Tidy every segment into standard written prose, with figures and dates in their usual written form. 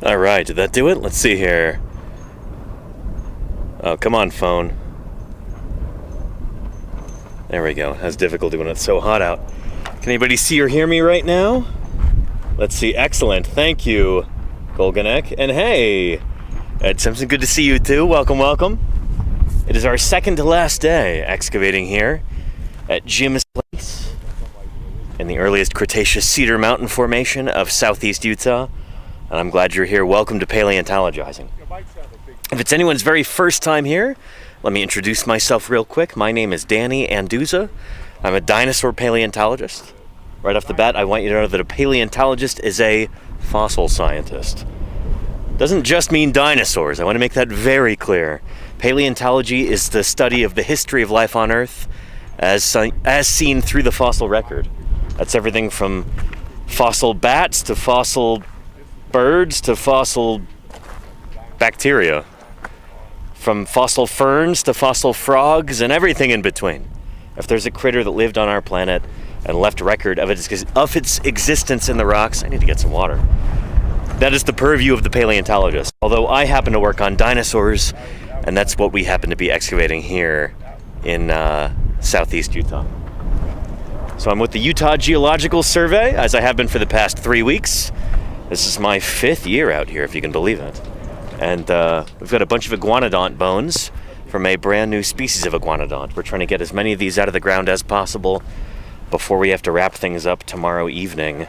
All right, did that do it? Let's see here. Oh, come on, phone. There we go. That's difficult when it's so hot out. Can anybody see or hear me right now? Let's see. Excellent. Thank you, Golganek. And hey, Ed Simpson, good to see you too. Welcome, welcome. It is our second to last day excavating here at Jim's Place in the earliest Cretaceous Cedar Mountain Formation of southeast Utah. And I'm glad you're here. Welcome to Paleontologizing. If it's anyone's very first time here, let me introduce myself real quick. My name is Danny Anduza. I'm a dinosaur paleontologist. Right off the bat, I want you to know that a paleontologist is a fossil scientist. Doesn't just mean dinosaurs. I want to make that very clear. Paleontology is the study of the history of life on Earth as seen through the fossil record. That's everything from fossil bats to fossil birds to fossil bacteria. From fossil ferns to fossil frogs and everything in between. If there's a critter that lived on our planet and left a record of its existence in the rocks, I need to get some water. That is the purview of the paleontologist. Although I happen to work on dinosaurs, and that's what we happen to be excavating here in southeast Utah. So I'm with the Utah Geological Survey, as I have been for the past 3 weeks. This is my 5th year out here, if you can believe it. And we've got a bunch of iguanodont bones from a brand new species of iguanodont. We're trying to get as many of these out of the ground as possible before we have to wrap things up tomorrow evening,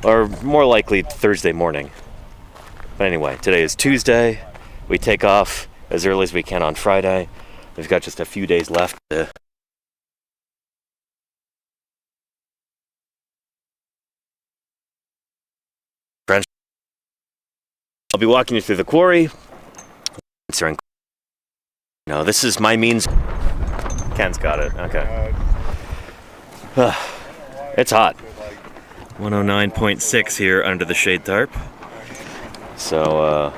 or more likely Thursday morning. But anyway, today is Tuesday. We take off as early as we can on Friday. We've got just a few days left to I'll be walking you through the quarry. No, this is my means. Ken's got it. Okay. It's hot. 109.6 here under the shade tarp. So,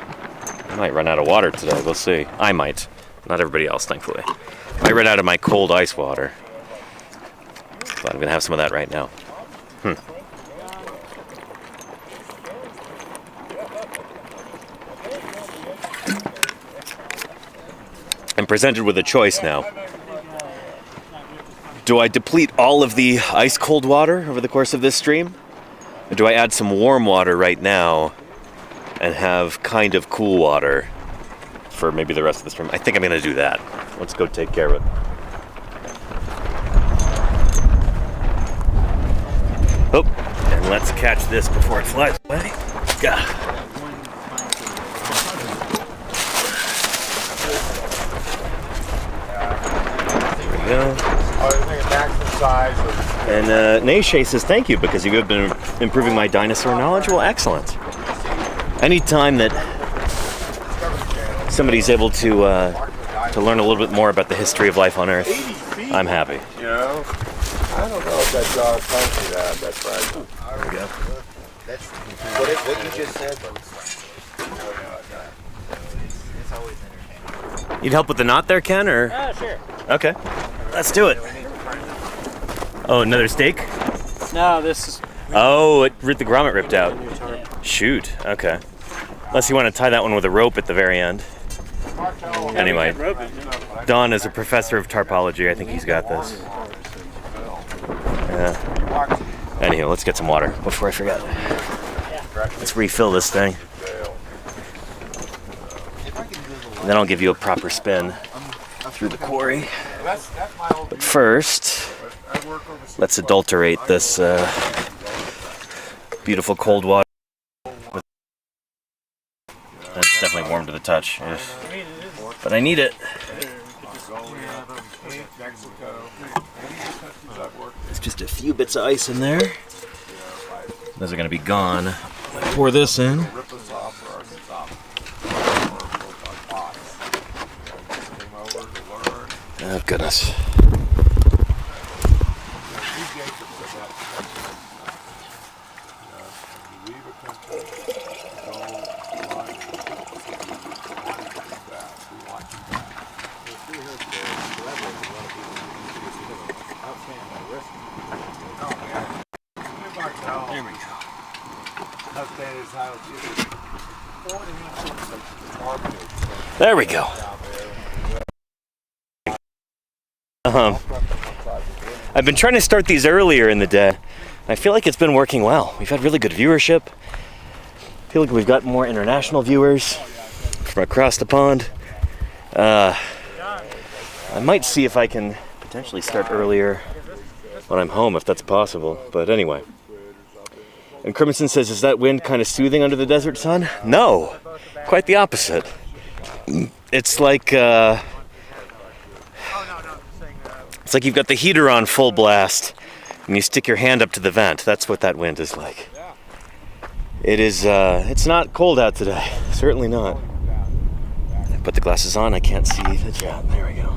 I might run out of water today. We'll see. I might. Not everybody else, thankfully. I ran out of my cold ice water. But I'm going to have some of that right now. I'm presented with a choice now. Do I deplete all of the ice-cold water over the course of this stream? Or do I add some warm water right now and have kind of cool water for maybe the rest of the stream? I think I'm going to do that. Let's go take care of it. Oh, and let's catch this before it flies away. Gah. Go. And Nayshay says thank you because you have been improving my dinosaur knowledge. Well, excellent. Anytime that somebody's able to learn a little bit more about the history of life on Earth, I'm happy. You know, I don't know if that dog told me that. That's right. There we go. That's what you just said. It's always entertaining. Need help with the knot there, Ken, or? Sure. Okay. Let's do it. Oh, another stake? No, this is... Oh, the grommet ripped out. Shoot. Okay. Unless you want to tie that one with a rope at the very end. Anyway, Don is a professor of tarpology. I think he's got this. Yeah. Anyhow, let's get some water before I forget. Let's refill this thing. And then I'll give you a proper spin through the quarry. But first, let's adulterate this beautiful cold water. That's definitely warm to the touch. But I need it. There's just a few bits of ice in there. Those are going to be gone. Pour this in. Oh, goodness. There we go. There we go. I've been trying to start these earlier in the day. I feel like it's been working well. We've had really good viewership. I feel like we've got more international viewers from across the pond. I might see if I can potentially start earlier when I'm home, if that's possible. But anyway. And Crimson says, is that wind kind of soothing under the desert sun? No, quite the opposite. It's like you've got the heater on full blast and you stick your hand up to the vent. That's what that wind is like. It is, it's not cold out today. Certainly not. I put the glasses on, I can't see the chat. There we go.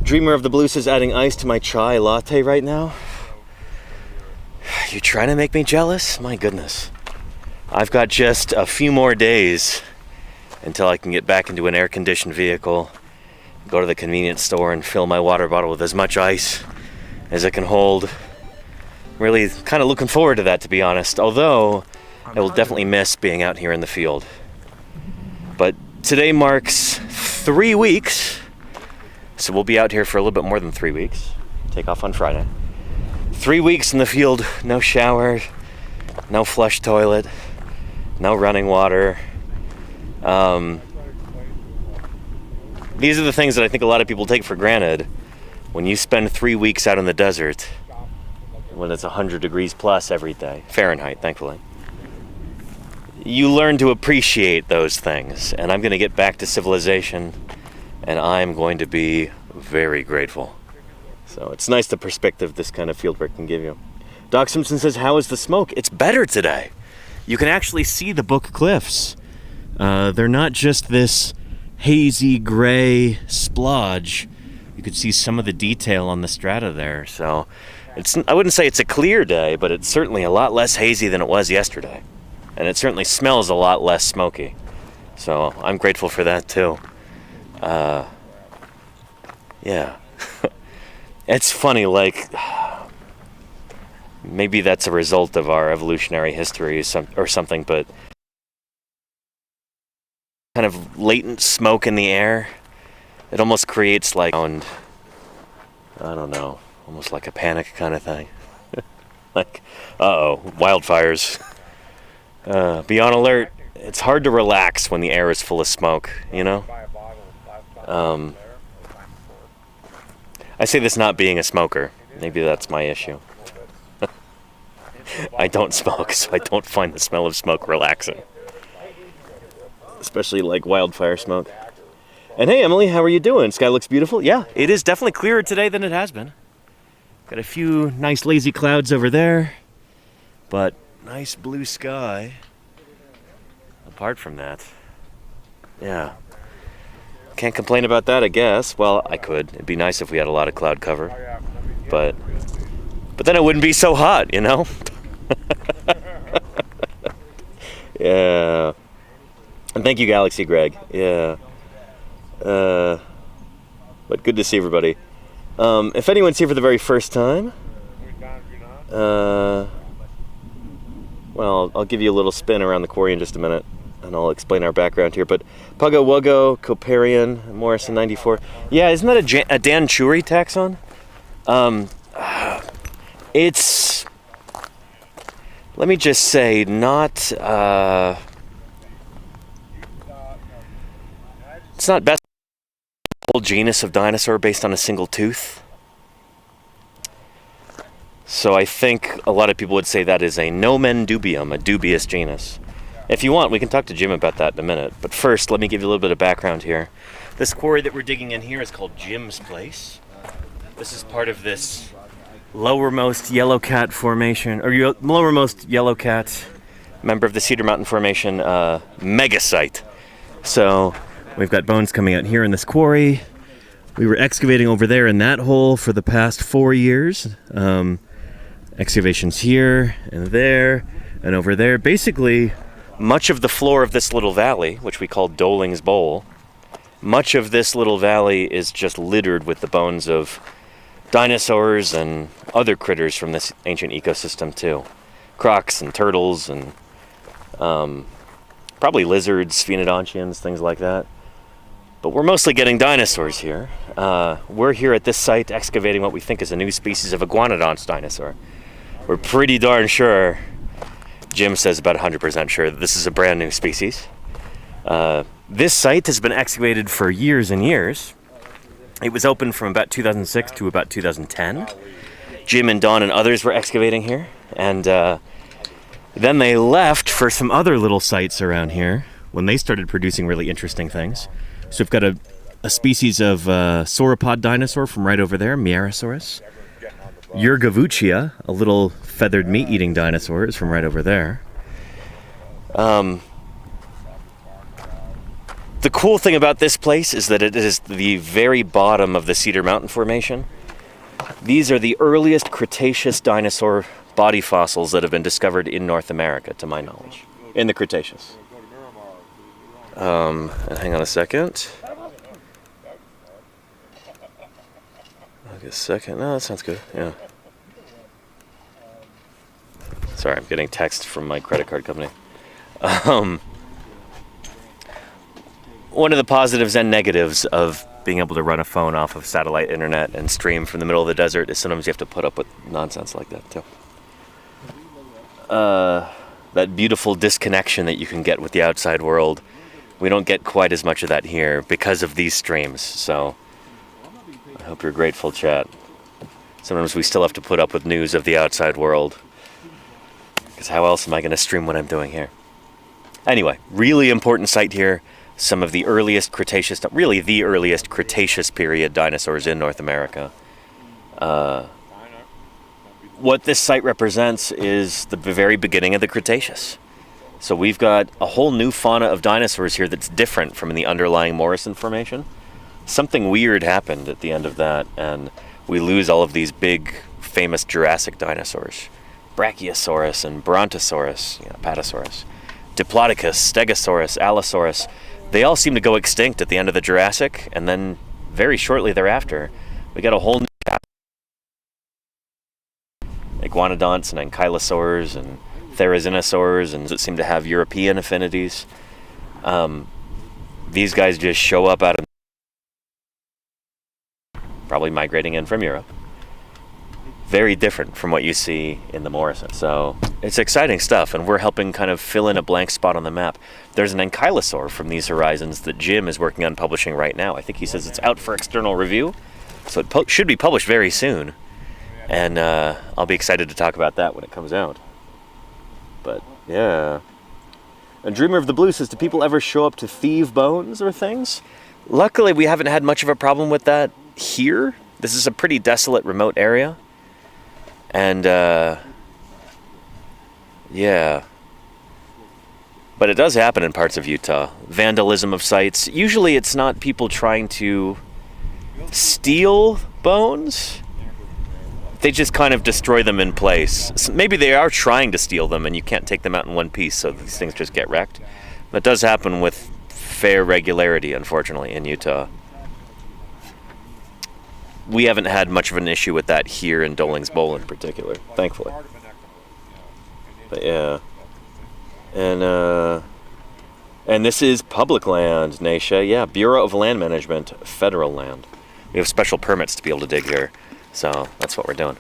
Dreamer of the Blue says, adding ice to my chai latte right now. You trying to make me jealous? My goodness. I've got just a few more days until I can get back into an air-conditioned vehicle, go to the convenience store and fill my water bottle with as much ice as it can hold. Really kind of looking forward to that, to be honest, although I will definitely miss being out here in the field. But today marks 3 weeks, so we'll be out here for a little bit more than 3 weeks. Take off on Friday. 3 weeks in the field, no shower, no flush toilet, no running water. These are the things that I think a lot of people take for granted when you spend 3 weeks out in the desert when it's 100 degrees plus every day, Fahrenheit, thankfully. You learn to appreciate those things, and I'm going to get back to civilization, and I'm going to be very grateful. So it's nice the perspective this kind of fieldwork can give you. Doc Simpson says, how is the smoke? It's better today. You can actually see the Book Cliffs. They're not just this hazy gray splodge. You could see some of the detail on the strata there. So I wouldn't say it's a clear day, but it's certainly a lot less hazy than it was yesterday. And it certainly smells a lot less smoky. So I'm grateful for that too. Yeah. It's funny, like, maybe that's a result of our evolutionary history or something, but kind of latent smoke in the air, it almost creates like, I don't know, almost like a panic kind of thing. Like, uh-oh, wildfires. Be on alert. It's hard to relax when the air is full of smoke, you know? I say this not being a smoker. Maybe that's my issue. I don't smoke, so I don't find the smell of smoke relaxing. Especially like wildfire smoke. And hey, Emily, how are you doing? Sky looks beautiful. Yeah, it is definitely clearer today than it has been. Got a few nice lazy clouds over there, but nice blue sky. Apart from that, yeah. Can't complain about that, I guess. Well, I could. It'd be nice if we had a lot of cloud cover. But then it wouldn't be so hot, you know? Yeah. And thank you, Galaxy Greg. Yeah. But good to see everybody. If anyone's here for the very first time, well, I'll give you a little spin around the quarry in just a minute, and I'll explain our background here. But Puggo Wuggo, Coparian, Morrison 94. Yeah, isn't that a Dan Chury taxon? It's, let me just say, not, it's not best whole genus of dinosaur based on a single tooth. So I think a lot of people would say that is a nomen dubium, a dubious genus. If you want, we can talk to Jim about that in a minute. But first, let me give you a little bit of background here. This quarry that we're digging in here is called Jim's Place. This is part of this lowermost Yellowcat Formation, or lowermost Yellowcat, member of the Cedar Mountain Formation megasite. So we've got bones coming out here in this quarry. We were excavating over there in that hole for the past 4 years. Excavations here and there and over there. Basically, much of the floor of this little valley, which we call Doling's Bowl, much of this little valley is just littered with the bones of dinosaurs and other critters from this ancient ecosystem too. Crocs and turtles and Probably lizards, phenodontians, things like that. But we're mostly getting dinosaurs here. We're here at this site excavating what we think is a new species of iguanodont dinosaur. We're pretty darn sure, Jim says about 100% sure, that this is a brand new species. This site has been excavated for years and years. It was open from about 2006 to about 2010. Jim and Don and others were excavating here, and then they left for some other little sites around here when they started producing really interesting things. So we've got a species of sauropod dinosaur from right over there, Mierosaurus. Yurgavuchia, a little feathered meat-eating dinosaur, is from right over there. The cool thing about this place is that it is the very bottom of the Cedar Mountain Formation. These are the earliest Cretaceous dinosaur body fossils that have been discovered in North America, to my knowledge, in the Cretaceous. And hang on a second. A second. No, that sounds good. Yeah. Sorry, I'm getting text from my credit card company. One of the positives and negatives of being able to run a phone off of satellite internet and stream from the middle of the desert is sometimes you have to put up with nonsense like that too. That beautiful disconnection that you can get with the outside world, we don't get quite as much of that here because of these streams. So I hope you're grateful, chat. Sometimes we still have to put up with news of the outside world, because how else am I going to stream what I'm doing here? Anyway, really important site here. Some of the earliest Cretaceous, really the earliest Cretaceous period dinosaurs in North America. What this site represents is the very beginning of the Cretaceous. So we've got a whole new fauna of dinosaurs here that's different from the underlying Morrison Formation. Something weird happened at the end of that, and we lose all of these big, famous Jurassic dinosaurs. Brachiosaurus and Brontosaurus, Apatosaurus, Diplodocus, Stegosaurus, Allosaurus. They all seem to go extinct at the end of the Jurassic, and then very shortly thereafter, we got a whole new iguanodonts and ankylosaurs and therizinosaurs, and that seem to have European affinities. These guys just show up out of probably migrating in from Europe. Very different from what you see in the Morrison. So it's exciting stuff, and we're helping kind of fill in a blank spot on the map. There's an ankylosaur from these horizons that Jim is working on publishing right now. I think he says it's out for external review, so it should be published very soon. And I'll be excited to talk about that when it comes out. But yeah. And Dreamer of the Blue says, do people ever show up to thieve bones or things? Luckily, we haven't had much of a problem with that here. This is a pretty desolate, remote area. And, yeah. But it does happen in parts of Utah. Vandalism of sites. Usually it's not people trying to steal bones. They just kind of destroy them in place. So maybe they are trying to steal them and you can't take them out in one piece, so these things just get wrecked. That does happen with fair regularity, unfortunately, in Utah. We haven't had much of an issue with that here in Dolings Bowl in particular, thankfully. But yeah. And this is public land, Naisha. Yeah, Bureau of Land Management, federal land. We have special permits to be able to dig here. So that's what we're doing.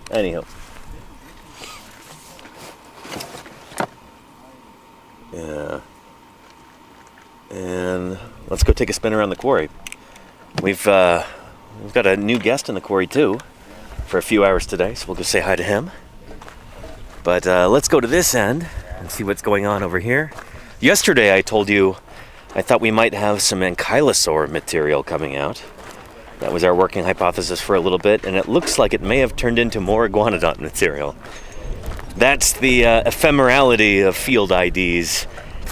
Anyhow. Yeah. And let's go take a spin around the quarry. We've got a new guest in the quarry too for a few hours today, so we'll go say hi to him. But let's go to this end and see what's going on over here. Yesterday I told you I thought we might have some ankylosaur material coming out. That was our working hypothesis for a little bit, and it looks like it may have turned into more iguanodont material. That's the ephemerality of field IDs,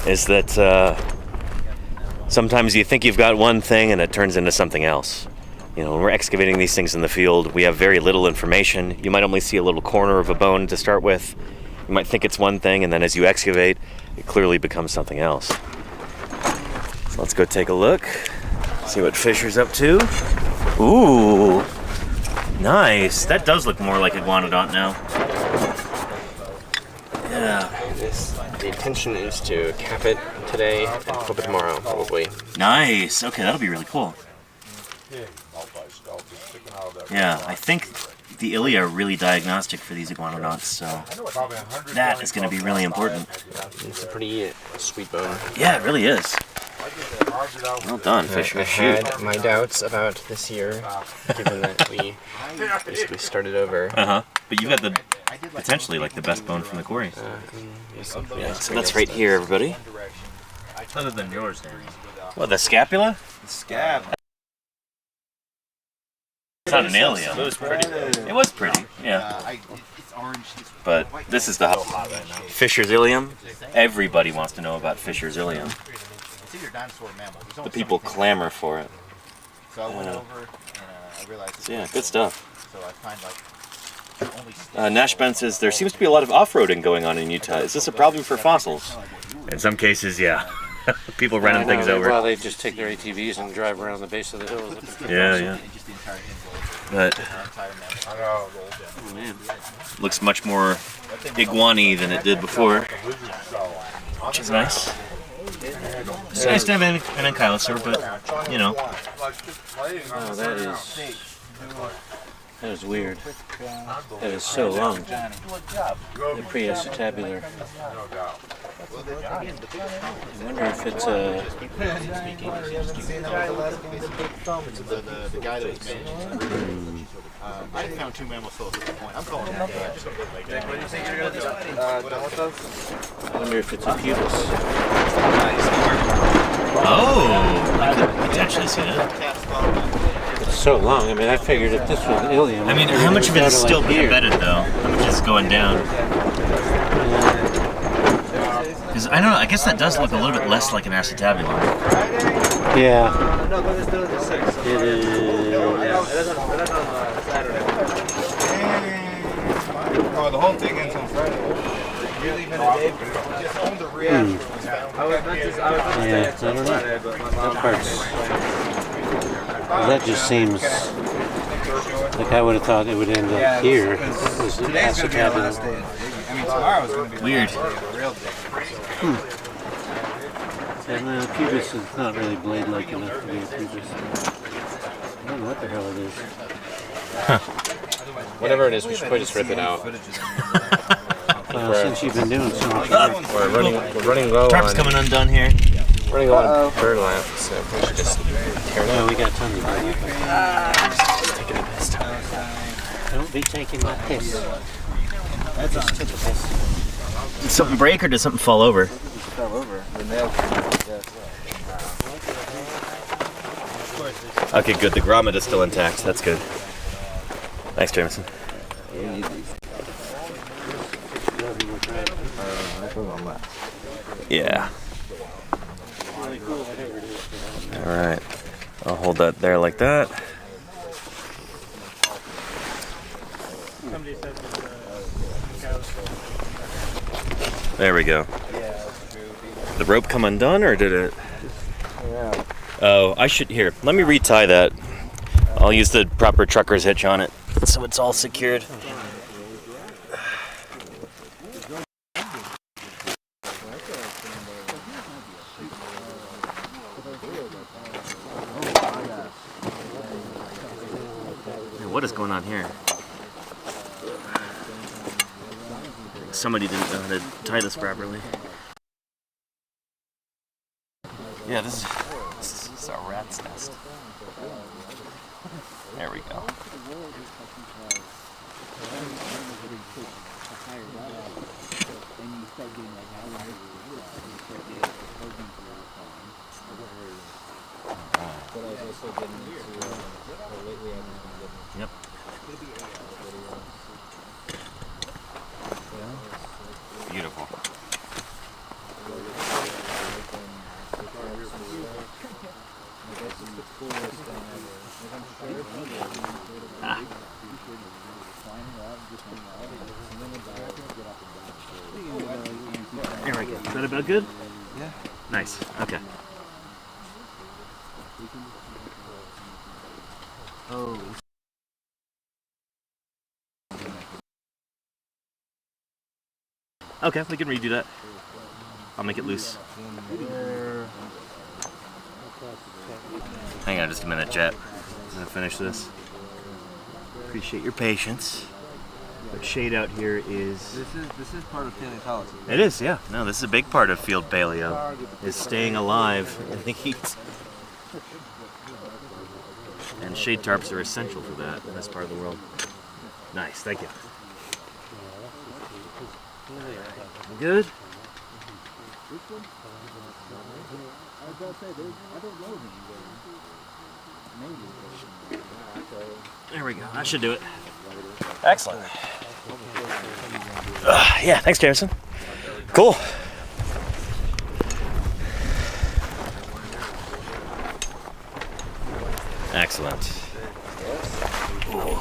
is that sometimes you think you've got one thing and it turns into something else. You know, when we're excavating these things in the field, we have very little information. You might only see a little corner of a bone to start with. You might think it's one thing, and then as you excavate, it clearly becomes something else. So let's go take a look, see what Fisher's up to. Ooh, nice. That does look more like iguanodont now. Yeah. The intention is to cap it today and flip it tomorrow, probably. Nice. Okay, that'll be really cool. Yeah, I think the ilia are really diagnostic for these iguanodonts, so that is going to be really important. It's a pretty sweet bone. Yeah, it really is. Well done, Fisher. I had my doubts about this year, given that we basically started over. But you've got the potentially like the best bone from the quarry. Yeah, so that's right here, everybody. Other than yours, Danny. Well, the scapula? The scab. It's not an ilia. It was pretty. It was pretty, yeah. It's orange. But this is the Fisher's ilium. Everybody wants to know about Fisher's ilium. It's either dinosaur or mammal. The people clamor for it. So I went over and I realized. So yeah, good stuff. So I find like only. Nash Ben says there seems to be a lot of off-roading going on in Utah. Is this a problem for fossils? In some cases, yeah. People running things over. Well, they just take their ATVs and drive around the base of the hills. Yeah. But looks much more iguany than it did before, which is nice. It's nice to have an ankylosaur, but you know. Oh, that is weird. That is so long. The pre-acetabular. I wonder if it's The guy that was managing. I found 2 mammal skulls at the point. I'm calling that. I wonder if it's a pubis. Oh, I could potentially see that. It's so long. I mean, I figured if this was ilium. I mean, how much of it is still embedded, though? How much is going down? Because I don't know. I guess that does look a little bit less like an acetabulum. Yeah. It is. Oh, the whole thing ends on Friday. You're leaving today? Just on the rear. Yeah, I don't know. That part's. That just seems like I would have thought it would end up here. Today's going to be our last day. I mean, tomorrow's going to be Weird. the real day. And the pubis is not really blade-like enough to be a pubis. I don't know what the hell it is. Whatever it is, we should probably just rip it out. Well, since you've been doing so much Oh. work. We're running low Tarp's on coming undone here. running low on bird lamp, so we should just tear it Oh, out. we got tons of bird Just taking a piss. Don't be taking my piss. Did something break or did something fall over? Fell over. The nail Okay, good. The grommet is still intact. That's good. Thanks, Jameson. Yeah. All right. I'll hold that there like that. There we go. The rope come undone, or did it? Yeah. Oh, I should. Here, let me retie that. I'll use the proper trucker's hitch on it, so it's all secured. What is going on here? Somebody didn't know how to tie this properly. Yeah, this is a rat's nest. There we go. Yep. Beautiful. Ah. There we go. Is that about good? Yeah. Nice. Okay. Okay, we can redo that. I'll make it loose. Hang on just a minute, Jet. I'm gonna finish this. Appreciate your patience. But shade out here is... This is part of paleontology. It is, yeah. No, this is a big part of field paleo, is staying alive in the heat. And shade tarps are essential for that in this part of the world. Nice, thank you. Good? There we go, that should do it. Excellent. Yeah, thanks, Jameson. Cool. Excellent. Ooh.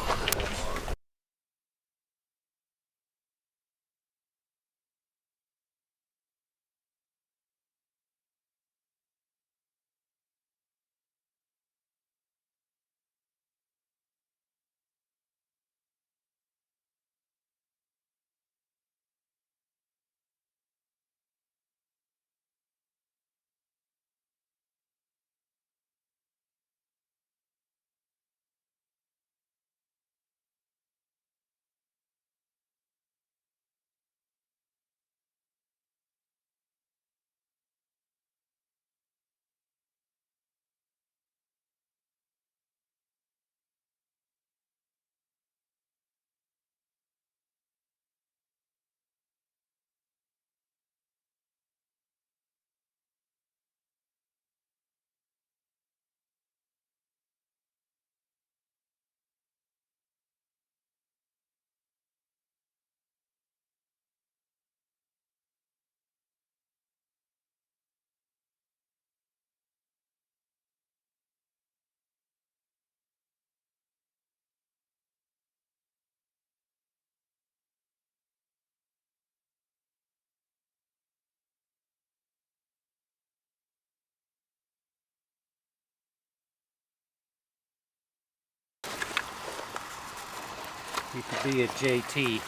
You could be a JT,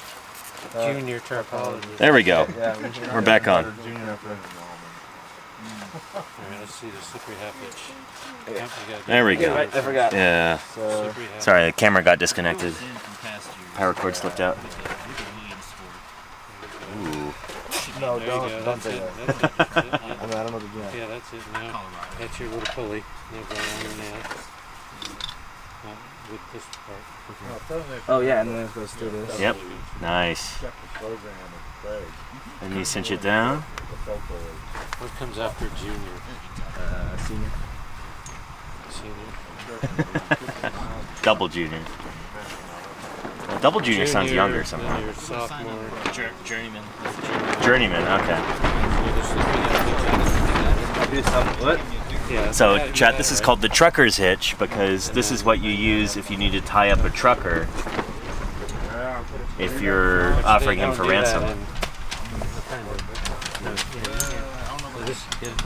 junior tarpologist. There we go. We're back on. Alright, let's see the slippery half inch. There we go. I forgot. Yeah. Slippery half Sorry, the camera got disconnected. Power cord slipped out. Ooh. No, There you go. don't That's say it. that. That's it. That's it. I mean, I don't know the game. Yeah, that's it. Now, that's your little pulley. Now go on and out. With this part. Oh yeah, and then it goes through this. Yep. Nice. And you cinch it down. What comes after junior? Senior. Senior. Double junior. Well, double junior sounds younger somehow. Then you're sophomore. Journeyman. Journeyman, okay. What? Yeah. So, chat, this is called the trucker's hitch because this is what you use if you need to tie up a trucker if you're offering him for ransom.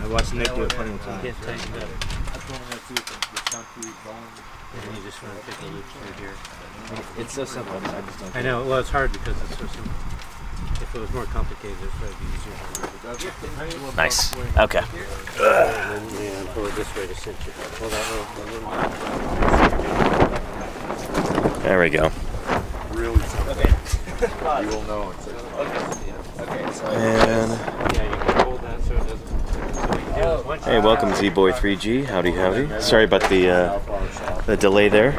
I watched Nick do it plenty of times. And you just want to pick a loop through here. It's so simple. I just don't. I know. Well, it's hard because it's so simple. If it was more complicated, it'd probably be easier. Nice. Okay. And then, yeah, pull it this way to cinch it. Pull that little. There we go. Really simple. Okay. You will know. Okay, so. And Yeah, you can hold that so it doesn't. So you do is once hey, welcome Z-Boy3G. Howdy, howdy. Sorry about the delay there.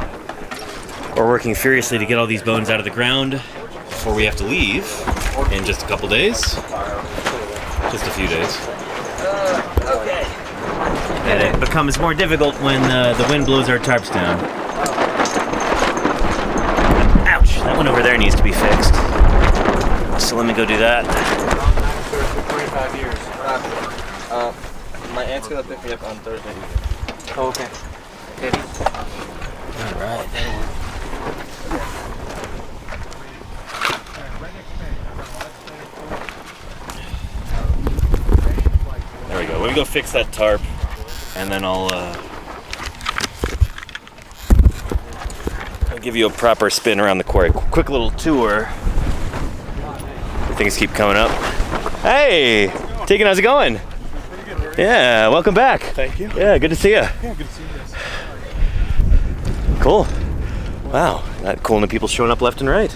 We're working furiously to get all these bones out of the ground before we have to leave in just a couple days. Just a few days. Okay. And it becomes more difficult when the wind blows our tarps down. Ouch! That one over there needs to be fixed. So let me go do that. 25 years. My aunt's gonna pick me up on Thursday. Oh, okay. All right. There we go. Let me go fix that tarp, and then I'll give you a proper spin around the quarry. Quick little tour. Things keep coming up. Hey, Tegan, how's it going? Yeah, welcome back. Thank you. Yeah, good to see you. Yeah, good to see you guys. Cool. Wow, got cool new people showing up left and right.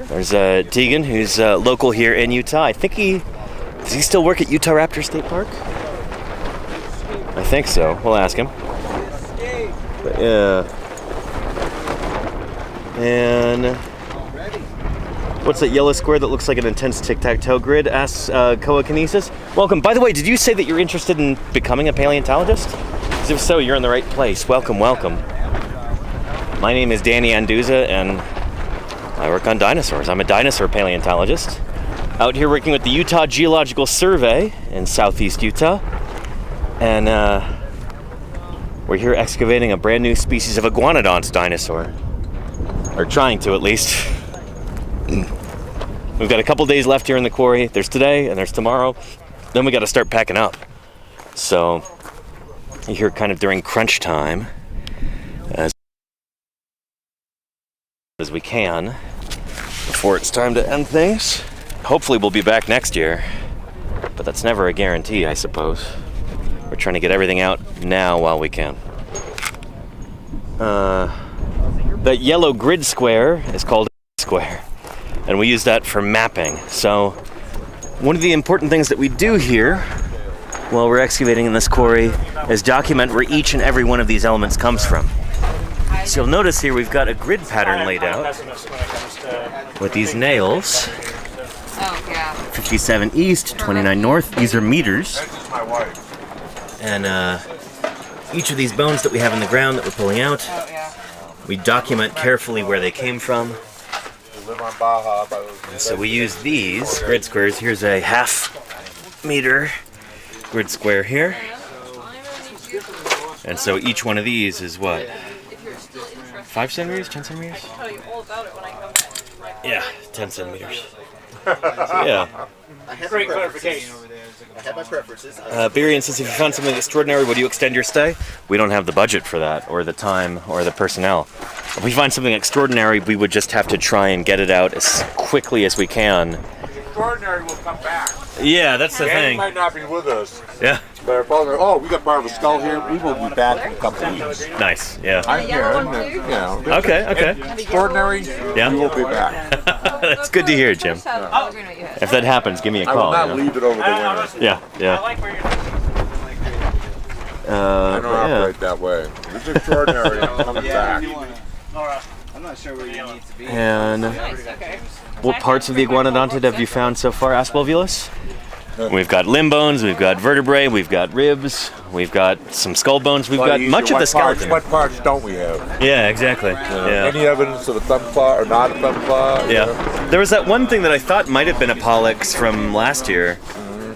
There's Tegan, who's local here in Utah. I think does he still work at Utah Raptor State Park? I think so. We'll ask him. But, yeah. And what's that yellow square that looks like an intense tic-tac-toe grid? Asks Coakinesis. Welcome. By the way, did you say that you're interested in becoming a paleontologist? Because if so, you're in the right place. Welcome, welcome. My name is Danny Anduza, and I work on dinosaurs. I'm a dinosaur paleontologist. Out here working with the Utah Geological Survey in southeast Utah. And we're here excavating a brand new species of iguanodont dinosaur. Or trying to, at least. We've got a couple days left here in the quarry. There's today and there's tomorrow. Then we got to start packing up. So you're here kind of during crunch time as we can before it's time to end things. Hopefully we'll be back next year, but that's never a guarantee, I suppose. We're trying to get everything out now while we can. That yellow grid square is called a square, and we use that for mapping. So one of the important things that we do here while we're excavating in this quarry is document where each and every one of these elements comes from. So you'll notice here we've got a grid pattern laid out with these nails. 57 east, 29 north. These are meters. And each of these bones that we have in the ground that we're pulling out, we document carefully where they came from. And so we use these grid squares. Here's a half-meter grid square here. And so each one of these is what? 5 centimeters? 10 centimeters? Yeah, 10 centimeters. So, yeah. Great clarification. I had my preferences. Barian says, if you found something extraordinary, would you extend your stay? We don't have the budget for that, or the time, or the personnel. If we find something extraordinary, we would just have to try and get it out as quickly as we can. Extraordinary will come back. Yeah, that's the Danny thing. might not be with us. Yeah. But our father, we got part of a skull here. We will be back in a couple of weeks. Nice, yeah. I'm here. Okay. Extraordinary. Yeah. We will be back. That's good to hear, Jim. If that happens, give me a I will call. not you know? leave it over the winter. Yeah. I like where you're I don't operate that way. It's extraordinary. I'm coming back. I'm not sure where you need to be. And what parts of the iguanodontid have you found so far, Aspelvulus? We've got limb bones, we've got vertebrae, we've got ribs, we've got some skull bones, we've got much of the skeleton. What parts don't we have? Yeah, exactly. Yeah. Any evidence of a thumb claw or not a thumb claw? Yeah. There was that one thing that I thought might have been a pollux from last year.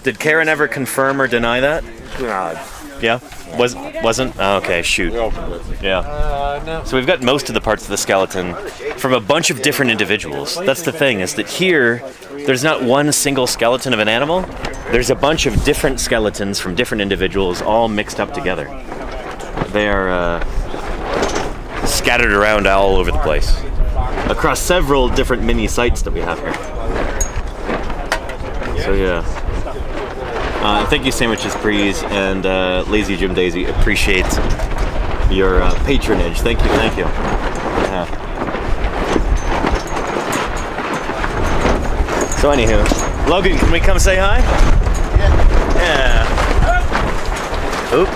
Did Karen ever confirm or deny that? Yeah. Yeah? Wasn't? Oh, okay, shoot. We opened it. Yeah. No. So we've got most of the parts of the skeleton from a bunch of different individuals. That's the thing, is that here, there's not one single skeleton of an animal. There's a bunch of different skeletons from different individuals all mixed up together. They are scattered around all over the place, across several different mini sites that we have here. So yeah. Thank you, Sandwiches Breeze and Lazy Jim Daisy. Appreciate your patronage. Thank you. Yeah. So anywho, Logan, can we come say hi? Yeah. Oop.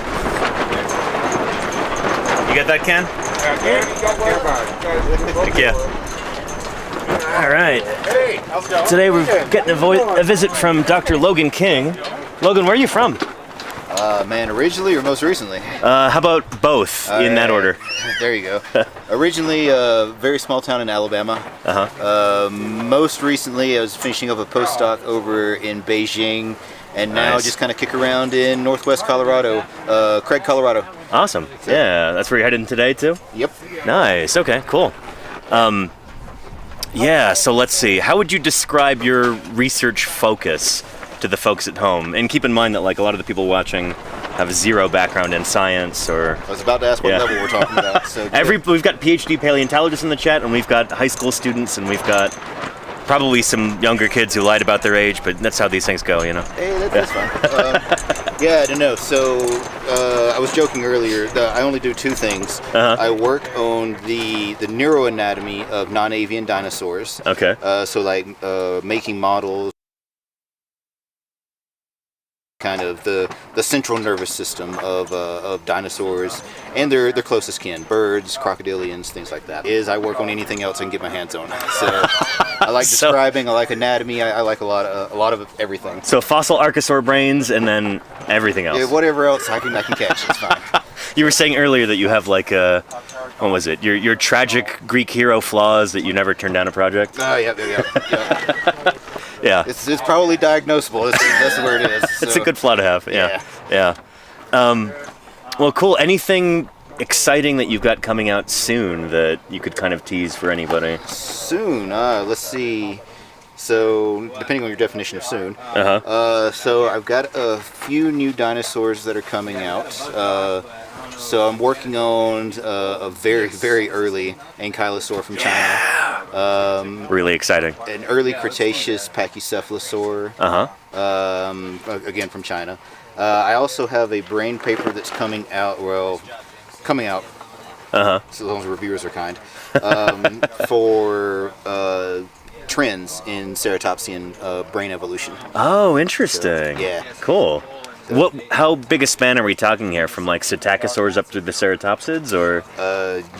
You got that, Ken? Thank you. All right. Today we're getting a visit from Dr. Logan King. Logan, where are you from? Man, originally or most recently? How about both in that order? There you go. Originally, a very small town in Alabama. Most recently, I was finishing up a postdoc over in Beijing, and now Nice. just kind of kick around in northwest Colorado, Craig, Colorado. Awesome. Yeah, that's where you're heading today too? Yep. Nice. Okay, cool. Yeah, so let's see. How would you describe your research focus to the folks at home? And keep in mind that like a lot of the people watching have zero background in science or. I was about to ask what level we're talking about. So We've got PhD paleontologists in the chat, and we've got high school students, and we've got probably some younger kids who lied about their age, but that's how these things go, you know. Hey, that's fine. Yeah, I don't know. So I was joking earlier that I only do two things. I work on the neuroanatomy of non-avian dinosaurs. Okay. So like making models, kind of the central nervous system of dinosaurs and their closest kin, birds, crocodilians, things like that. I work on anything else I can get my hands on. So I like describing, I like anatomy, I like a lot of everything. So fossil archosaur brains and then everything else. Yeah, whatever else I can catch, it's fine. You were saying earlier that you have like what was it? Your tragic Greek hero flaws that you never turned down a project. Oh yeah. Yeah. It's probably diagnosable. That's where it is. So. It's a good flaw to have. Yeah. Well, cool. Anything exciting that you've got coming out soon that you could kind of tease for anybody? Soon. Let's see. So, depending on your definition of soon. So I've got a few new dinosaurs that are coming out. So I'm working on a very, very early ankylosaur from China. Really exciting. An early Cretaceous pachycephalosaur. Again from China. I also have a brain paper that's coming out. So as long as the reviewers are kind. For trends in ceratopsian brain evolution. Oh, interesting. So, yeah. Cool. How big a span are we talking here? From like Psittacosaurs up to the ceratopsids, or?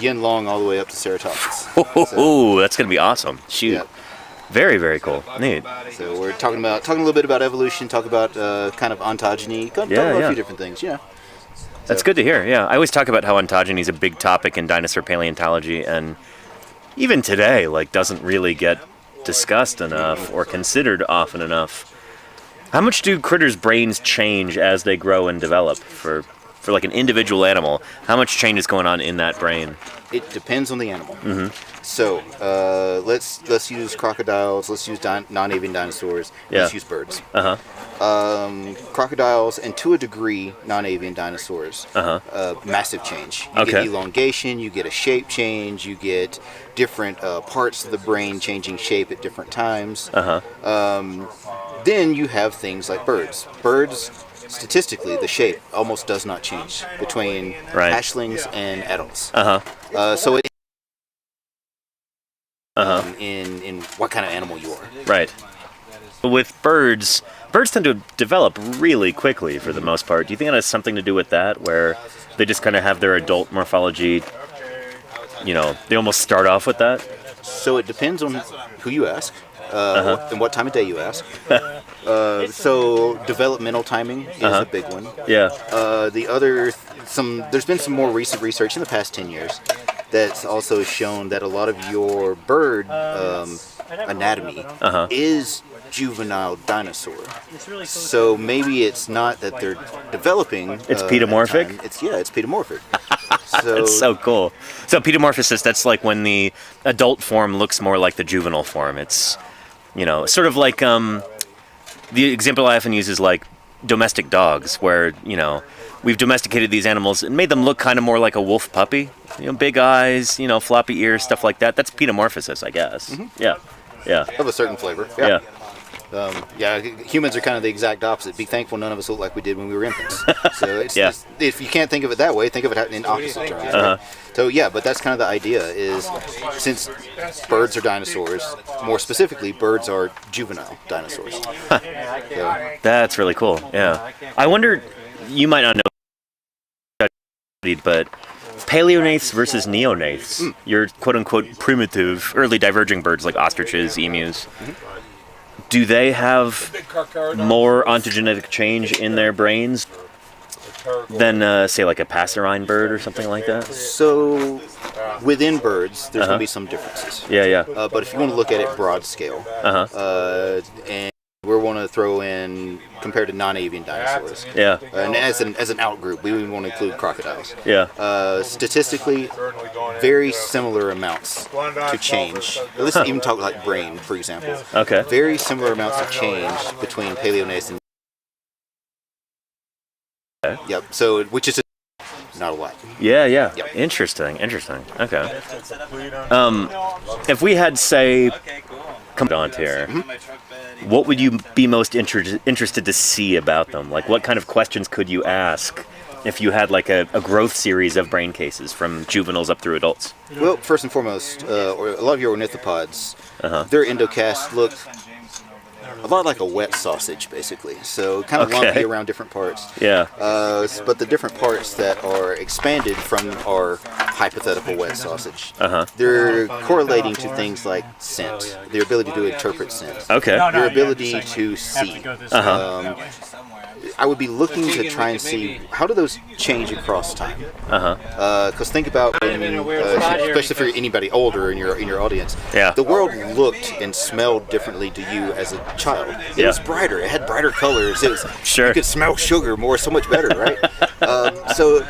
Yin Long all the way up to ceratopsids. Oh, that's gonna be awesome. Shoot. Yeah. Very, very cool. Neat. So we're talking a little bit about evolution, talk about kind of ontogeny, talk about a few different things. Yeah. That's good to hear. Yeah, I always talk about how ontogeny is a big topic in dinosaur paleontology, and even today, like, doesn't really get discussed enough or considered often enough. How much do critters' brains change as they grow and develop? For like an individual animal, how much change is going on in that brain? It depends on the animal. So let's use crocodiles. Let's use non-avian dinosaurs. Let's use birds. Crocodiles and to a degree non-avian dinosaurs. Massive change. You get elongation. You get a shape change. You get different parts of the brain changing shape at different times. Then you have things like birds. Birds, statistically, the shape almost does not change between hatchlings and adults. So it in what kind of animal you are. Right. With birds tend to develop really quickly for the most part. Do you think that has something to do with that, where they just kind of have their adult morphology, you know, they almost start off with that? So it depends on who you ask. And what time of day you ask. So developmental timing is a big one. Yeah. There's been some more recent research in the past 10 years that's also shown that a lot of your bird anatomy is juvenile dinosaur. So maybe it's not that they're developing. It's pedomorphic? It's pedomorphic. That's so cool. So pedomorphosis, that's like when the adult form looks more like the juvenile form. It's, you know, sort of like the example I often use is like domestic dogs, where, you know, we've domesticated these animals and made them look kind of more like a wolf puppy. You know, big eyes, you know, floppy ears, stuff like that. That's pedomorphosis, I guess. Yeah. Of a certain flavor. Yeah. Humans are kind of the exact opposite. Be thankful none of us look like we did when we were infants. So it's if you can't think of it that way, think of it in opposite terms. Right? So but that's kind of the idea is, since birds are dinosaurs, more specifically, birds are juvenile dinosaurs. So. That's really cool. Yeah. I wonder, you might not know, but paleonaths versus neonaths, your quote-unquote primitive, early diverging birds like ostriches, emus, do they have more ontogenetic change in their brains than, say, like a passerine bird or something like that? So, within birds, there's going to be some differences. Yeah. But if you want to look at it broad scale, and we want to throw in compared to non-avian dinosaurs. Yeah. And as an outgroup, we want to include crocodiles. Yeah. Statistically, very similar amounts to change. Let's even talk like brain, for example. Okay. Very similar amounts of change between paleonaths and Yep. So, which is not a lot. Yeah, yeah. Yep. Interesting. Okay. If we had, say, come on here, what would you be most interested to see about them? Like, what kind of questions could you ask if you had like a growth series of brain cases from juveniles up through adults? Well, first and foremost, or a lot of your ornithopods, their endocasts look a lot like a wet sausage, basically. So kind of lumpy around different parts. Yeah. But the different parts that are expanded from our hypothetical wet sausage, they're correlating to things like scent, their ability to interpret scent, Okay. your ability to see. I would be looking to try and see how do those change across time. Because think about when, especially for anybody older in your audience, the world looked and smelled differently to you as a child. It was brighter. It had brighter colors. It was you could smell sugar so much better, right? So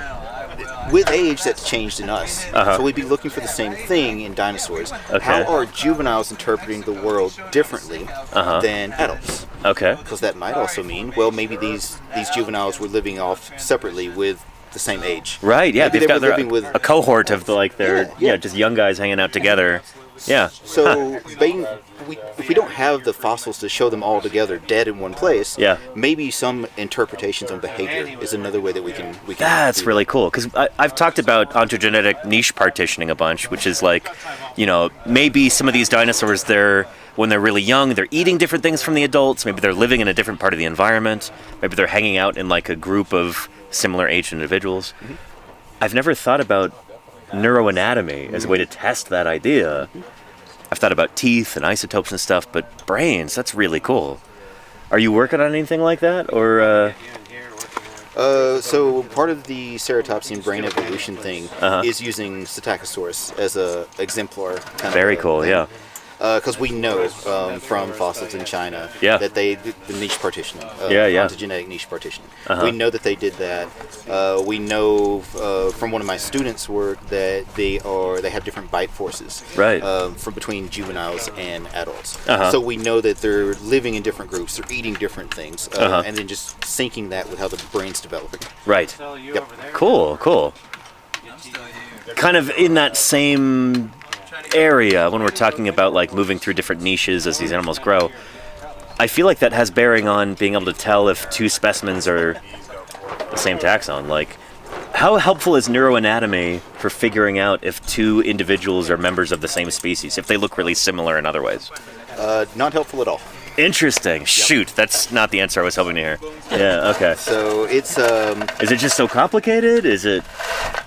with age, that's changed in us. So we'd be looking for the same thing in dinosaurs. How are juveniles interpreting the world differently than adults? Okay. Because that might also mean, well, maybe these juveniles were living off separately with the same age. Right. Yeah. Maybe They've got living with a cohort of just young guys hanging out together. Yeah. So if we don't have the fossils to show them all together dead in one place, maybe some interpretations on behavior is another way that we can. That's really cool, because I've talked about ontogenetic niche partitioning a bunch, which is like, maybe some of these dinosaurs, when they're really young, they're eating different things from the adults. Maybe they're living in a different part of the environment. Maybe they're hanging out in like a group of similar aged individuals. I've never thought about neuroanatomy as a way to test that idea. I've thought about teeth and isotopes and stuff, but brains, that's really cool. Are you working on anything like that, or? So part of the ceratopsian brain evolution thing is using Psittacosaurus as a exemplar. Very cool, yeah. Because we know from fossils in China that the niche partitioning, ontogenetic niche partitioning. We know that they did that. We know from one of my students' work that they have different bite forces from between juveniles and adults. So we know that they're living in different groups, they're eating different things, and then just syncing that with how the brain's developing. Right. Yep. Cool. Kind of in that same area, when we're talking about like moving through different niches as these animals grow, I feel like that has bearing on being able to tell if two specimens are the same taxon. Like, how helpful is neuroanatomy for figuring out if two individuals are members of the same species, if they look really similar in other ways? Not helpful at all. Interesting. Shoot, that's not the answer I was hoping to hear. Yeah, okay. So it's is it just so complicated? Is it?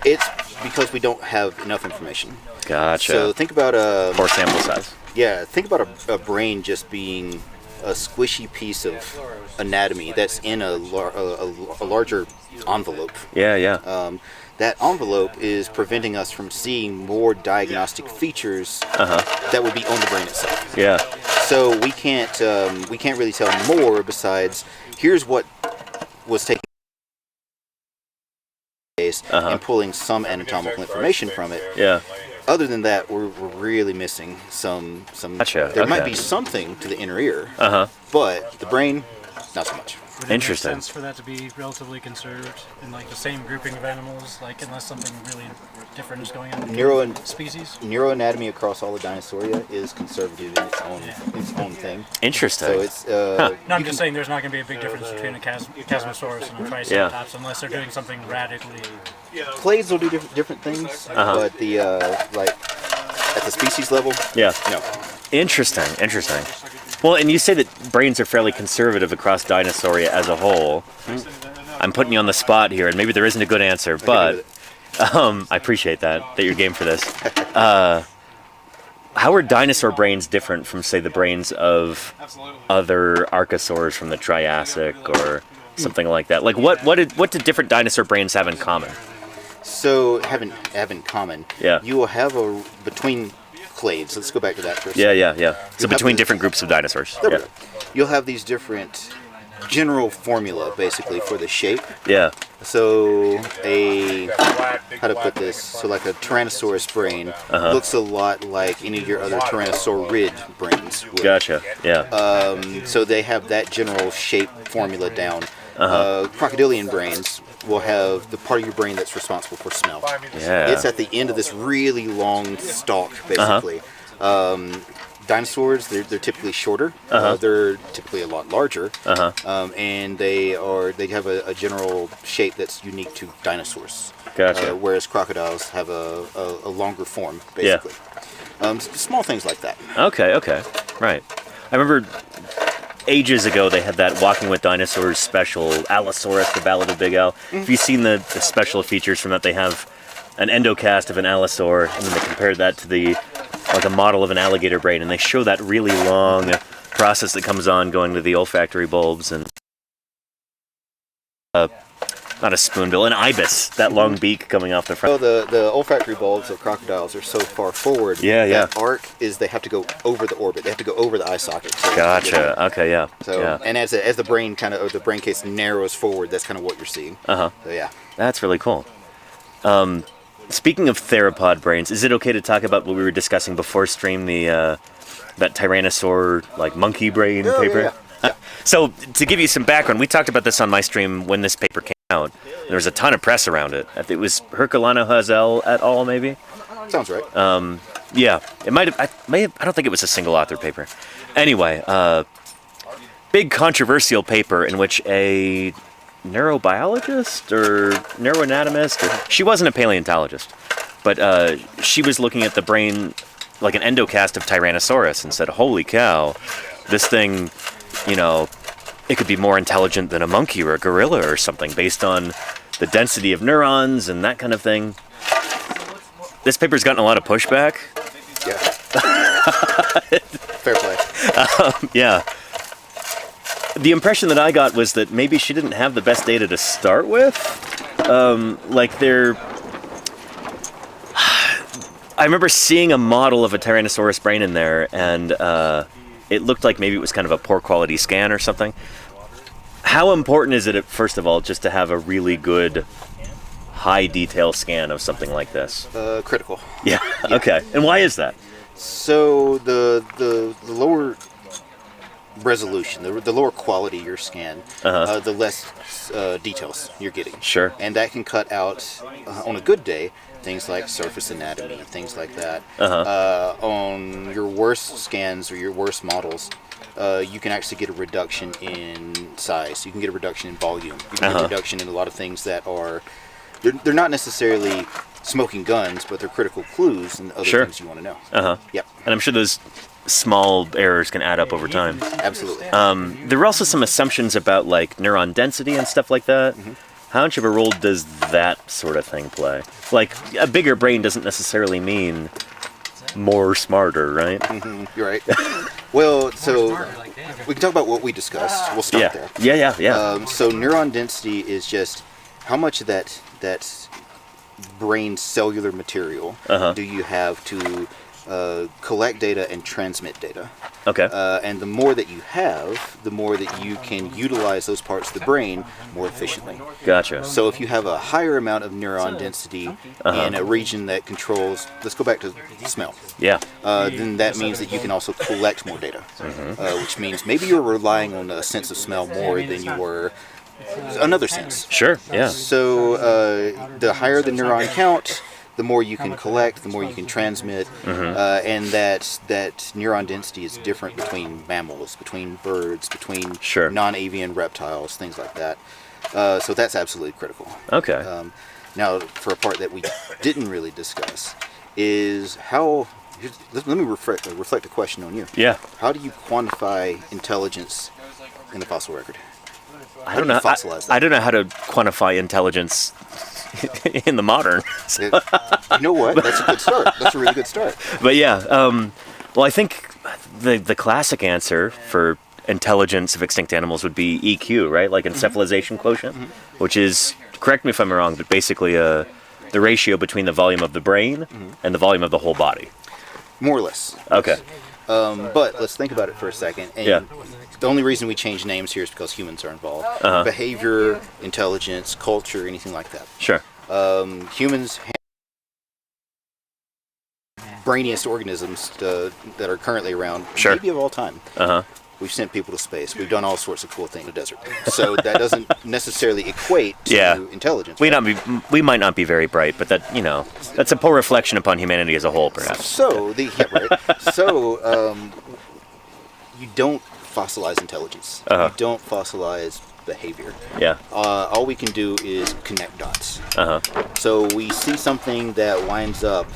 It's because we don't have enough information. Gotcha. So think about poor sample size. Yeah, think about a brain just being a squishy piece of anatomy that's in a larger envelope. Yeah. That envelope is preventing us from seeing more diagnostic features that would be on the brain itself. Yeah. So we can't really tell more besides here's what was taking place and pulling some anatomical information from it. Yeah. Other than that, we're really missing some. Gotcha. There might be something to the inner ear, but the brain, not so much. Would it make sense for that to be relatively conserved in like the same grouping of animals, like unless something really different is going on in species? Neuroanatomy across all the Dinosauria is conservative in its own thing. Interesting. So it's. No, I'm just saying there's not going to be a big difference between a Chasmosaurus and a Triceratops unless they're doing something radically. Clades will do different things, but the like at the species level, no. Interesting. Well, and you say that brains are fairly conservative across Dinosauria as a whole. I'm putting you on the spot here, and maybe there isn't a good answer, but I appreciate that you're game for this. How are dinosaur brains different from, say, the brains of other archosaurs from the Triassic or something like that? Like, what do different dinosaur brains have in common? So have in common. Yeah. You will have between clades. Let's go back to that for a second. Yeah. So between different groups of dinosaurs. There we go. You'll have these different general formula basically for the shape. Yeah. So how to put this? So like a Tyrannosaurus brain looks a lot like any of your other Tyrannosaurid brains would. Gotcha. Yeah. So they have that general shape formula down. Crocodilian brains will have the part of your brain that's responsible for smell. Yeah. It's at the end of this really long stalk, basically. Dinosaurs, they're typically shorter. They're typically a lot larger, and they have a general shape that's unique to dinosaurs. Gotcha. Whereas crocodiles have a longer form, basically. Small things like that. Okay, right. I remember ages ago they had that Walking with Dinosaurs special, Allosaurus, the Ballad of Big Al. Have you seen the special features from that? They have an endocast of an allosaur, and then they compared that to a model of an alligator brain, and they show that really long process that comes on going to the olfactory bulbs and not a spoonbill, an ibis, that long beak coming off the front. So the olfactory bulbs of crocodiles are so far forward. That arc is they have to go over the orbit. They have to go over the eye socket. So Gotcha. Okay, yeah. So and as the brain the brain case narrows forward, that's kind of what you're seeing. So yeah. That's really cool. Speaking of theropod brains, is it okay to talk about what we were discussing before stream, that Tyrannosaur monkey brain paper? Yeah. So to give you some background, we talked about this on my stream when this paper came out. There was a ton of press around it. It was Herculano Hazel et al. Maybe. Sounds right. Yeah, it might have. I don't think it was a single author paper. Anyway, big controversial paper in which a neurobiologist or neuroanatomist, she wasn't a paleontologist, but she was looking at the brain like an endocast of Tyrannosaurus and said, "Holy cow, this thing, it could be more intelligent than a monkey or a gorilla or something based on the density of neurons and that kind of thing." This paper's gotten a lot of pushback. Yeah. Fair play. Yeah. The impression that I got was that maybe she didn't have the best data to start with. I remember seeing a model of a Tyrannosaurus brain in there, and it looked like maybe it was kind of a poor quality scan or something. How important is it, first of all, just to have a really good high detail scan of something like this? Critical. Yeah. Okay. And why is that? So the lower resolution, the lower quality your scan, the less details you're getting. Sure. And that can cut out, on a good day, things like surface anatomy, things like that. On your worst scans or your worst models, you can actually get a reduction in size. You can get a reduction in volume. You can get a reduction in a lot of things that are, they're not necessarily smoking guns, but they're critical clues and other things you want to know. Yep. And I'm sure those small errors can add up over time. Absolutely. There were also some assumptions about neuron density and stuff like that. How much of a role does that sort of thing play? A bigger brain doesn't necessarily mean more smarter, right? You're right. Well, so we can talk about what we discussed. We'll start there. Yeah. So neuron density is just how much of that brain cellular material do you have to collect data and transmit data. Okay. And the more that you have, the more that you can utilize those parts of the brain more efficiently. Gotcha. So if you have a higher amount of neuron density in a region that controls, let's go back to smell. Yeah. Then that means that you can also collect more data, which means maybe you're relying on a sense of smell more than you were another sense. Sure, yeah. So the higher the neuron count, the more you can collect, the more you can transmit, and that neuron density is different between mammals, between birds, between non-avian reptiles, things like that. So that's absolutely critical. Okay. Now, for a part that we didn't really discuss, is how. Let me reflect a question on you. Yeah. How do you quantify intelligence in the fossil record? I don't know. I don't know how to quantify intelligence in the modern. You know what? That's a good start. That's a really good start. But yeah, well, I think the classic answer for intelligence of extinct animals would be EQ, right? Like encephalization quotient, which is, correct me if I'm wrong, but basically the ratio between the volume of the brain and the volume of the whole body. More or less. Okay. But let's think about it for a second. And the only reason we change names here is because humans are involved. Behavior, intelligence, culture, anything like that. Sure. Humans, brainiest organisms that are currently around, maybe of all time. We've sent people to space. We've done all sorts of cool things in the desert. So that doesn't necessarily equate to intelligence. We might not be very bright, but that, that's a poor reflection upon humanity as a whole, perhaps. So you don't fossilize intelligence. You don't fossilize behavior. Yeah. All we can do is connect dots. So we see something that winds up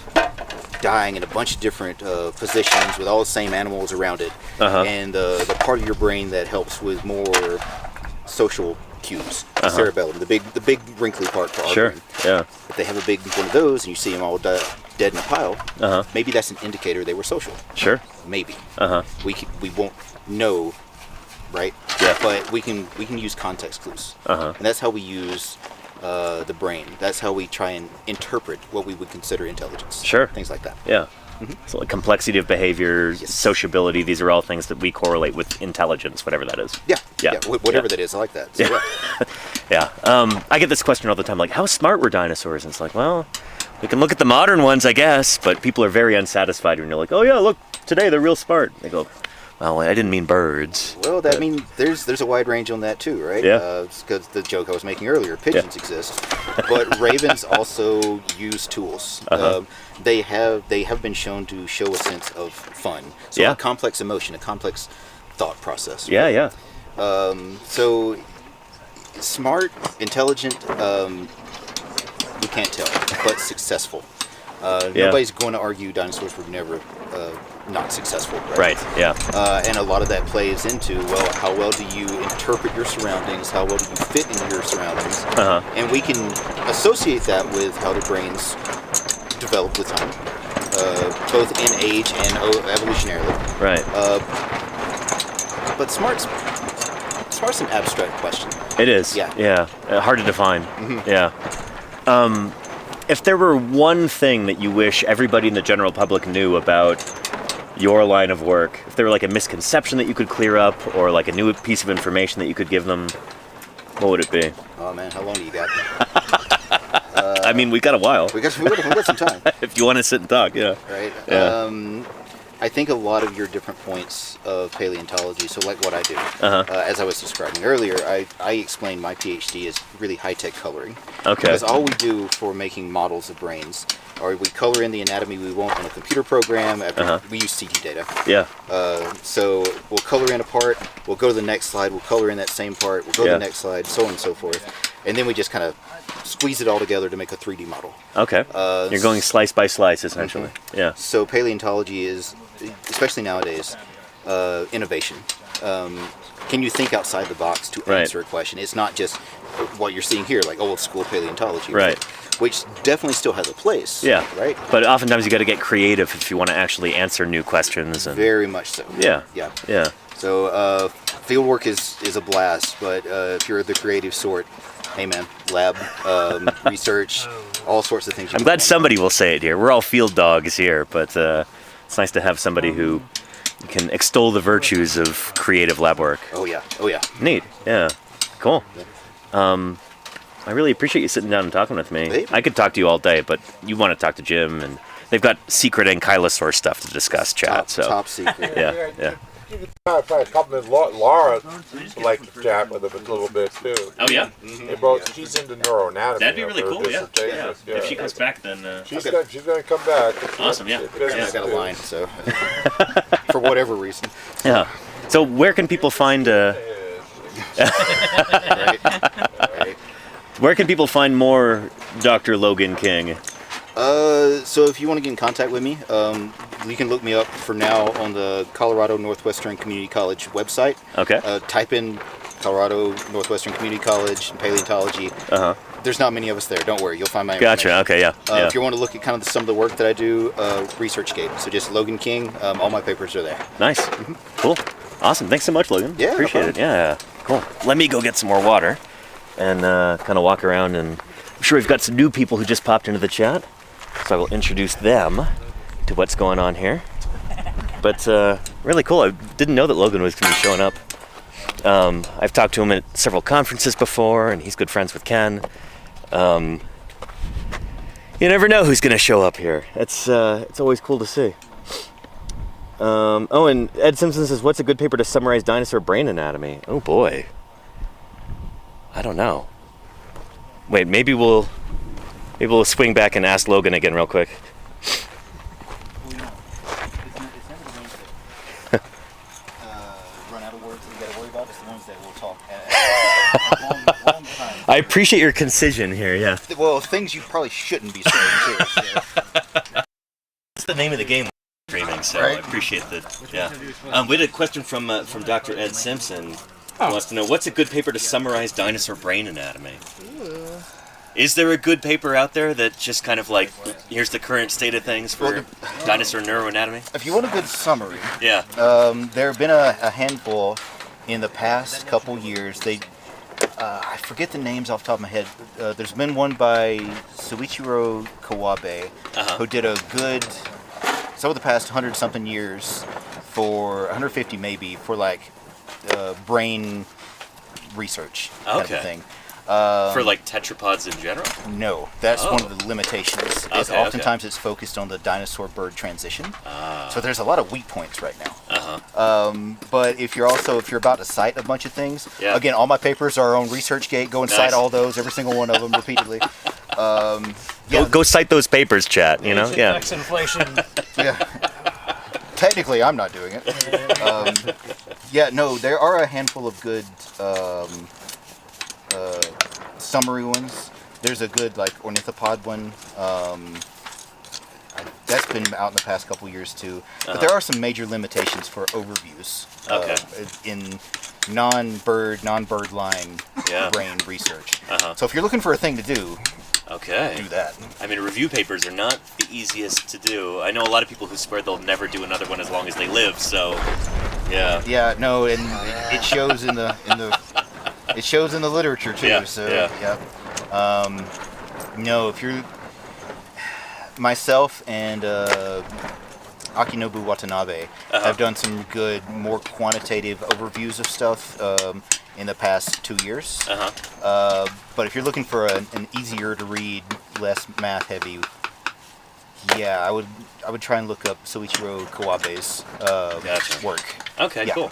dying in a bunch of different positions with all the same animals around it, and the part of your brain that helps with more social cues, the cerebellum, the big wrinkly part for our brain. Yeah. If they have a big one of those and you see them all dead in a pile, maybe that's an indicator they were social. Sure. Maybe. We won't know, right? Yeah. But we can use context clues, and that's how we use the brain. That's how we try and interpret what we would consider intelligence. Sure. Things like that. Yeah. So like complexity of behavior, sociability, these are all things that we correlate with intelligence, whatever that is. Yeah. Whatever that is, I like that. So, yeah. I get this question all the time, like, how smart were dinosaurs? And it's like, well, we can look at the modern ones, I guess, but people are very unsatisfied when you're like, oh yeah, look, today they're real smart. They go, well, I didn't mean birds. Well, that mean there's a wide range on that too, right? Yeah. Because the joke I was making earlier, pigeons exist, but ravens also use tools. They have been shown to show a sense of fun. So a complex emotion, a complex thought process. Right? Yeah. So smart, intelligent, we can't tell, but successful. Nobody's going to argue dinosaurs were never not successful, right? Yeah. And a lot of that plays into, well, how well do you interpret your surroundings? How well do you fit into your surroundings? And we can associate that with how the brains develop with time, both in age and evolutionarily. Right. But smart's an abstract question. It is. Yeah. Hard to define. Yeah. If there were one thing that you wish everybody in the general public knew about your line of work, if there were like a misconception that you could clear up or like a new piece of information that you could give them, what would it be? Oh man, how long do you got? I mean, we got a while. We got some time. If you want to sit and talk, yeah. Right. Yeah. I think a lot of your different points of paleontology, so like what I do, as I was describing earlier, I explained my PhD is really high-tech coloring. Okay. Because all we do for making models of brains, or we color in the anatomy we want in a computer program, after we use CT data. Yeah. So we'll color in a part, we'll go to the next slide, we'll color in that same part, we'll go to the next slide, so on and so forth. And then we just kind of squeeze it all together to make a 3D model. Okay. You're going slice by slice, essentially. Yeah. So paleontology is, especially nowadays, innovation. Can you think outside the box to answer a question? It's not just what you're seeing here, like old school paleontology. Right. Which definitely still has a place. Yeah. Right. But oftentimes you got to get creative if you want to actually answer new questions. And very much so. Yeah. Yeah. Yeah. So field work is a blast, but if you're the creative sort, hey man, lab, research, all sorts of things. I'm glad somebody will say it here. We're all field dogs here, but it's nice to have somebody who can extol the virtues of creative lab work. Oh yeah. Oh yeah. Neat. Yeah. Cool. I really appreciate you sitting down and talking with me. Hey. I could talk to you all day, but you want to talk to Jim, and they've got secret ankylosaur stuff to discuss, chat. Top secret. Yeah. I compliment Laura. Would like to chat with him a little bit too. Oh yeah. She's into neuroanatomy. That'd be really of her cool. Yeah. dissertation. If she comes back, then. She's going to come back. Awesome, yeah. I got a line, so for whatever reason. Yeah. So where can people find? Right. Where can people find more Dr. Logan King? So if you want to get in contact with me, you can look me up for now on the Colorado Northwestern Community College website. Okay. Type in Colorado Northwestern Community College and paleontology. There's not many of us there. Don't worry, you'll find my information. Gotcha. Okay. Yeah. If you want to look at kind of some of the work that I do, ResearchGate. So just Logan King. All my papers are there. Nice. Cool. Awesome. Thanks so much, Logan. Yeah. Appreciate it. Yeah. Cool. Let me go get some more water and kind of walk around, and I'm sure we've got some new people who just popped into the chat, so I will introduce them to what's going on here. But really cool. I didn't know that Logan was going to be showing up. I've talked to him at several conferences before, and he's good friends with Ken. You never know who's going to show up here. It's always cool to see. Oh, and Ed Simpson says, what's a good paper to summarize dinosaur brain anatomy? Oh, boy. I don't know. Wait, maybe we'll swing back and ask Logan again real quick. Run out of words that you got to worry about. It's the ones that we'll talk long time. I appreciate your concision here, yeah. Well, things you probably shouldn't be saying too. So. That's the name of the game we're streaming, so Right. I appreciate that. Yeah. We had a question from Dr. Ed Simpson. Who wants to know, what's a good paper to summarize dinosaur brain anatomy? Is there a good paper out there that just kind of like, here's the current state of things for dinosaur neuroanatomy? If you want a good summary, Yeah. there have been a handful in the past couple years. I forget the names off the top of my head. There's been one by Soichiro Kawabe, who did a good, some of the past 100-something years, for 150 maybe, for like brain research kind of thing. For like tetrapods in general? No, that's one of the limitations. Okay, Oftentimes it's focused on the dinosaur-bird transition. So there's a lot of weak points right now. But if you're about to cite a bunch of things, again, all my papers are on ResearchGate. Go and cite all those, every single one of them repeatedly. Go cite those papers, chat. You know, yeah. Inflation. Yeah. Technically, I'm not doing it. There are a handful of good summary ones. There's a good like ornithopod one. That's been out in the past couple years too. But there are some major limitations for overviews in non-bird line brain research. So if you're looking for a thing to do, do that. I mean, review papers are not the easiest to do. I know a lot of people who swear they'll never do another one as long as they live. So, yeah. Yeah, no, and it shows in the literature too. Yeah, So yeah. No, if you're myself and Akinobu Watanabe have done some good, more quantitative overviews of stuff in the past 2 years. But if you're looking for an easier to read, less math heavy, I would try and look up Soichiro Kawabe's work. Okay, cool.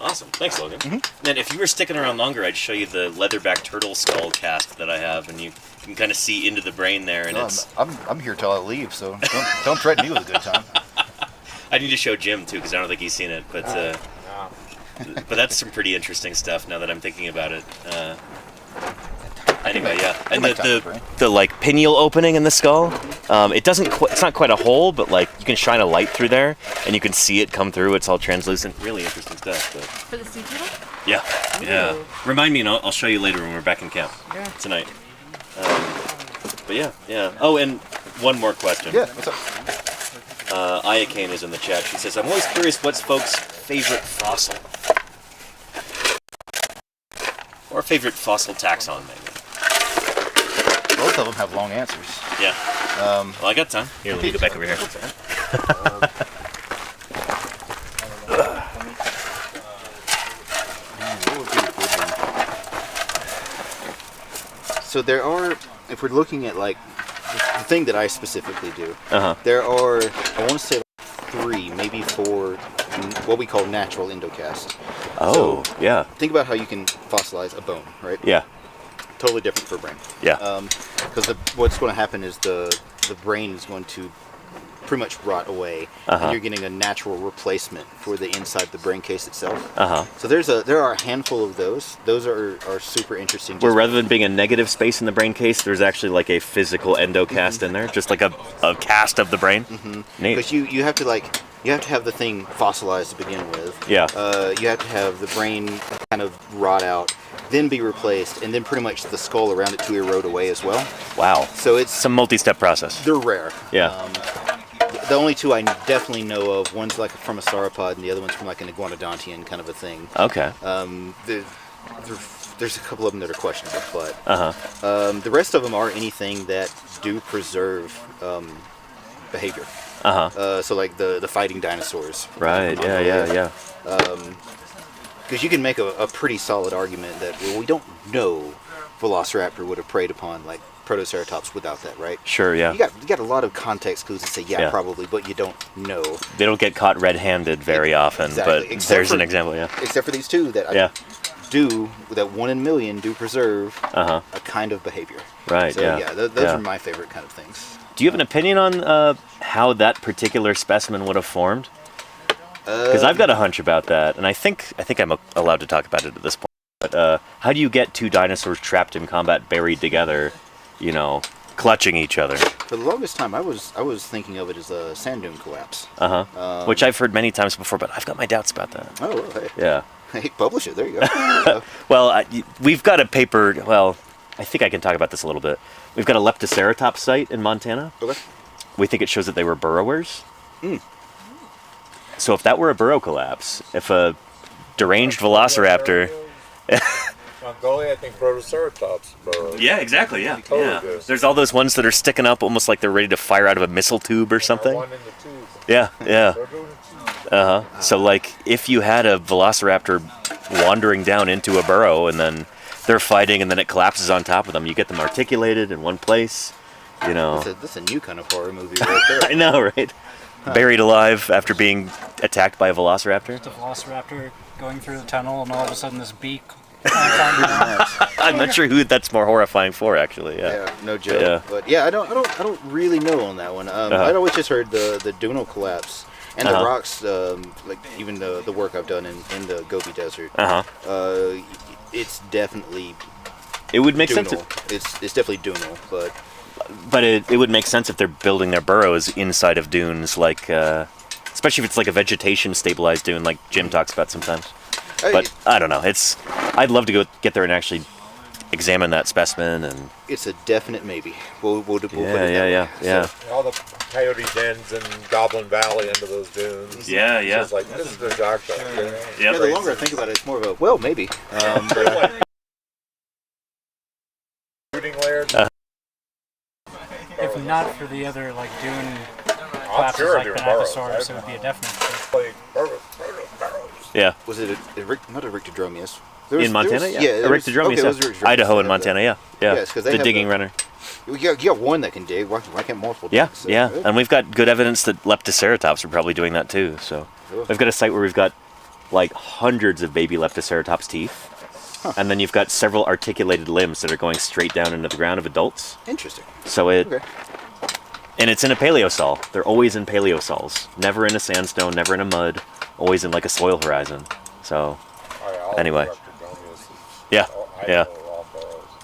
Awesome. Thanks, Logan. Then if you were sticking around longer, I'd show you the leatherback turtle skull cast that I have, and you can kind of see into the brain there. And I'm here till I leave, so don't threaten me with a good time. I need to show Jim too, because I don't think he's seen it, but that's some pretty interesting stuff now that I'm thinking about it. Anyway, yeah, and the like pineal opening in the skull, it's not quite a hole, but like you can shine a light through there and you can see it come through. It's all translucent, really interesting stuff. But For the sea turtle? yeah. Remind me, and I'll show you later when we're back in camp tonight. But yeah. Oh, and one more question. Yeah, what's up? Ayakane is in the chat. She says, "I'm always curious, what's folks' favorite fossil, or favorite fossil taxon, maybe." Both of them have long answers. Yeah. Well, I got time. Here, let me go back over here. So there are, if we're looking at like the thing that I specifically do, there are, I want to say like 3, maybe 4, what we call natural endocast. Oh, so, yeah. Think about how you can fossilize a bone, right? Yeah. Totally different for a brain. Yeah. Because what's going to happen is the brain is going to pretty much rot away, and you're getting a natural replacement for the inside of the brain case itself. So there are a handful of those. Those are super interesting. Where rather than being a negative space in the brain case, there's actually like a physical endocast in there, just like a cast of the brain. Neat. Because you have to have the thing fossilized to begin with. Yeah. You have to have the brain kind of rot out, then be replaced, and then pretty much the skull around it to erode away as well. Wow. So it's a multi-step process. They're rare. Yeah. The only 2 I definitely know of, one's like from a sauropod, and the other one's from like an iguanodontian kind of a thing. Okay. There's a couple of them that are questionable, but the rest of them are anything that do preserve behavior. So like the fighting dinosaurs. Right. Yeah. Because you can make a pretty solid argument that we don't know Velociraptor would have preyed upon like Protoceratops without that, right? Sure, yeah. You got a lot of context clues that say probably, but you don't know. They don't get caught red-handed very often, Exactly. but there's an example, yeah. Except for these two that that 1 in a million do preserve a kind of behavior. Right, so, yeah. those are my favorite kind of things. Do you have an opinion on how that particular specimen would have formed? Because I've got a hunch about that, and I think I'm allowed to talk about it at this point. But how do you get two dinosaurs trapped in combat, buried together, you know, clutching each other? For the longest time, I was thinking of it as a sand dune collapse. Which I've heard many times before, but I've got my doubts about that. Oh, well, hey. Yeah. Hey, publish it. There you go. Well, we've got a paper. Well, I think I can talk about this a little bit. We've got a Leptoceratops site in Montana. Okay. We think it shows that they were burrowers. So if that were a burrow collapse, if a deranged velociraptor... Mongolia, I think Protoceratops burrows. Yeah, exactly, yeah. Totally good. There's all those ones that are sticking up almost like they're ready to fire out of a missile tube or something. One in the tube. Yeah. They're doing it too. So, like, if you had a velociraptor wandering down into a burrow and then they're fighting and then it collapses on top of them, you get them articulated in one place, you know. That's a new kind of horror movie right there. I know, right? Buried alive after being attacked by a velociraptor. It's a velociraptor going through the tunnel, and all of a sudden this beak clamps on the I'm not sure who that's more horrifying for, actually. Yeah. No joke. Yeah. But yeah, I don't really know on that one. I'd always just heard the Duno collapse and the rocks, like even the work I've done in the Gobi Desert. It's definitely. It would make Dunal. sense. It's definitely Dunal, But it would make sense if they're building their burrows inside of dunes, like especially if it's like a vegetation stabilized dune, like Jim talks about sometimes. But I don't know. I'd love to go get there and actually examine that specimen. And it's a definite maybe. We'll put it yeah. So, all the coyote dens in Goblin Valley into those dunes. Yeah. It's like, this is the dark side. Yeah. The longer I think about it, it's more of a well maybe. Shooting layer. If not for the other like dune collapses like Panachosaurus, it would be a definite. Yeah. Was it not a Rictodromius? In Montana, yeah. Yeah, Rictodromius, Rictodromius, Idaho and Montana, yeah. Yes, 'cause they the have digging runner. You got one that can dig. Why can't multiple? Yeah, dig? So, yeah. And we've got good evidence that Leptoceratops are probably doing that too. So we've got a site where we've got like hundreds of baby Leptoceratops teeth. And then you've got several articulated limbs that are going straight down into the ground of adults. Interesting. So and it's in a paleosol. They're always in paleosols. Never in a sandstone, never in a mud. Always in like a soil horizon. So anyway. Yeah.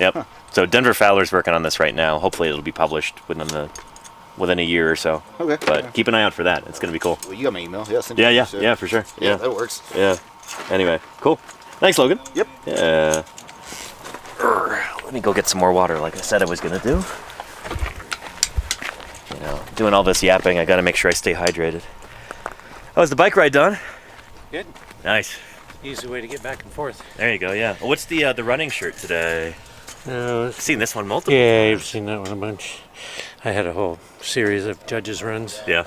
Yep. So Denver Fowler's working on this right now. Hopefully it'll be published within a year or so. Okay. But keep an eye out for that. It's going to be cool. Well, you got my email. Yeah. Yeah, for sure. Yeah, that works. Yeah. Anyway, cool. Thanks, Logan. Yep. Yeah. Let me go get some more water like I said I was going to do. You know, doing all this yapping, I got to make sure I stay hydrated. Oh, is the bike ride done? Good. Nice. Easy way to get back and forth. There you go, yeah. Well, what's the running shirt today? I've seen this one multiple Yeah, times. I've seen that one a bunch. I had a whole series of judges runs. Yeah.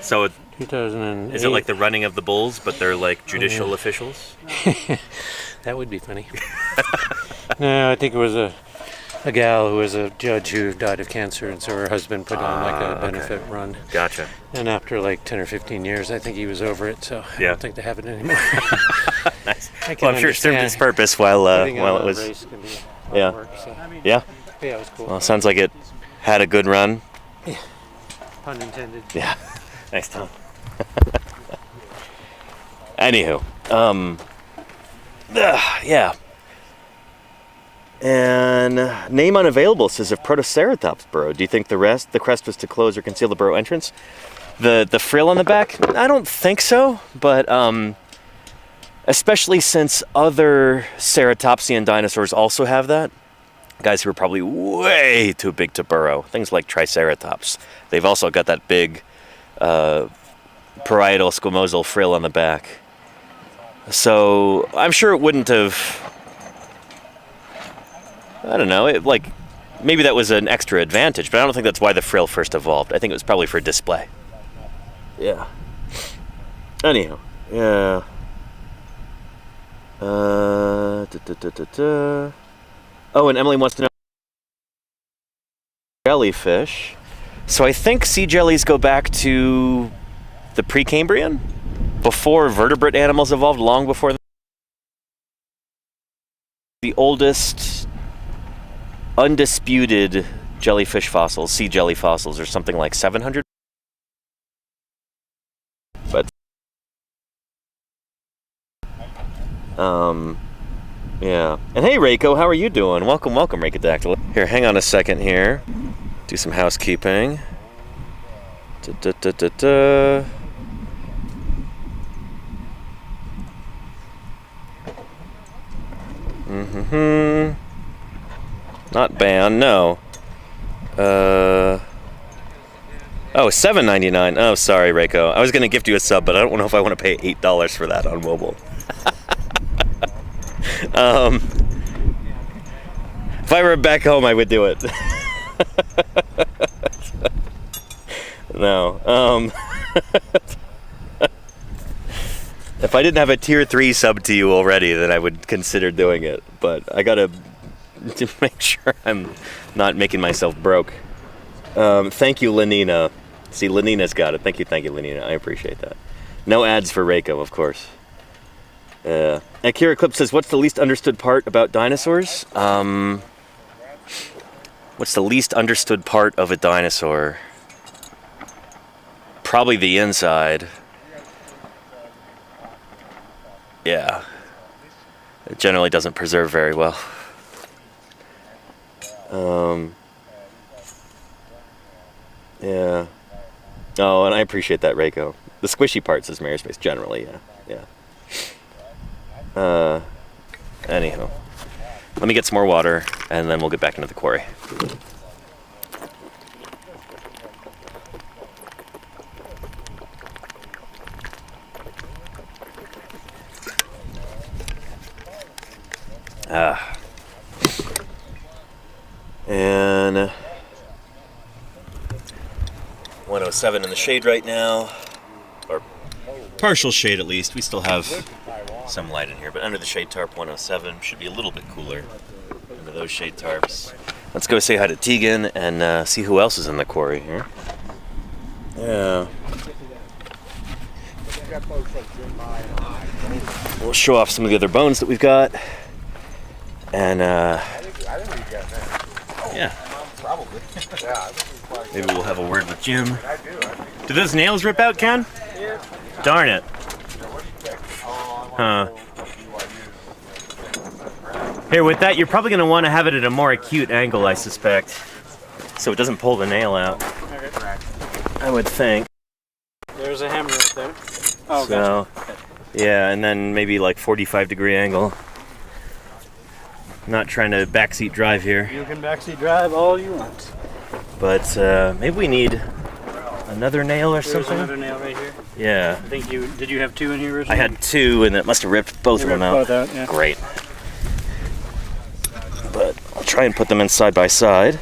So 2008. is it like the running of the bulls, but they're like judicial officials? That would be funny. No, I think it was a gal who was a judge who died of cancer, and so her husband put on like a benefit run. Gotcha. And after like 10 or 15 years, I think he was over it, so I don't think they have it anymore. Nice. Well, I'm sure it served its purpose while it was. Race can be Yeah. work, so. Yeah. Yeah, it was cool. Well, it sounds like it had a good run. Yeah. Pun intended. Yeah. Nice time. Anywho, yeah. And name unavailable says if Protoceratops burrow. Do you think the crest was to close or conceal the burrow entrance? The frill on the back? I don't think so, but especially since other ceratopsian dinosaurs also have that. Guys who are probably way too big to burrow. Things like Triceratops. They've also got that big parietal squamosal frill on the back. So I'm sure it wouldn't have. I don't know. Maybe that was an extra advantage, but I don't think that's why the frill first evolved. I think it was probably for display. Yeah. Anyhow, yeah. Oh, and Emily wants to know. jellyfish. So I think sea jellies go back to the Precambrian, before vertebrate animals evolved, long before the oldest undisputed jellyfish fossils, sea jelly fossils, are something like 700. But yeah. And hey, Reiko, how are you doing? Welcome, welcome, Reikadactyl. Here, hang on a second here. Do some housekeeping. Not banned, no. Oh, $7.99. Oh, sorry, Reiko. I was gonna gift you a sub, but I don't know if I want to pay $8 for that on mobile. If I were back home, I would do it. No. If I didn't have a tier 3 sub to you already, then I would consider doing it. But I gotta make sure I'm not making myself broke. Thank you, Lenina. See, Lenina's got it. Thank you, Lenina. I appreciate that. No ads for Reiko, of course. Akira Clip says, what's the least understood part about dinosaurs? What's the least understood part of a dinosaur? Probably the inside. Yeah. It generally doesn't preserve very well. Yeah. Oh, and I appreciate that, Reiko. The squishy parts is Maryspace, generally, yeah. Anyhow. Let me get some more water, and then we'll get back into the quarry. And 107 in the shade right now, or partial shade at least. We still have some light in here, but under the shade tarp, 107 should be a little bit cooler under those shade tarps. Let's go say hi to Tegan and see who else is in the quarry here. Yeah. We'll show off some of the other bones that we've got. And yeah. Probably. Maybe we'll have a word with Jim. Did those nails rip out, Ken? Yeah. Darn it. Huh. Here, with that, you're probably going to want to have it at a more acute angle, I suspect, so it doesn't pull the nail out. I would think. There's a hammer right there. Oh, so, gotcha. Yeah, and then maybe like 45-degree angle. Not trying to backseat drive here. You can backseat drive all you want. But maybe we need another nail or something. There's another nail right here. Yeah. I think did you have two in here originally? I had two, and it must have ripped both of them out. Both out, yeah. Great. But I'll try and put them in side by side.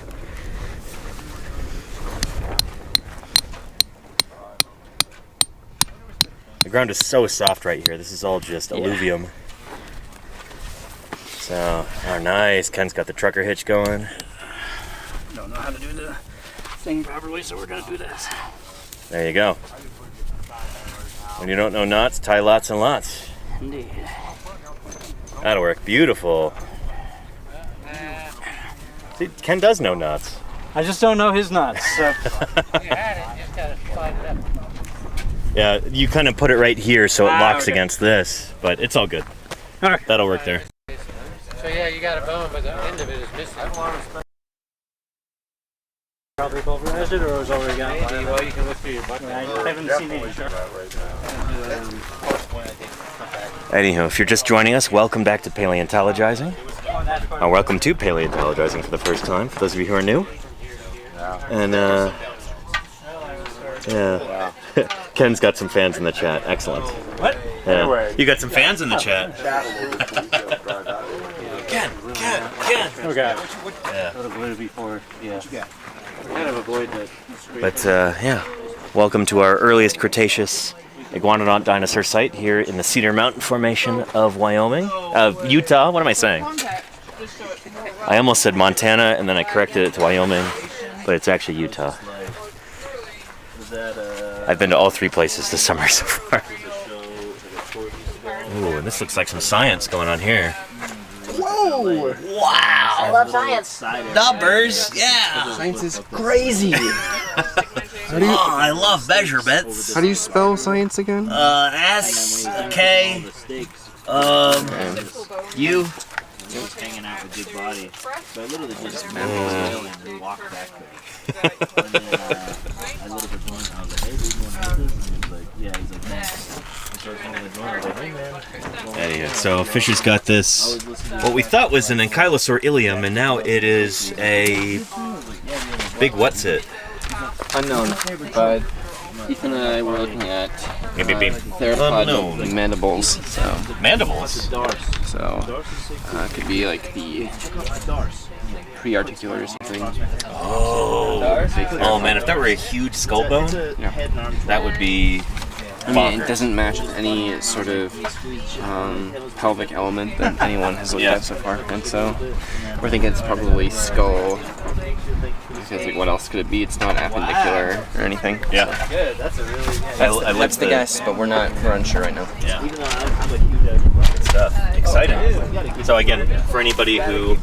The ground is so soft right here. This is all just alluvium. So, oh nice. Ken's got the trucker hitch going. Don't know how to do the thing properly, so we're gonna do this. There you go. When you don't know knots, tie lots and lots. Indeed. That'll work. Beautiful. See, Ken does know knots. I just don't know his knots, so. Yeah, you kind of put it right here so it locks against this, but it's all good. All right. That'll work there. So yeah, you got a bone, but the end of it is missing. Probably pulverized it, or it was already gone? Well, you can look through your butt. I haven't seen any. Anyhow, if you're just joining us, welcome back to Paleontologizing. Welcome to Paleontologizing for the first time, for those of you who are new. And, yeah. Ken's got some fans in the chat. Excellent. What? Yeah. You got some fans in the chat. Ken! Oh god. Yeah. Would have blue before. Yeah. Kind of avoid that. But, yeah. Welcome to our earliest Cretaceous iguanodont dinosaur site here in the Cedar Mountain Formation of Wyoming. Of Utah. What am I saying? I almost said Montana, and then I corrected it to Wyoming. but it's actually Utah. I've been to all 3 places this summer so far. Ooh, and this looks like some science going on here. Whoa! Wow! I love science. Numbers, yeah! Science is crazy. I love measurements. How do you spell science again? S-K, U. Hanging out with Big Body. So I literally just met his alien and walked back there. And then I literally joined him. I was like, hey, dude, you want to do this? And he was like, yeah. He's like, man. We started hanging the joint. I was like, hey, man. Anyway, so Fisher's got this, what we thought was an Ankylosaur ilium, and now it is a big what's it? Unknown, but Ethan and I were looking at theropod mandibles. So mandibles? So it could be like the pre-articular or something. Oh man, if that were a huge skull bone, that would be. I mean, it doesn't match any sort of pelvic element that anyone has looked at so far, and so we're thinking it's probably skull. Because like, what else could it be? It's not appendicular or anything. Yeah. So. That's the guess, but we're unsure right now. Yeah. Good stuff. Exciting. So again, for anybody who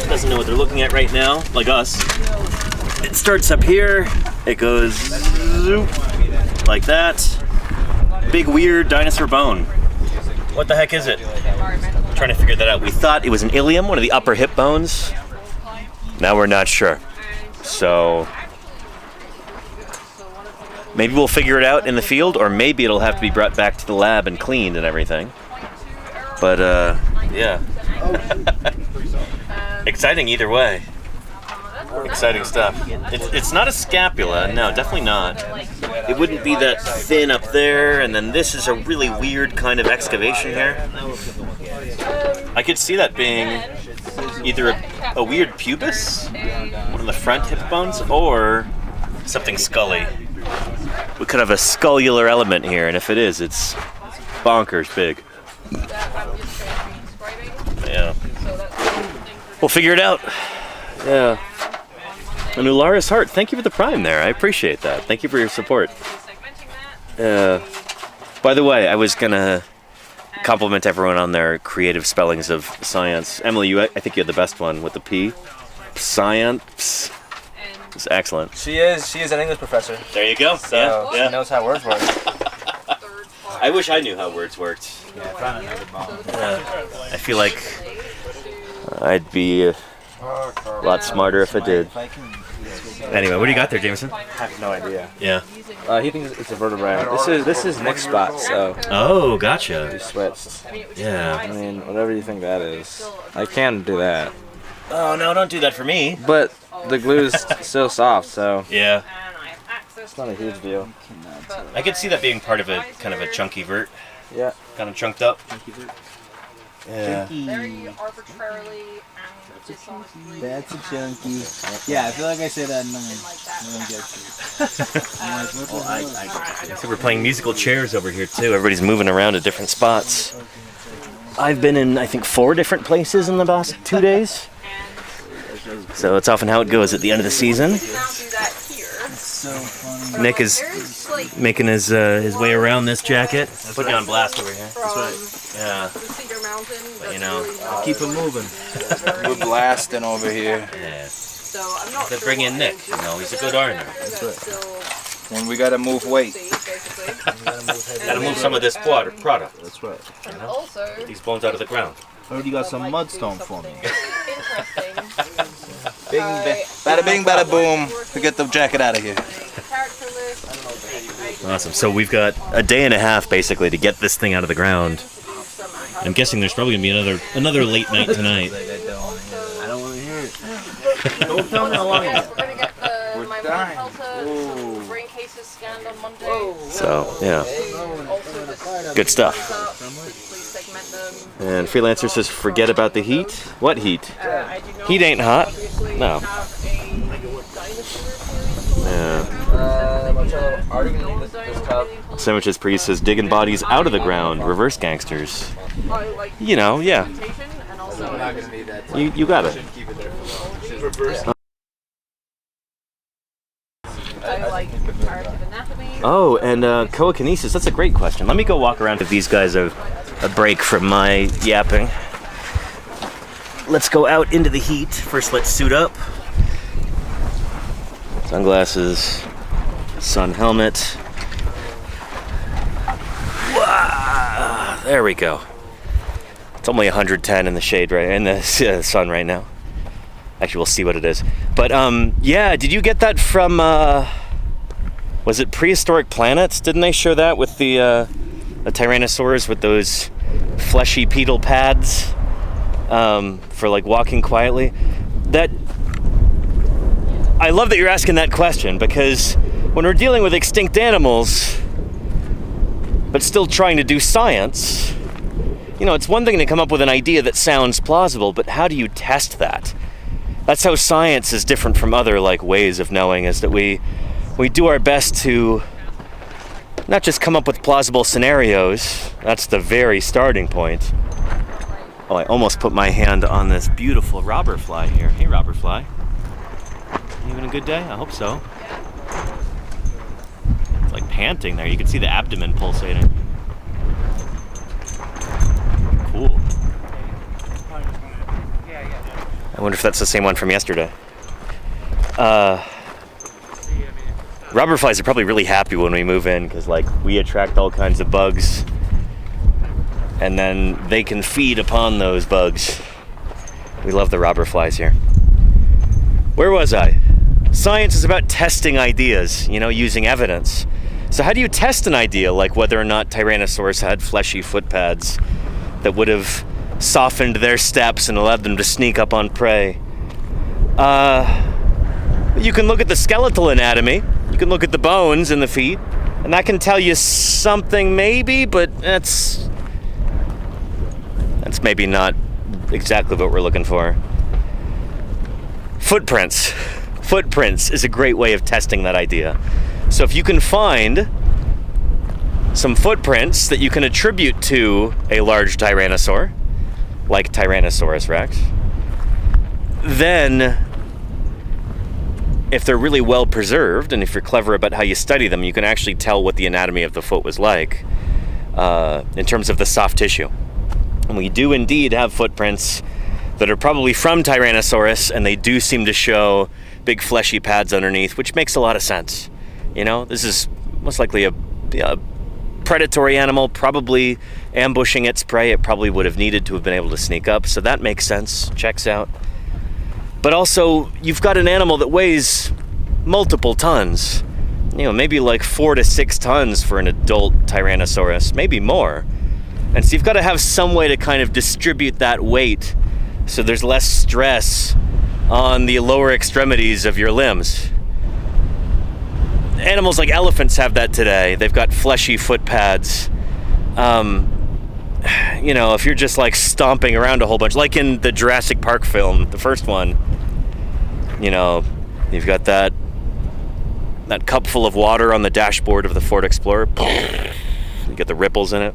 doesn't know what they're looking at right now, like us, it starts up here. It goes zoop, like that. Big weird dinosaur bone. What the heck is it? I'm trying to figure that out. We thought it was an ilium, one of the upper hip bones. Now we're not sure. So maybe we'll figure it out in the field, or maybe it'll have to be brought back to the lab and cleaned and everything. But yeah. Exciting either way. Exciting stuff. It's not a scapula, no, definitely not. It wouldn't be that thin up there, and then this is a really weird kind of excavation here. I could see that being either a weird pubis, one of the front hip bones, or something scully. We could have a scullular element here, and if it is, it's bonkers big. Yeah. We'll figure it out. Yeah. And Ulara's Heart, thank you for the prime there. I appreciate that. Thank you for your support. By the way, I was gonna compliment everyone on their creative spellings of science. Emily, I think you had the best one with the P. Science. It's excellent. She is an English professor. There you go. So she knows how words work. I wish I knew how words worked. I feel like I'd be a lot smarter if I did. Anyway, what do you got there, Jameson? I have no idea. Yeah. He thinks it's a vertebrae. This is Nick's spot, so. Oh, gotcha. He switched. Yeah. I mean, whatever you think that is. I can do that. Oh, no, don't do that for me. But the glue's still soft, so. Yeah. It's not a huge deal. I could see that being part of a kind of a chunky vert. Yeah. Kind of chunked up. Yeah. Very arbitrarily and dishonestly. That's a chunky. Yeah, I feel like I say that and no one gets it. So we're playing musical chairs over here too. Everybody's moving around to different spots. I've been in, I think, 4 different places in the past 2 days. So it's often how it goes at the end of the season. So funny. Nick is making his way around this jacket. Put you on blast over here. That's right. Yeah. But, you know, Keep it moving. We're blasting over here. yeah. So I'm not To bring in Nick, you know, he's a good arner. That's right. When we gotta move weight. Gotta move some of this product. That's right. And also, Get these bones out of the ground. Heard you got some mudstone for me. interesting. Bing, bada bing, bada boom. To get the jacket out of here. Character list. Awesome. So we've got a day and a half basically to get this thing out of the ground. I'm guessing there's probably gonna be another late night tonight. I don't want to hear it. Don't tell me how long it is. We're gonna get my dying. helter brain cases scanned on Monday. So yeah, Also just good stuff. please segment them. And Freelancer says, forget about the heat. What heat? I do not Heat ain't hot. obviously No. have a dinosaur series. Yeah. Are you gonna need this cup? Sandwiches Priest says, digging bodies out of the ground. Reverse gangsters. I like You know, yeah. presentation and also I'm not gonna need that. You got it. Keep it there for long. Oh, and coikinesis, that's a great question. Let me go walk around. Give these guys a break from my yapping. Let's go out into the heat. First, let's suit up. Sunglasses, sun helmet. Wow, there we go. It's only 110 in the shade, right? In the sun right now. Actually, we'll see what it is. But yeah, did you get that from? Was it Prehistoric Planets? Didn't they show that with the Tyrannosaurs with those fleshy pedal pads for like walking quietly? That I love that you're asking that question, because when we're dealing with extinct animals, but still trying to do science, you know, it's one thing to come up with an idea that sounds plausible, but how do you test that? That's how science is different from other like ways of knowing, is that we do our best to not just come up with plausible scenarios. That's the very starting point. Oh, I almost put my hand on this beautiful robber fly here. Hey, robber fly. You having a good day? I hope so. It's like panting there. You can see the abdomen pulsating. Cool. I wonder if that's the same one from yesterday. Robber flies are probably really happy when we move in, because like we attract all kinds of bugs, and then they can feed upon those bugs. We love the robber flies here. Where was I? Science is about testing ideas, you know, using evidence. So how do you test an idea like whether or not Tyrannosaurs had fleshy foot pads that would have softened their steps and allowed them to sneak up on prey? You can look at the skeletal anatomy, you can look at the bones in the feet, and that can tell you something maybe, but that's maybe not exactly what we're looking for. Footprints. Footprints is a great way of testing that idea. So if you can find some footprints that you can attribute to a large tyrannosaur, like Tyrannosaurus rex, then if they're really well preserved, and if you're clever about how you study them, you can actually tell what the anatomy of the foot was like in terms of the soft tissue. And we do indeed have footprints that are probably from Tyrannosaurus, and they do seem to show big fleshy pads underneath, which makes a lot of sense. You know, this is most likely a predatory animal, probably ambushing its prey. It probably would have needed to have been able to sneak up, so that makes sense, checks out. But also, you've got an animal that weighs multiple tons. You know, maybe like 4 to 6 tons for an adult Tyrannosaurus, maybe more. And so you've got to have some way to kind of distribute that weight so there's less stress on the lower extremities of your limbs. Animals like elephants have that today. They've got fleshy foot pads. You know, if you're just like stomping around a whole bunch, like in the Jurassic Park film, the first one, you know, you've got that cup full of water on the dashboard of the Ford Explorer. You get the ripples in it.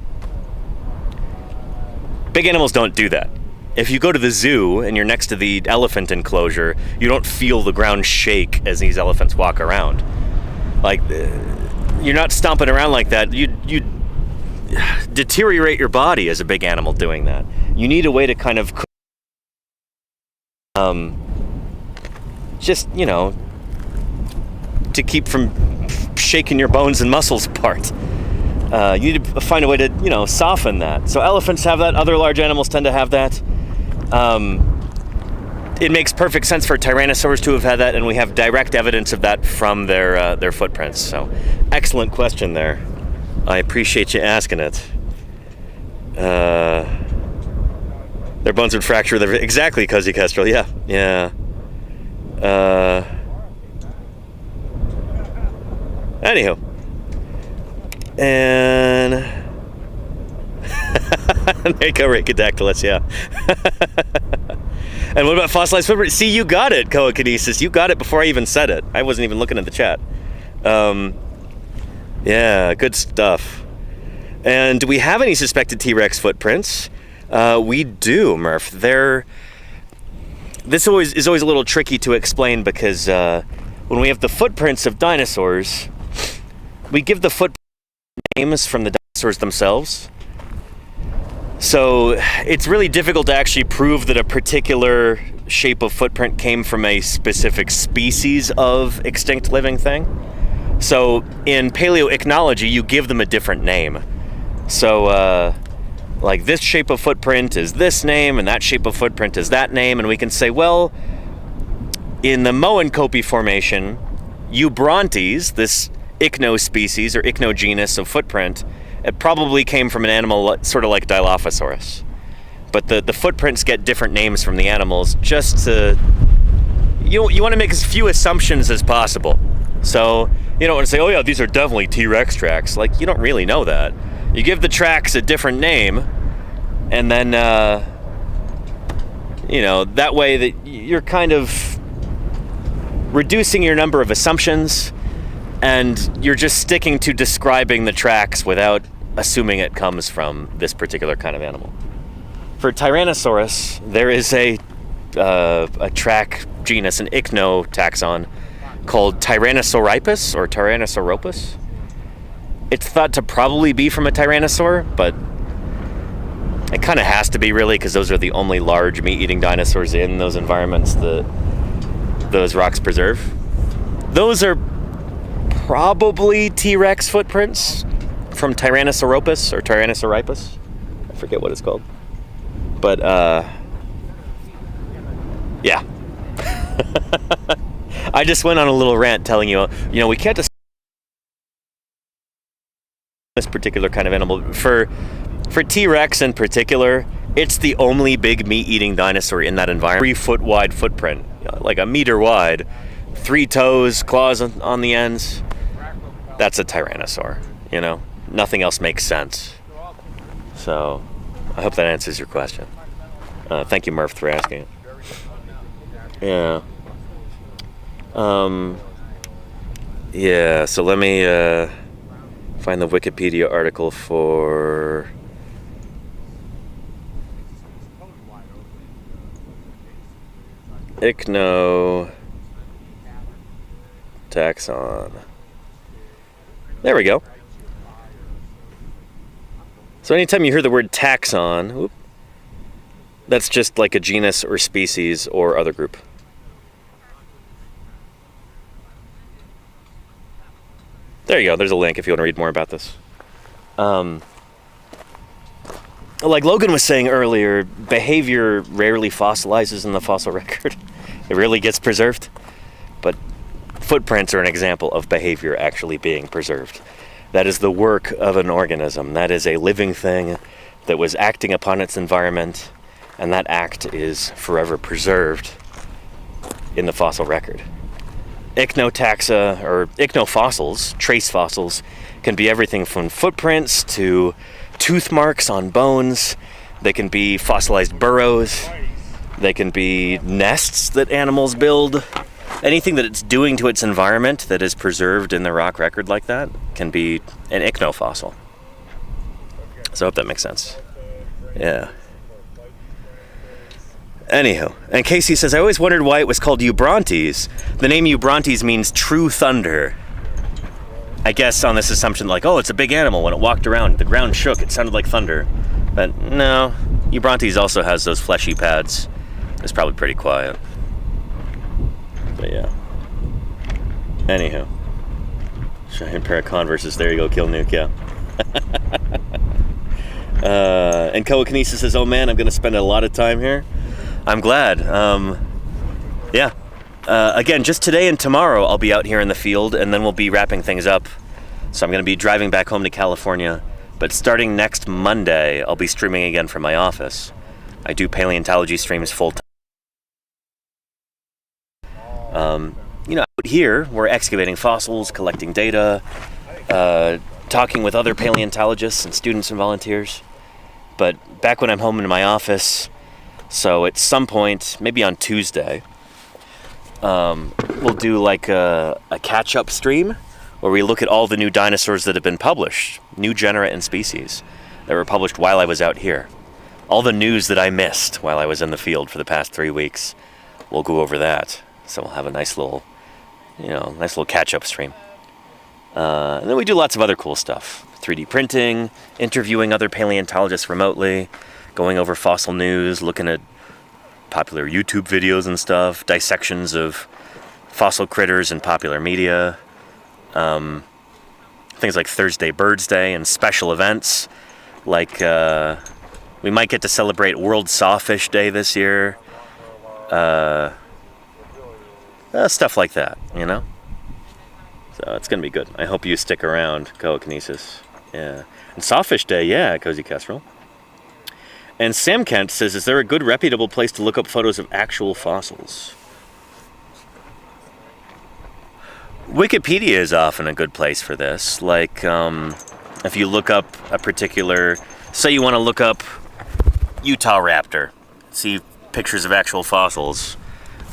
Big animals don't do that. If you go to the zoo and you're next to the elephant enclosure, you don't feel the ground shake as these elephants walk around. Like, you're not stomping around like that. You deteriorate your body as a big animal doing that. You need a way to kind of just, you know, to keep from shaking your bones and muscles apart. You need to find a way to, you know, soften that. So elephants have that, other large animals tend to have that. It makes perfect sense for tyrannosaurs to have had that, and we have direct evidence of that from their footprints. So, excellent question there. I appreciate you asking it. Their bones would fracture. Exactly, Cozy Kestrel. Yeah, yeah. Anywho, and there you go, Rhacodactylus. Yeah. And what about fossilized footprints? See, you got it, Coikinesis. You got it before I even said it. I wasn't even looking at the chat. Yeah, good stuff. And do we have any suspected T-Rex footprints? We do, Murph. This is always a little tricky to explain because when we have the footprints of dinosaurs, we give the footprint names from the dinosaurs themselves. So it's really difficult to actually prove that a particular shape of footprint came from a specific species of extinct living thing. So in paleoichnology, you give them a different name. So like this shape of footprint is this name, and that shape of footprint is that name, and we can say, well, in the Moenkopi Formation, Eubrontes, this ichno species or ichnogenus of footprint, it probably came from an animal sort of like Dilophosaurus. But the footprints get different names from the animals just to... You want to make as few assumptions as possible. So you don't want to say, oh yeah, these are definitely T-Rex tracks. Like, you don't really know that. You give the tracks a different name, and then, that way that you're kind of reducing your number of assumptions, and you're just sticking to describing the tracks without assuming it comes from this particular kind of animal. For Tyrannosaurus, there is a track genus, an ichnotaxon, called Tyrannosauripus or Tyrannosauropus. It's thought to probably be from a tyrannosaur, but it kind of has to be, really, because those are the only large meat-eating dinosaurs in those environments that those rocks preserve. Those are probably T-Rex footprints from Tyrannosauropus or Tyrannosauripus. I forget what it's called. But, yeah. I just went on a little rant telling you, we can't just this particular kind of animal. For T-Rex in particular, it's the only big meat-eating dinosaur in that environment. 3-foot wide footprint, like a meter wide, 3 toes, claws on the ends. That's a tyrannosaur, Nothing else makes sense. So, I hope that answers your question. Thank you, Murph, for asking it. Yeah. So let me find the Wikipedia article for ichnotaxon. There we go. So anytime you hear the word taxon, that's just like a genus or species or other group. There you go. There's a link if you want to read more about this. Like Logan was saying earlier, behavior rarely fossilizes in the fossil record. It rarely gets preserved. But footprints are an example of behavior actually being preserved. That is the work of an organism. That is a living thing that was acting upon its environment, and that act is forever preserved in the fossil record. Ichnotaxa, or ichnofossils, trace fossils, can be everything from footprints to tooth marks on bones. They can be fossilized burrows. They can be nests that animals build. Anything that it's doing to its environment that is preserved in the rock record like that can be an ichnofossil. So I hope that makes sense. Yeah. Anywho, and Casey says, I always wondered why it was called Eubrontes. The name Eubrontes means true thunder. I guess on this assumption, like, oh, it's a big animal. When it walked around, the ground shook. It sounded like thunder. But no, Eubrontes also has those fleshy pads. It's probably pretty quiet. But yeah. Anywho. Giant pair of Converses. There you go, Kill Nuke, yeah. And Koakinesis says, oh man, I'm going to spend a lot of time here. I'm glad. Yeah. Again, just today and tomorrow I'll be out here in the field, and then we'll be wrapping things up. So I'm going to be driving back home to California. But starting next Monday, I'll be streaming again from my office. I do paleontology streams full time. Out here, we're excavating fossils, collecting data, talking with other paleontologists and students and volunteers. But back when I'm home in my office, so at some point, maybe on Tuesday, we'll do like a catch-up stream where we look at all the new dinosaurs that have been published, new genera and species that were published while I was out here. All the news that I missed while I was in the field for the past 3 weeks, we'll go over that. So we'll have a nice little catch-up stream. And then we do lots of other cool stuff. 3D printing, interviewing other paleontologists remotely, going over fossil news, looking at popular YouTube videos and stuff, dissections of fossil critters in popular media, things like Thursday Birds Day and special events, like we might get to celebrate World Sawfish Day this year, stuff like that, you know? So it's going to be good. I hope you stick around, Coakinesis. Yeah. And Sawfish Day, yeah, Cozy Kestrel. And Sam Kent says, is there a good reputable place to look up photos of actual fossils? Wikipedia is often a good place for this. Like, if you look up a particular, say you want to look up Utah raptor, see pictures of actual fossils,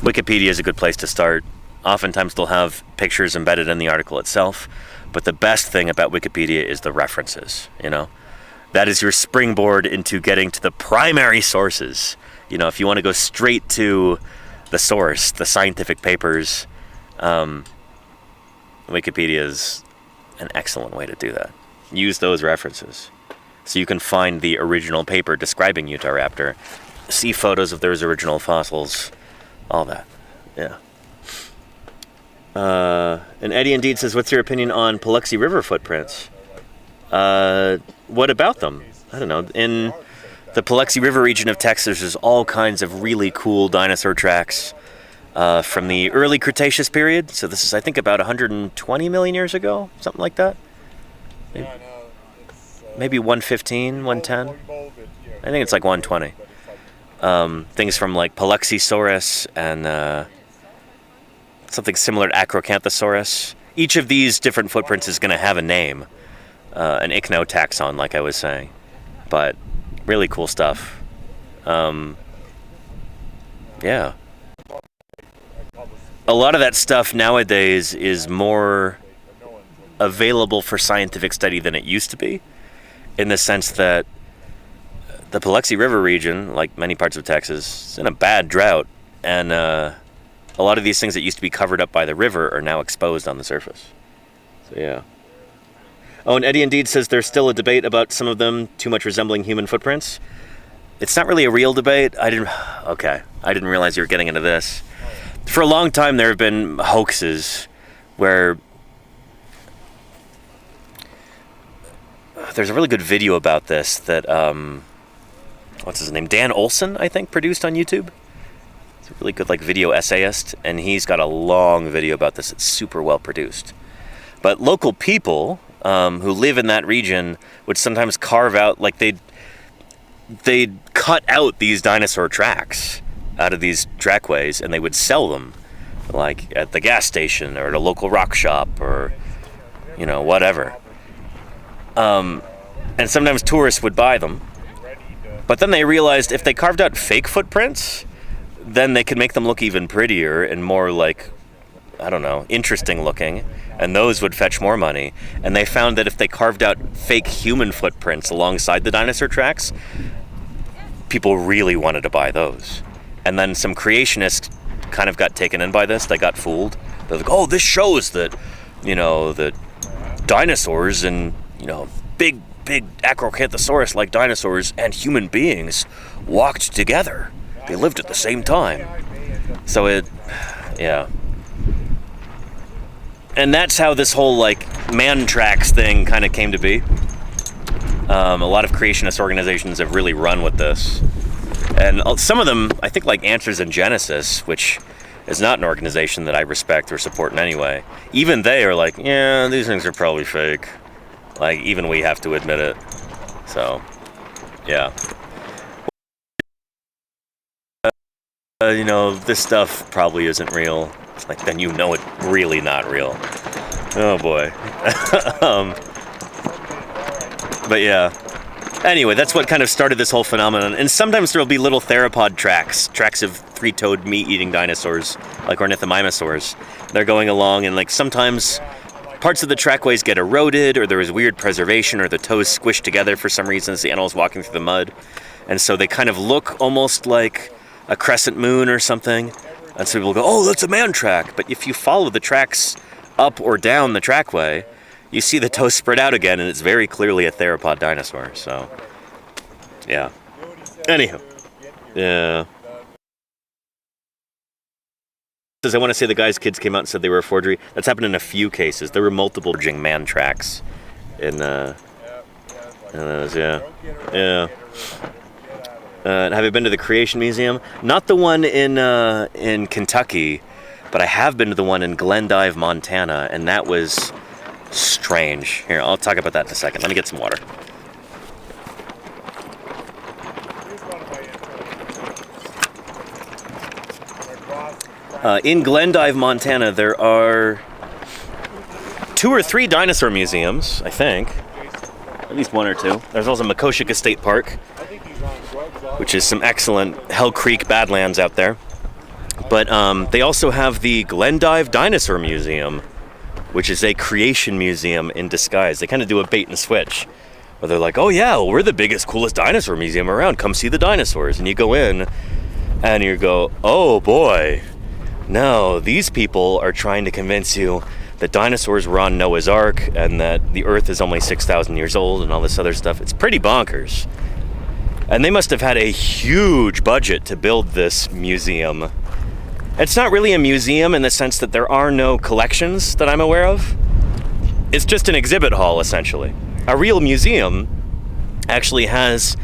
Wikipedia is a good place to start. Oftentimes they'll have pictures embedded in the article itself, but the best thing about Wikipedia is the references, you know? That is your springboard into getting to the primary sources. You know, if you want to go straight to the source, the scientific papers, Wikipedia is an excellent way to do that. Use those references. So you can find the original paper describing Utahraptor, see photos of those original fossils, all that. Yeah. And Eddie Indeed says, what's your opinion on Paluxy River footprints? What about them? I don't know. In the Paluxy River region of Texas, there's all kinds of really cool dinosaur tracks from the early Cretaceous period. So this is, I think, about 120 million years ago, something like that. Maybe 115, 110. I think it's like 120. Things from like Paluxysaurus and something similar to Acrocanthosaurus. Each of these different footprints is going to have a name. An ichnotaxon, like I was saying. But really cool stuff. Yeah. A lot of that stuff nowadays is more available for scientific study than it used to be, in the sense that the Paluxy River region, like many parts of Texas, is in a bad drought, and a lot of these things that used to be covered up by the river are now exposed on the surface. So yeah. Oh, and Eddie Indeed says there's still a debate about some of them too much resembling human footprints. It's not really a real debate. I didn't realize you were getting into this. For a long time, there have been hoaxes where there's a really good video about this that, what's his name? Dan Olson, I think, produced on YouTube. He's a really good, like, video essayist, and he's got a long video about this. It's super well produced. But local people who live in that region would sometimes carve out, like, they'd cut out these dinosaur tracks out of these trackways, and they would sell them, like at the gas station or at a local rock shop or, you know, whatever. And sometimes tourists would buy them. But then they realized if they carved out fake footprints, then they could make them look even prettier and more like, I don't know, interesting looking, and those would fetch more money. And they found that if they carved out fake human footprints alongside the dinosaur tracks, people really wanted to buy those. And then some creationists kind of got taken in by this. They got fooled. They're like, oh, this shows that, you know, that dinosaurs and, you know, big Acrocanthosaurus-like dinosaurs and human beings walked together. They lived at the same time. So yeah. And that's how this whole, like, man tracks thing kind of came to be. A lot of creationist organizations have really run with this. And some of them, I think, like Answers in Genesis, which is not an organization that I respect or support in any way, even they are like, yeah, these things are probably fake. Like, even we have to admit it. So, yeah. You know, this stuff probably isn't real. It's like, then you know it's really not real. Oh, boy. But, yeah. Anyway, that's what kind of started this whole phenomenon. And sometimes there'll be little theropod tracks of three-toed meat-eating dinosaurs, like ornithomimosaurs. They're going along, and, like, sometimes parts of the trackways get eroded, or there is weird preservation, or the toes squished together for some reason as the animal's walking through the mud. And so they kind of look almost like a crescent moon or something. And so people go, oh, that's a man track. But if you follow the tracks up or down the trackway, you see the toe spread out again, and it's very clearly a theropod dinosaur. So, yeah. Anywho, yeah. I want to say the guy's kids came out and said they were a forgery. That's happened in a few cases. There were multiple forging man tracks in those, yeah. Have you been to the Creation Museum? Not the one in Kentucky, but I have been to the one in Glendive, Montana, and that was strange. Here, I'll talk about that in a second. Let me get some water. In Glendive, Montana, there are 2 or 3 dinosaur museums, I think. At least 1 or 2. There's also Makoshika State Park, which is some excellent Hell Creek Badlands out there. But they also have the Glendive Dinosaur Museum, which is a creation museum in disguise. They kind of do a bait and switch, where they're like, oh yeah, well, we're the biggest, coolest dinosaur museum around. Come see the dinosaurs. And you go in, and you go, oh boy. No, these people are trying to convince you that dinosaurs were on Noah's Ark and that the Earth is only 6,000 years old and all this other stuff. It's pretty bonkers. And they must have had a huge budget to build this museum. It's not really a museum in the sense that there are no collections that I'm aware of. It's just an exhibit hall, essentially. A real museum actually has,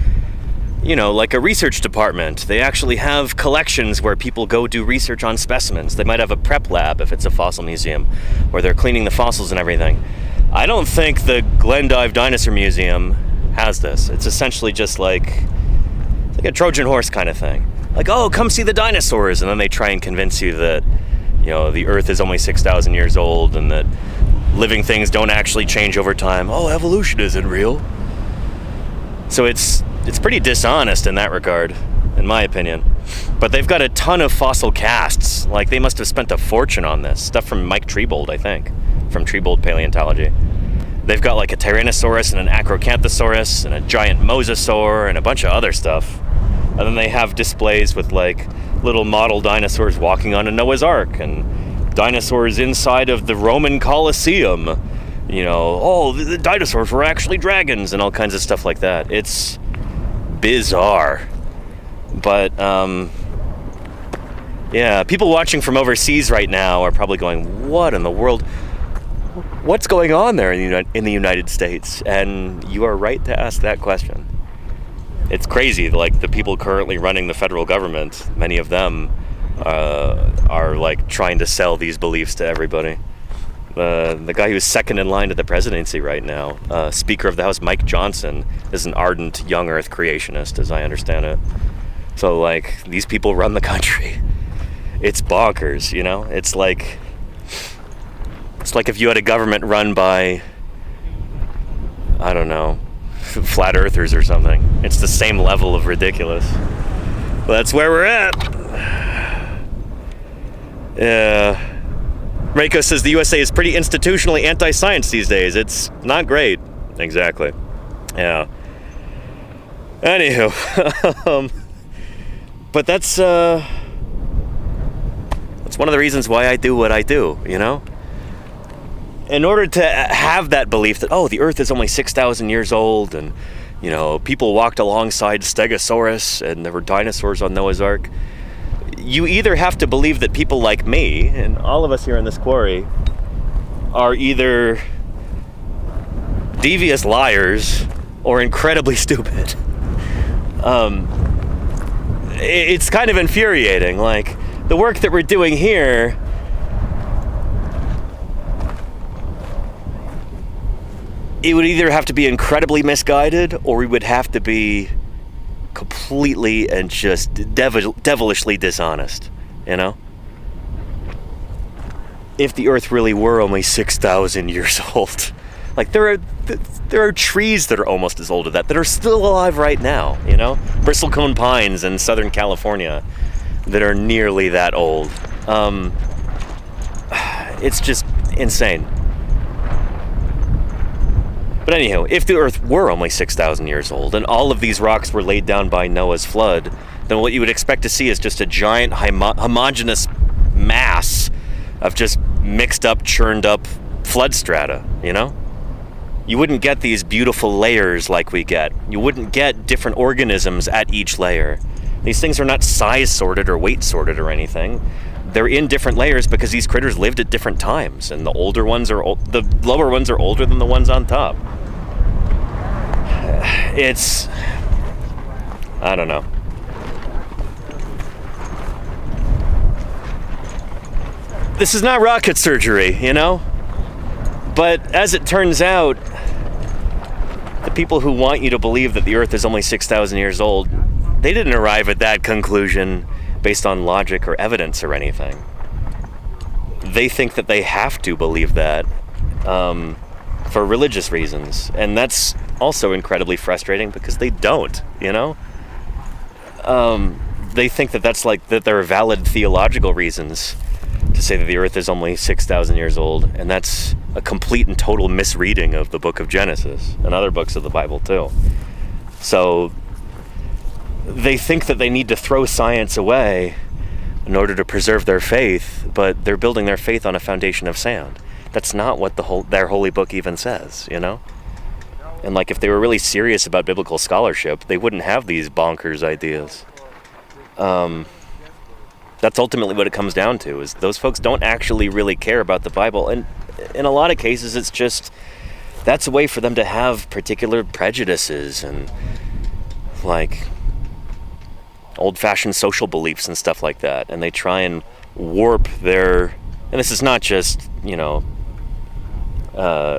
you know, like a research department. They actually have collections where people go do research on specimens. They might have a prep lab if it's a fossil museum, where they're cleaning the fossils and everything. I don't think the Glendive Dinosaur Museum has this. It's essentially just like a Trojan horse kind of thing. Like, oh, come see the dinosaurs, and then they try and convince you that, you know, the Earth is only 6,000 years old and that living things don't actually change over time. Oh, evolution isn't real. So it's pretty dishonest in that regard, in my opinion. But they've got a ton of fossil casts. Like, they must have spent a fortune on this. Stuff from Mike Trebold, I think, from Trebold Paleontology. They've got like a Tyrannosaurus and an Acrocanthosaurus and a giant mosasaur and a bunch of other stuff. And then they have displays with like little model dinosaurs walking on a Noah's Ark and dinosaurs inside of the Roman Colosseum. You know, oh, the dinosaurs were actually dragons and all kinds of stuff like that. It's bizarre. But, yeah, people watching from overseas right now are probably going, what in the world? What's going on there in the United States? And you are right to ask that question. It's crazy, like the people currently running the federal government, many of them are like trying to sell these beliefs to everybody. The guy who's second in line to the presidency right now, Speaker of the House Mike Johnson, is an ardent young Earth creationist, as I understand it. So like, these people run the country. It's bonkers, you know? It's like if you had a government run by, I don't know, flat earthers or something. It's the same level of ridiculous. But that's where we're at. Yeah. Reiko says the USA is pretty institutionally anti-science these days. It's not great. Exactly. Yeah. Anywho. But that's one of the reasons why I do what I do, you know? In order to have that belief that, oh, the Earth is only 6,000 years old and, you know, people walked alongside Stegosaurus and there were dinosaurs on Noah's Ark, you either have to believe that people like me, and all of us here in this quarry, are either devious liars or incredibly stupid. It's kind of infuriating. Like, the work that we're doing here, it would either have to be incredibly misguided or we would have to be completely and just devilishly dishonest, you know? If the Earth really were only 6,000 years old. Like, there are trees that are almost as old as that are still alive right now, you know? Bristlecone pines in Southern California that are nearly that old. It's just insane. But anyhow, if the Earth were only 6,000 years old and all of these rocks were laid down by Noah's flood, then what you would expect to see is just a giant homogeneous mass of just mixed up, churned up flood strata, you know? You wouldn't get these beautiful layers like we get. You wouldn't get different organisms at each layer. These things are not size sorted or weight sorted or anything. They're in different layers because these critters lived at different times, and the lower ones are older than the ones on top. I don't know. This is not rocket surgery, you know? But as it turns out, the people who want you to believe that the Earth is only 6,000 years old, they didn't arrive at that conclusion based on logic or evidence or anything. They think that they have to believe that for religious reasons. And that's also incredibly frustrating because they don't, you know? They think that that there are valid theological reasons to say that the Earth is only 6,000 years old, and that's a complete and total misreading of the book of Genesis and other books of the Bible too. So they think that they need to throw science away in order to preserve their faith, but they're building their faith on a foundation of sand. That's not what their holy book even says, you know? And like, if they were really serious about biblical scholarship, they wouldn't have these bonkers ideas. That's ultimately what it comes down to, is those folks don't actually really care about the Bible. And in a lot of cases, it's just, that's a way for them to have particular prejudices and like old-fashioned social beliefs and stuff like that. And they try and warp their, and this is not just, you know,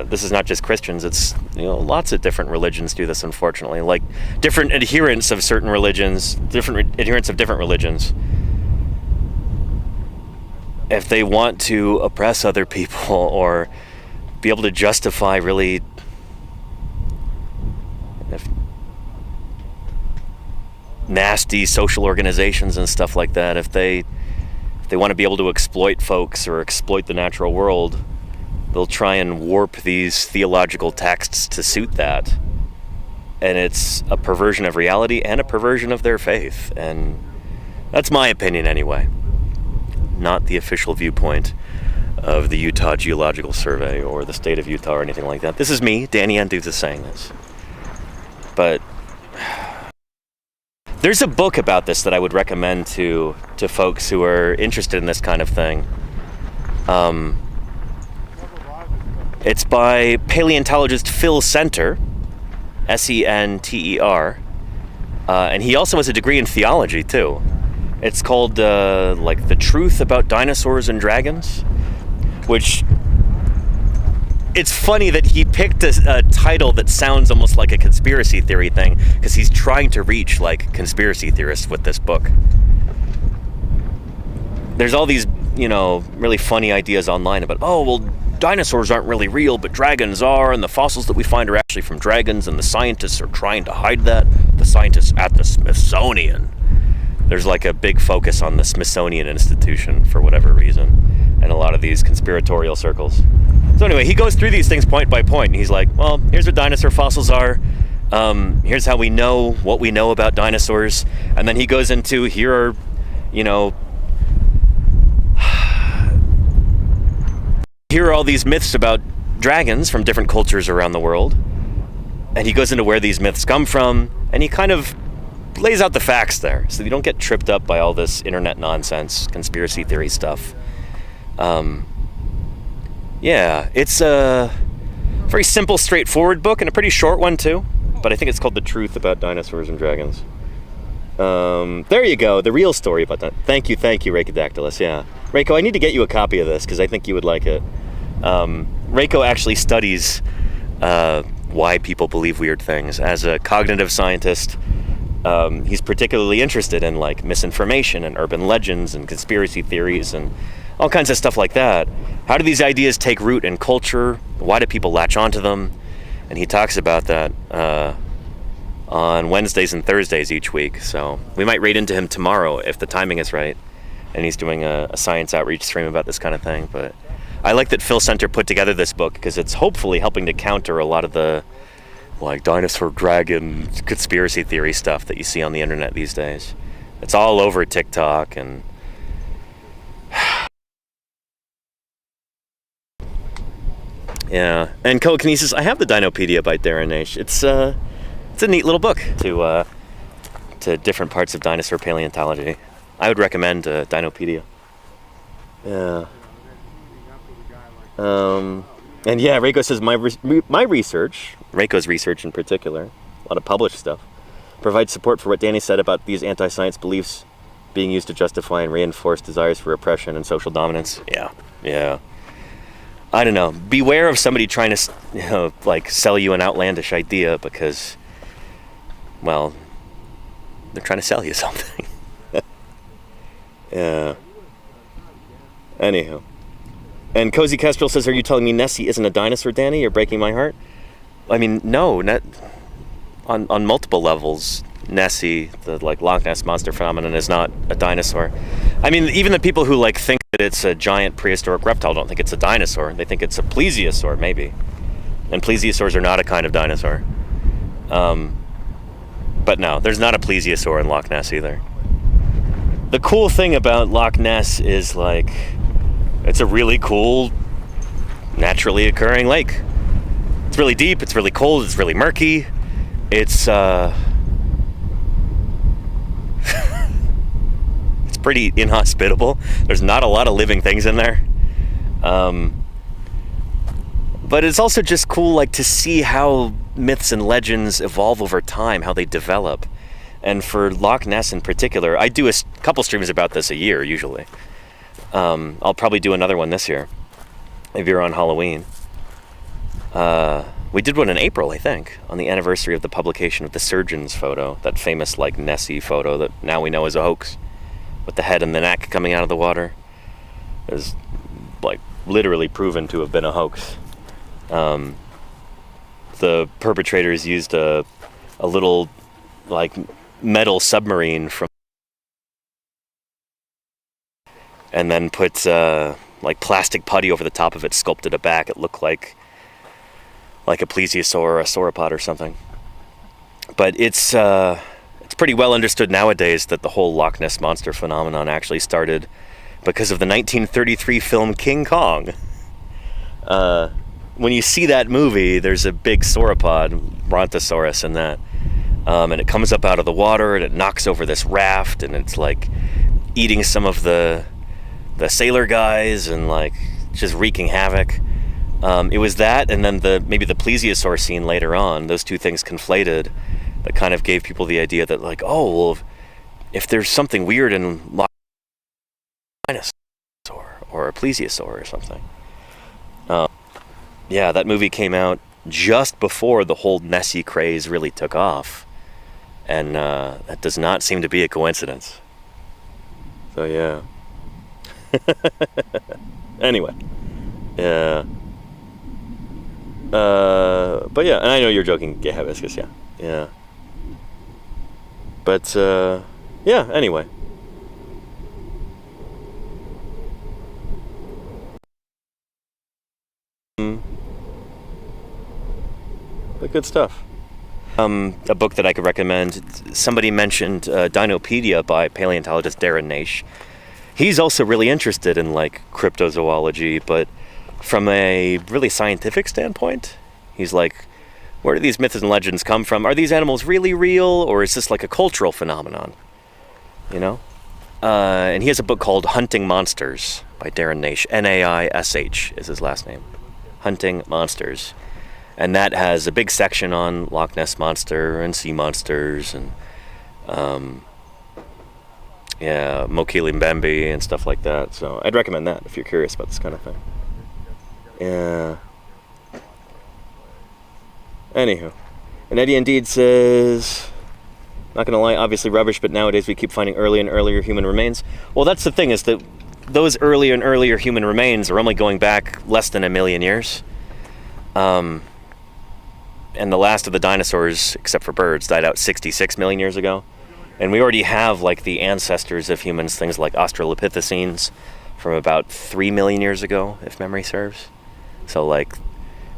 this is not just Christians, it's, you know, lots of different religions do this, unfortunately. Like, different adherents of certain religions, different adherents of different religions, if they want to oppress other people or be able to justify really nasty social organizations and stuff like that, if they want to be able to exploit folks or exploit the natural world, they'll try and warp these theological texts to suit that. And it's a perversion of reality and a perversion of their faith. And that's my opinion anyway. Not the official viewpoint of the Utah Geological Survey or the state of Utah or anything like that. This is me, Danny Anduz, saying this. But there's a book about this that I would recommend to folks who are interested in this kind of thing. It's by paleontologist Phil Senter, Senter, and he also has a degree in theology too. It's called like The Truth About Dinosaurs and Dragons, which, it's funny that he picked a title that sounds almost like a conspiracy theory thing, because he's trying to reach like conspiracy theorists with this book. There's all these, you know, really funny ideas online about, oh, well, dinosaurs aren't really real, but dragons are, and the fossils that we find are actually from dragons, and the scientists are trying to hide that. The scientists at the Smithsonian. There's like a big focus on the Smithsonian Institution for whatever reason, and a lot of these conspiratorial circles. So anyway, he goes through these things point by point, and he's like, well, here's what dinosaur fossils are. Here's how we know what we know about dinosaurs. And then he goes into, here are, you know, here are all these myths about dragons from different cultures around the world. And he goes into where these myths come from, and he kind of lays out the facts there, so you don't get tripped up by all this internet nonsense, conspiracy theory stuff. Yeah, it's a very simple, straightforward book, and a pretty short one too, but I think it's called The Truth About Dinosaurs and Dragons. There you go, the real story about that. Thank you, Rachidactylus, yeah. Reiko, I need to get you a copy of this, because I think you would like it. Reiko actually studies why people believe weird things. As a cognitive scientist, he's particularly interested in like misinformation and urban legends and conspiracy theories and all kinds of stuff like that. How do these ideas take root in culture? Why do people latch onto them? And he talks about that on Wednesdays and Thursdays each week. So we might read into him tomorrow if the timing is right. And he's doing a science outreach stream about this kind of thing. But I like that Phil Senter put together this book, because it's hopefully helping to counter a lot of the like dinosaur dragon conspiracy theory stuff that you see on the internet these days. It's all over TikTok, and Yeah. And Telekinesis, I have the Dinopedia by Darren Naish. It's a neat little book to different parts of dinosaur paleontology. I would recommend Dinopedia. Yeah. And yeah, Reiko says my research, Reiko's research in particular, a lot of published stuff, provides support for what Danny said about these anti-science beliefs being used to justify and reinforce desires for oppression and social dominance. Yeah. I don't know. Beware of somebody trying to, like, sell you an outlandish idea because, well, they're trying to sell you something. Yeah. Anywho. And Cozy Kestrel says, are you telling me Nessie isn't a dinosaur, Danny? You're breaking my heart? I mean, no. On multiple levels, Nessie, the like Loch Ness monster phenomenon, is not a dinosaur. I mean, even the people who like think that it's a giant prehistoric reptile don't think it's a dinosaur. They think it's a plesiosaur, maybe. And plesiosaurs are not a kind of dinosaur. But no, there's not a plesiosaur in Loch Ness either. The cool thing about Loch Ness is, like, it's a really cool, naturally occurring lake. It's really deep, it's really cold, it's really murky. It's it's pretty inhospitable. There's not a lot of living things in there. But it's also just cool, like, to see how myths and legends evolve over time, how they develop. And for Loch Ness in particular, I do a couple streams about this a year, usually. I'll probably do another one this year, maybe around Halloween. We did one in April, I think, on the anniversary of the publication of the surgeon's photo, that famous, like, Nessie photo that now we know is a hoax, with the head and the neck coming out of the water. It was, like, literally proven to have been a hoax. The perpetrators used a little, like, metal submarine from, and then put like plastic putty over the top of it, sculpted it back. It looked like a plesiosaur or a sauropod or something. But it's pretty well understood nowadays that the whole Loch Ness monster phenomenon actually started because of the 1933 film King Kong. When you see that movie, there's a big sauropod, Brontosaurus, in that. And it comes up out of the water and it knocks over this raft and it's like eating some of the sailor guys and like just wreaking havoc. It was that, and then maybe the plesiosaur scene later on, those two things conflated, that kind of gave people the idea that, like, oh, well, if there's something weird in Loch Ness or a plesiosaur or something. Yeah, that movie came out just before the whole Nessie craze really took off. And that does not seem to be a coincidence. So, yeah. Anyway. Yeah. But yeah, and I know you're joking, Gay Hibiscus, yeah. Yeah. But, yeah, anyway. But good stuff. A book that I could recommend, somebody mentioned Dinopedia by paleontologist Darren Naish. He's also really interested in, like, cryptozoology, but from a really scientific standpoint. He's like, where do these myths and legends come from? Are these animals really real, or is this like a cultural phenomenon? You know? And he has a book called Hunting Monsters by Darren Naish. Naish is his last name. Hunting Monsters. And that has a big section on Loch Ness Monster and sea monsters and Mokele Mbembe and stuff like that. So I'd recommend that if you're curious about this kind of thing. Yeah. Anywho. And Eddie Indeed says, not gonna lie, obviously rubbish, but nowadays we keep finding earlier and earlier human remains. Well, that's the thing, is that those earlier and earlier human remains are only going back less than 1 million years. And the last of the dinosaurs, except for birds, died out 66 million years ago. And we already have, like, the ancestors of humans, things like Australopithecines from about 3 million years ago, if memory serves. So, like,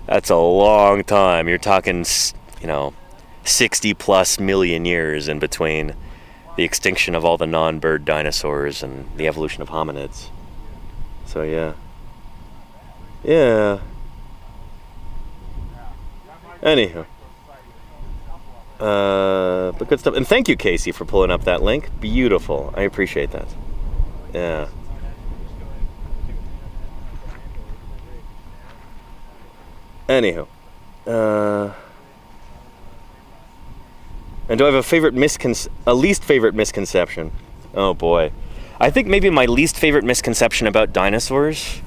that's a long time. You're talking, 60 plus million years in between the extinction of all the non-bird dinosaurs and the evolution of hominids. So, yeah. Yeah. Anyhow. But good stuff. And thank you, Casey, for pulling up that link. Beautiful. I appreciate that. Yeah. Anyhow. And do I have a least favorite misconception? Oh boy. I think maybe my least favorite misconception about dinosaurs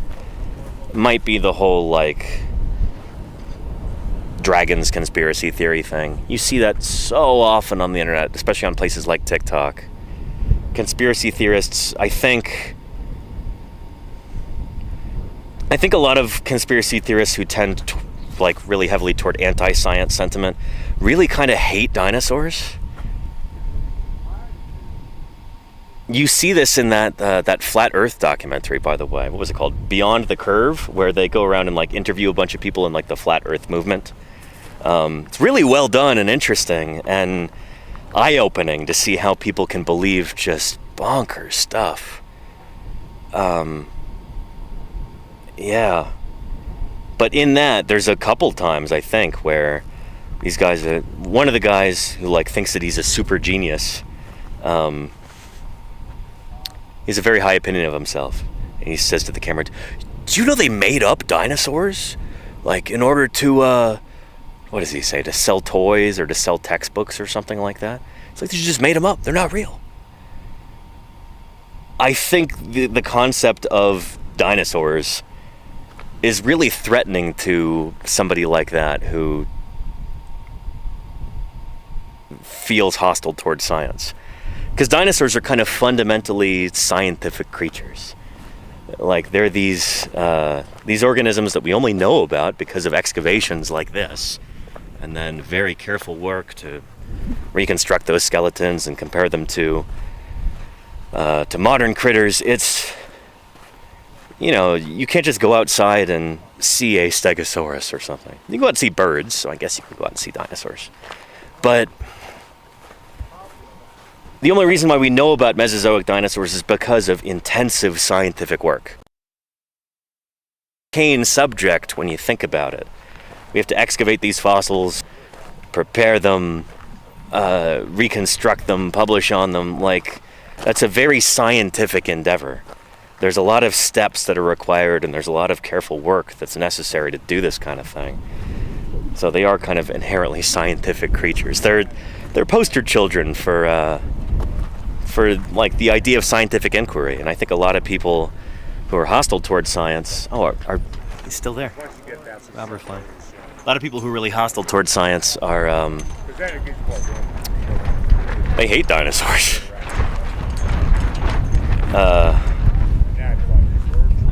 might be the whole, like, dragons conspiracy theory thing. You see that so often on the internet, especially on places like TikTok. Conspiracy theorists, I think a lot of conspiracy theorists who tend to, like, really heavily toward anti-science sentiment really kind of hate dinosaurs. You see this in that Flat Earth documentary, by the way. What was it called? Beyond the Curve, where they go around and, like, interview a bunch of people in, like, the Flat Earth movement. It's really well done and interesting and eye-opening to see how people can believe just bonkers stuff. Yeah. But in that, there's a couple times, I think, where these guys, one of the guys who, like, thinks that he's a super genius, he has a very high opinion of himself. And he says to the camera, do you know they made up dinosaurs? Like, in order to, what does he say, to sell toys or to sell textbooks or something like that? It's like, they just made them up. They're not real. I think the concept of dinosaurs is really threatening to somebody like that who feels hostile towards science. Because dinosaurs are kind of fundamentally scientific creatures. Like, they're these organisms that we only know about because of excavations like this, and then very careful work to reconstruct those skeletons and compare them to modern critters. It's, you know, you can't just go outside and see a stegosaurus or something. You can go out and see birds, so I guess you can go out and see dinosaurs. But the only reason why we know about Mesozoic dinosaurs is because of intensive scientific work. Arcane subject when you think about it. We have to excavate these fossils, prepare them, reconstruct them, publish on them. Like, that's a very scientific endeavor. There's a lot of steps that are required, and there's a lot of careful work that's necessary to do this kind of thing. So they are kind of inherently scientific creatures. They're poster children for like the idea of scientific inquiry, and I think a lot of people who are hostile towards science are he's still there. Robert's fine. A lot of people who are really hostile towards science are they hate dinosaurs.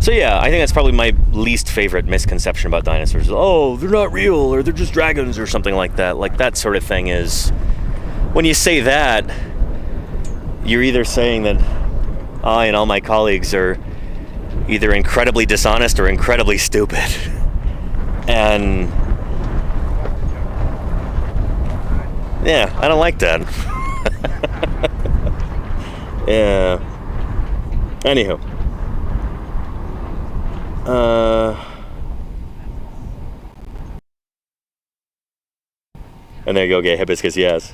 So yeah, I think that's probably my least favorite misconception about dinosaurs. Oh, they're not real, or they're just dragons, or something like that. Like, that sort of thing is, when you say that, you're either saying that I and all my colleagues are either incredibly dishonest or incredibly stupid. And yeah, I don't like that. Yeah. Anywho. And there you go, gay hibiscus, yes.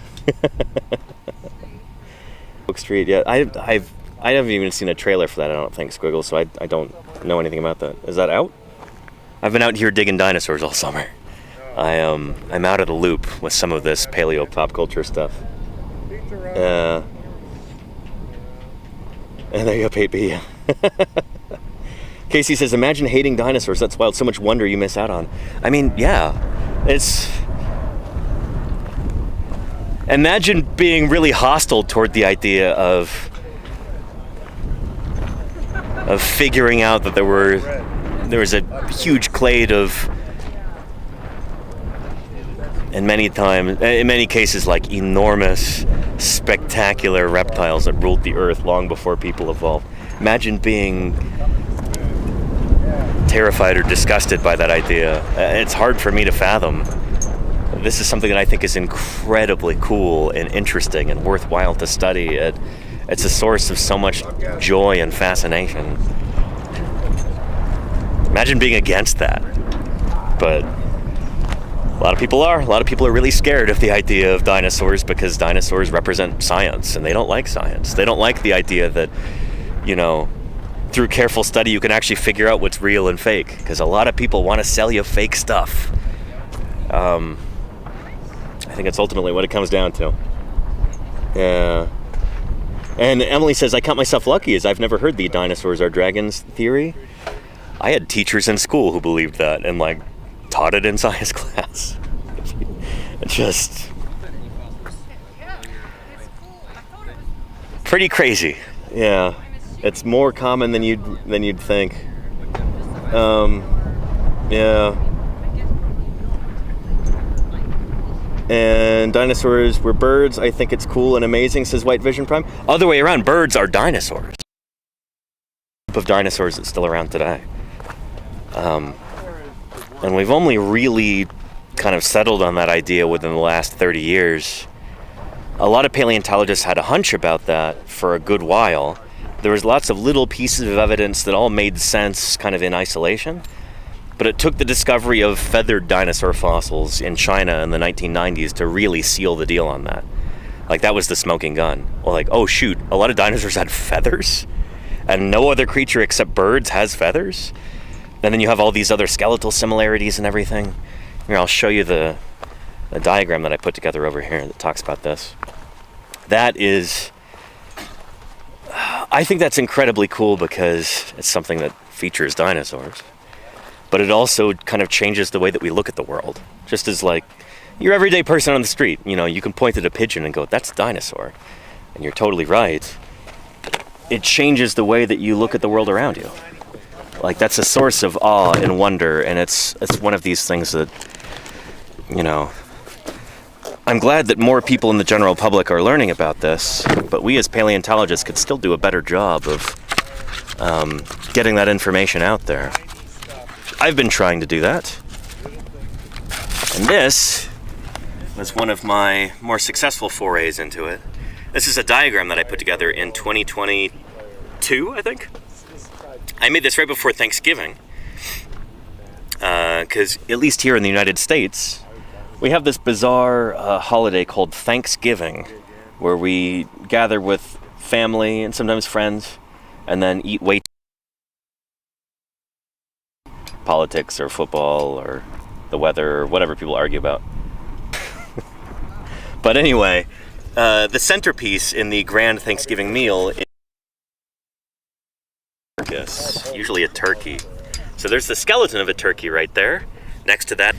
Oak Street, yeah. I haven't even seen a trailer for that, I don't think, Squiggle, so I don't know anything about that. Is that out? I've been out here digging dinosaurs all summer. I'm out of the loop with some of this paleo pop culture stuff. And there you go, Pate B. Casey says, imagine hating dinosaurs. That's wild. So much wonder you miss out on. I mean, yeah. Imagine being really hostile toward the idea of figuring out that there was a huge clade of, in many cases, like, enormous, spectacular reptiles that ruled the earth long before people evolved. Imagine being terrified or disgusted by that idea. It's hard for me to fathom. This is something that I think is incredibly cool and interesting and worthwhile to study. It's a source of so much joy and fascination. Imagine being against that. But A lot of people are. A lot of people are really scared of the idea of dinosaurs because dinosaurs represent science, and they don't like science. They don't like the idea that, you know, through careful study you can actually figure out what's real and fake, because a lot of people want to sell you fake stuff. I think it's ultimately what it comes down to. Yeah. And Emily says, I count myself lucky as I've never heard the dinosaurs are dragons theory. I had teachers in school who believed that and like taught it in science class. Just pretty crazy. Yeah. It's more common than you'd think. Yeah. And dinosaurs were birds. I think it's cool and amazing, says White Vision Prime. Other way around, birds are dinosaurs. Group of dinosaurs that's still around today. And we've only really kind of settled on that idea within the last 30 years. A lot of paleontologists had a hunch about that for a good while. There was lots of little pieces of evidence that all made sense kind of in isolation. But it took the discovery of feathered dinosaur fossils in China in the 1990s to really seal the deal on that. Like, that was the smoking gun. Well, like, oh shoot, a lot of dinosaurs had feathers? And no other creature except birds has feathers? And then you have all these other skeletal similarities and everything. Here, I'll show you the diagram that I put together over here that talks about this. That is... I think that's incredibly cool because it's something that features dinosaurs. But it also kind of changes the way that we look at the world. Just as like, your everyday person on the street, you know, you can point at a pigeon and go, that's a dinosaur. And you're totally right. It changes the way that you look at the world around you. Like, that's a source of awe and wonder, and it's one of these things that, you know, I'm glad that more people in the general public are learning about this, but we as paleontologists could still do a better job of getting that information out there. I've been trying to do that. And this was one of my more successful forays into it. This is a diagram that I put together in 2022, I think. I made this right before Thanksgiving. Because at least here in the United States, we have this bizarre holiday called Thanksgiving, where we gather with family and sometimes friends, and then eat way politics or football or the weather or whatever people argue about. But anyway, the centerpiece in the grand Thanksgiving meal is usually a turkey. So there's the skeleton of a turkey right there. Next to that,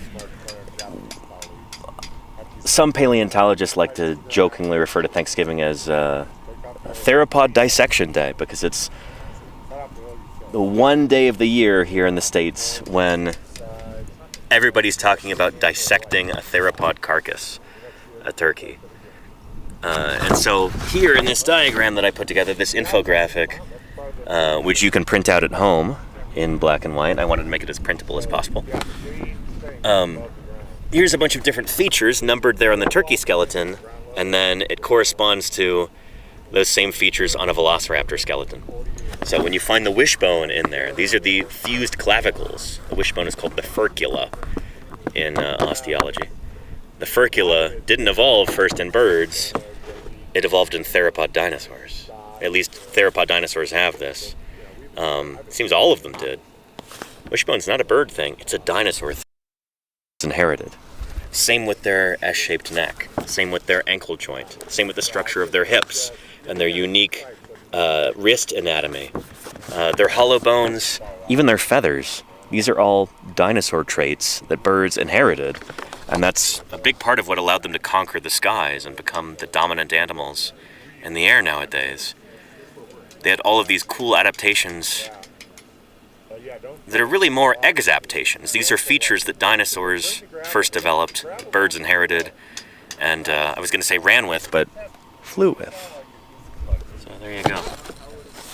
some paleontologists like to jokingly refer to Thanksgiving as a theropod dissection day, because it's the one day of the year here in the States when everybody's talking about dissecting a theropod carcass, a turkey. And so here in this diagram that I put together, this infographic, which you can print out at home in black and white. I wanted to make it as printable as possible. Here's a bunch of different features numbered there on the turkey skeleton, and then it corresponds to those same features on a velociraptor skeleton. So when you find the wishbone in there, these are the fused clavicles. The wishbone is called the furcula in osteology. The furcula didn't evolve first in birds, it evolved in theropod dinosaurs. At least theropod dinosaurs have this. It seems all of them did. Wishbone's not a bird thing, it's a dinosaur thing. It's inherited. Same with their S-shaped neck, same with their ankle joint, same with the structure of their hips and their unique wrist anatomy, their hollow bones, even their feathers. These are all dinosaur traits that birds inherited, and that's a big part of what allowed them to conquer the skies and become the dominant animals in the air nowadays. They had all of these cool adaptations that are really more exaptations. These are features that dinosaurs first developed, birds inherited, and I was going to say ran with, but flew with. So there you go.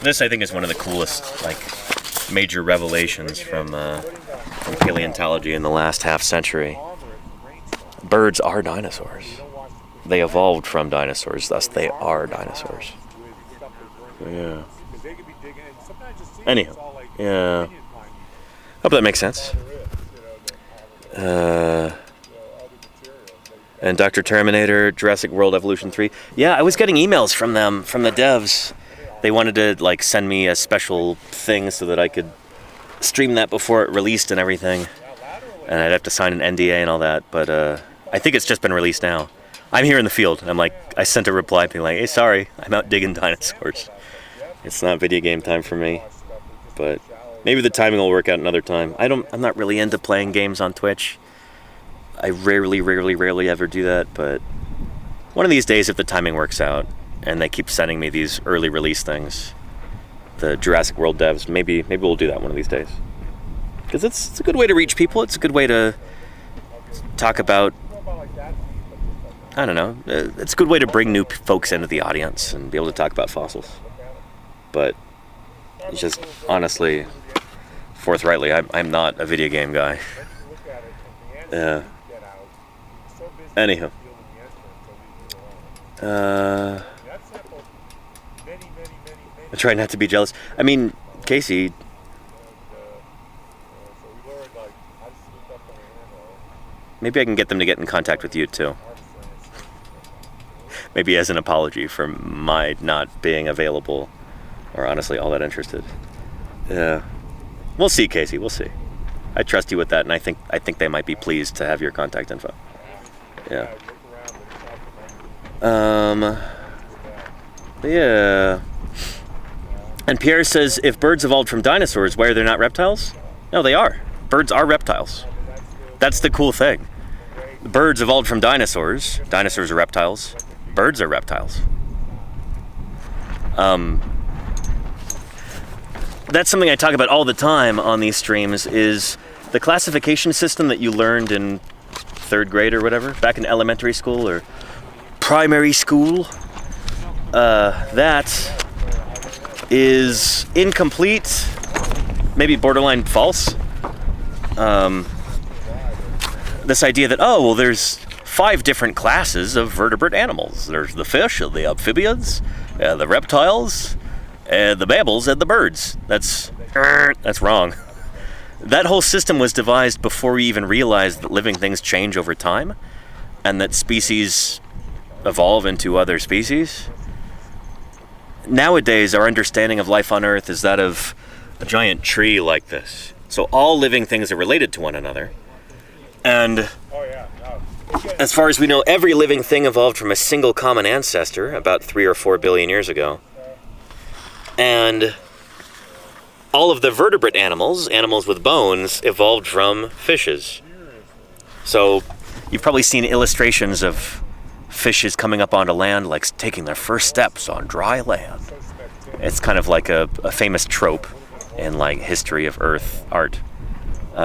This, I think, is one of the coolest, like, major revelations from paleontology in the last half century. Birds are dinosaurs. They evolved from dinosaurs, thus they are dinosaurs. So, yeah. Anyhow, yeah. Hope that makes sense. And Dr. Terminator, Jurassic World Evolution 3. Yeah, I was getting emails from them, from the devs. They wanted to like send me a special thing so that I could stream that before it released and everything. And I'd have to sign an NDA and all that, but I think it's just been released now. I'm here in the field. I sent a reply being like, hey, sorry, I'm out digging dinosaurs. It's not video game time for me, but maybe the timing will work out another time. I'm not really into playing games on Twitch. I rarely ever do that, but one of these days, if the timing works out, and they keep sending me these early release things, the Jurassic World devs, maybe we'll do that one of these days. Because it's a good way to reach people. It's a good way to talk about, I don't know, it's a good way to bring new folks into the audience and be able to talk about fossils. But it's just, honestly, forthrightly, I'm not a video game guy. Anyhow. I try not to be jealous. I mean, Casey, maybe I can get them to get in contact with you too. Maybe as an apology for my not being available or honestly all that interested. Yeah. We'll see, Casey, we'll see. I trust you with that, and I think they might be pleased to have your contact info. Yeah. Yeah. And Pierre says, if birds evolved from dinosaurs, why are they not reptiles? No, they are. Birds are reptiles. That's the cool thing. Birds evolved from dinosaurs. Dinosaurs are reptiles. Birds are reptiles. That's something I talk about all the time on these streams, is the classification system that you learned in 3rd grade or whatever, back in elementary school or primary school. That is incomplete, maybe borderline false. This idea that, oh, well, there's 5 different classes of vertebrate animals. There's the fish, the amphibians, the reptiles, the mammals, and the birds. That's wrong. That whole system was devised before we even realized that living things change over time and that species evolve into other species. Nowadays, our understanding of life on Earth is that of a giant tree like this. So all living things are related to one another. And as far as we know, every living thing evolved from a single common ancestor about 3 or 4 billion years ago. And all of the vertebrate animals with bones, evolved from fishes. So you've probably seen illustrations of fishes coming up onto land, like taking their first steps on dry land. It's kind of like a famous trope in like history of Earth art.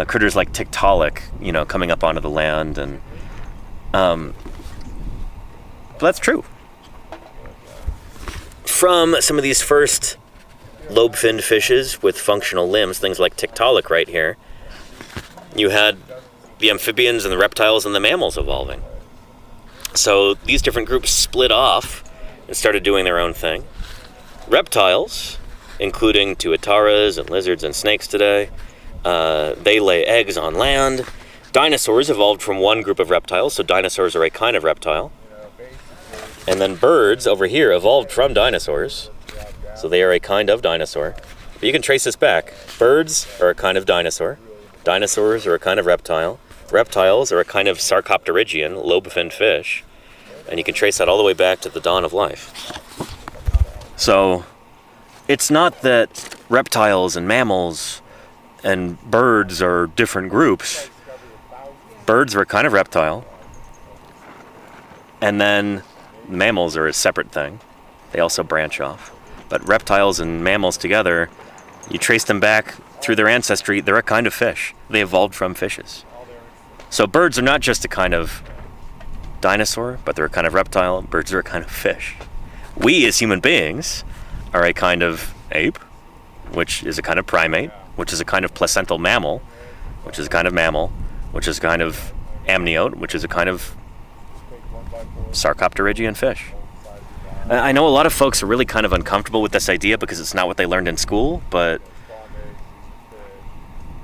Critters like Tiktaalik, coming up onto the land, and but that's true. From some of these first lobe-finned fishes with functional limbs, things like Tiktaalik right here, you had the amphibians and the reptiles and the mammals evolving. So these different groups split off and started doing their own thing. Reptiles, including tuataras and lizards and snakes today, they lay eggs on land. Dinosaurs evolved from one group of reptiles, so dinosaurs are a kind of reptile. And then birds over here evolved from dinosaurs, so they are a kind of dinosaur. But you can trace this back. Birds are a kind of dinosaur. Dinosaurs are a kind of reptile. Reptiles are a kind of sarcopterygian, lobe-finned fish. And you can trace that all the way back to the dawn of life. So it's not that reptiles and mammals and birds are different groups. Birds are a kind of reptile. And then mammals are a separate thing. They also branch off. But reptiles and mammals together, you trace them back through their ancestry, they're a kind of fish. They evolved from fishes. So birds are not just a kind of dinosaur, but they're a kind of reptile. Birds are a kind of fish. We, as human beings, are a kind of ape, which is a kind of primate, which is a kind of placental mammal, which is a kind of mammal, which is a kind of amniote, which is a kind of sarcopterygian fish. I know a lot of folks are really kind of uncomfortable with this idea because it's not what they learned in school, but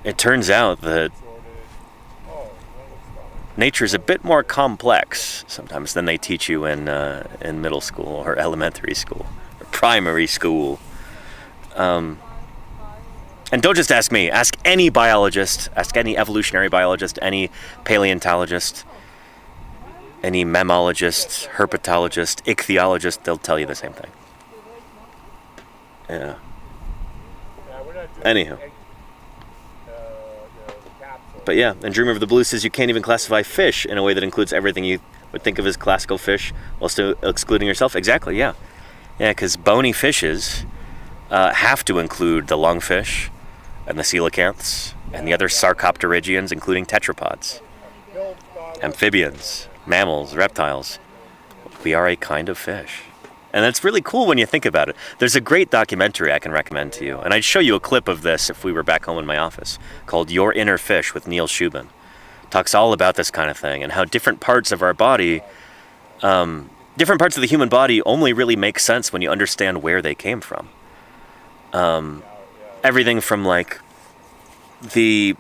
it turns out that nature's a bit more complex sometimes than they teach you in middle school or elementary school or primary school. And don't just ask me. Ask any biologist. Ask any evolutionary biologist, any paleontologist, any mammologist, herpetologist, ichthyologist. They'll tell you the same thing. Yeah. Anywho. But yeah, and Dreamer of the Blue says you can't even classify fish in a way that includes everything you would think of as classical fish while still excluding yourself. Exactly, yeah. Yeah, because bony fishes have to include the lungfish and the coelacanths and the other sarcopterygians, including tetrapods, amphibians, mammals, reptiles. We are a kind of fish. And that's really cool when you think about it. There's a great documentary I can recommend to you, and I'd show you a clip of this if we were back home in my office, called Your Inner Fish with Neil Shubin. Talks all about this kind of thing and how different parts of our body, different parts of the human body only really make sense when you understand where they came from. Everything from like the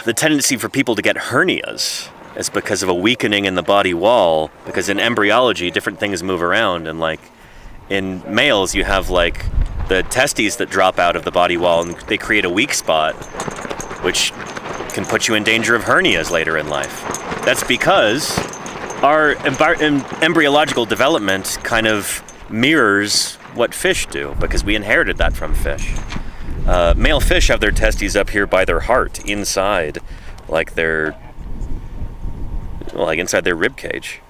tendency for people to get hernias is because of a weakening in the body wall, because in embryology different things move around, and like in males you have like the testes that drop out of the body wall and they create a weak spot which can put you in danger of hernias later in life. That's because our embryological development kind of mirrors what fish do, because we inherited that from fish. Male fish have their testes up here by their heart, inside, like inside their rib cage.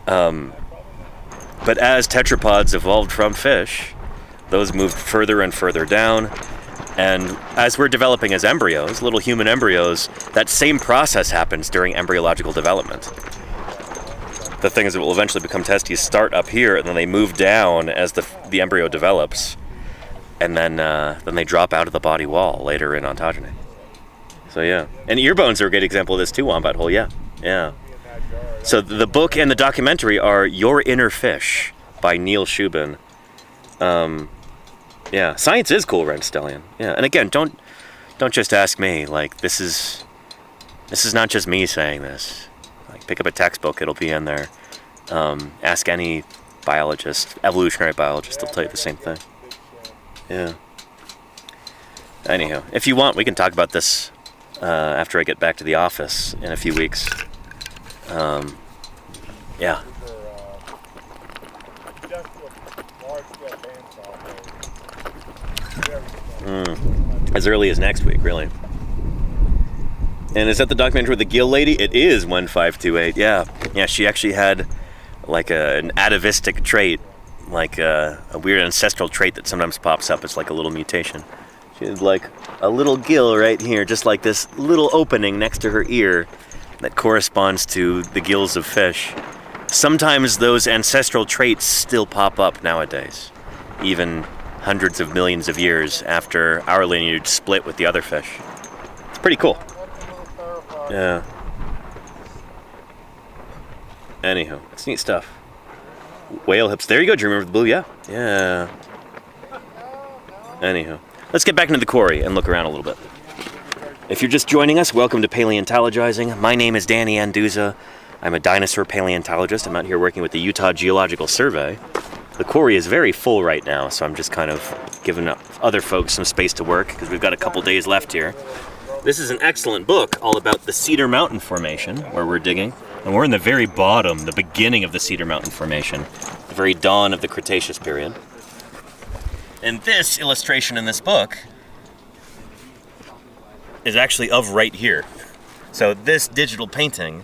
But as tetrapods evolved from fish, those moved further and further down. And as we're developing as embryos, little human embryos, that same process happens during embryological development. The things that will eventually become testes start up here, and then they move down as the embryo develops, and then they drop out of the body wall later in ontogeny. So yeah, and ear bones are a great example of this too, Wombat Hole. Yeah. So the book and the documentary are Your Inner Fish by Neil Shubin. Yeah, science is cool, Ren Stellian. Yeah, and again, don't just ask me. Like this is not just me saying this. Like pick up a textbook, it'll be in there. Ask any biologist, evolutionary biologist, they'll tell you the same thing. Yeah. Anyhow, if you want, we can talk about this after I get back to the office in a few weeks. Yeah. As early as next week, really. And is that the documentary with the gill lady? It is 1528. Yeah, she actually had like an atavistic trait, like a weird ancestral trait that sometimes pops up. It's like a little mutation. She had like a little gill right here, just like this little opening next to her ear that corresponds to the gills of fish. Sometimes those ancestral traits still pop up nowadays, even hundreds of millions of years after our lineage split with the other fish. It's pretty cool. Yeah. Anywho, it's neat stuff. Whale hips. There you go, Dreamer of the Blue. Yeah. Anywho, let's get back into the quarry and look around a little bit. If you're just joining us, welcome to Paleontologizing. My name is Danny Anduza. I'm a dinosaur paleontologist. I'm out here working with the Utah Geological Survey. The quarry is very full right now, so I'm just kind of giving other folks some space to work because we've got a couple days left here. This is an excellent book all about the Cedar Mountain Formation, where we're digging. And we're in the very bottom, the beginning of the Cedar Mountain Formation, the very dawn of the Cretaceous period. And this illustration in this book is actually of right here. So this digital painting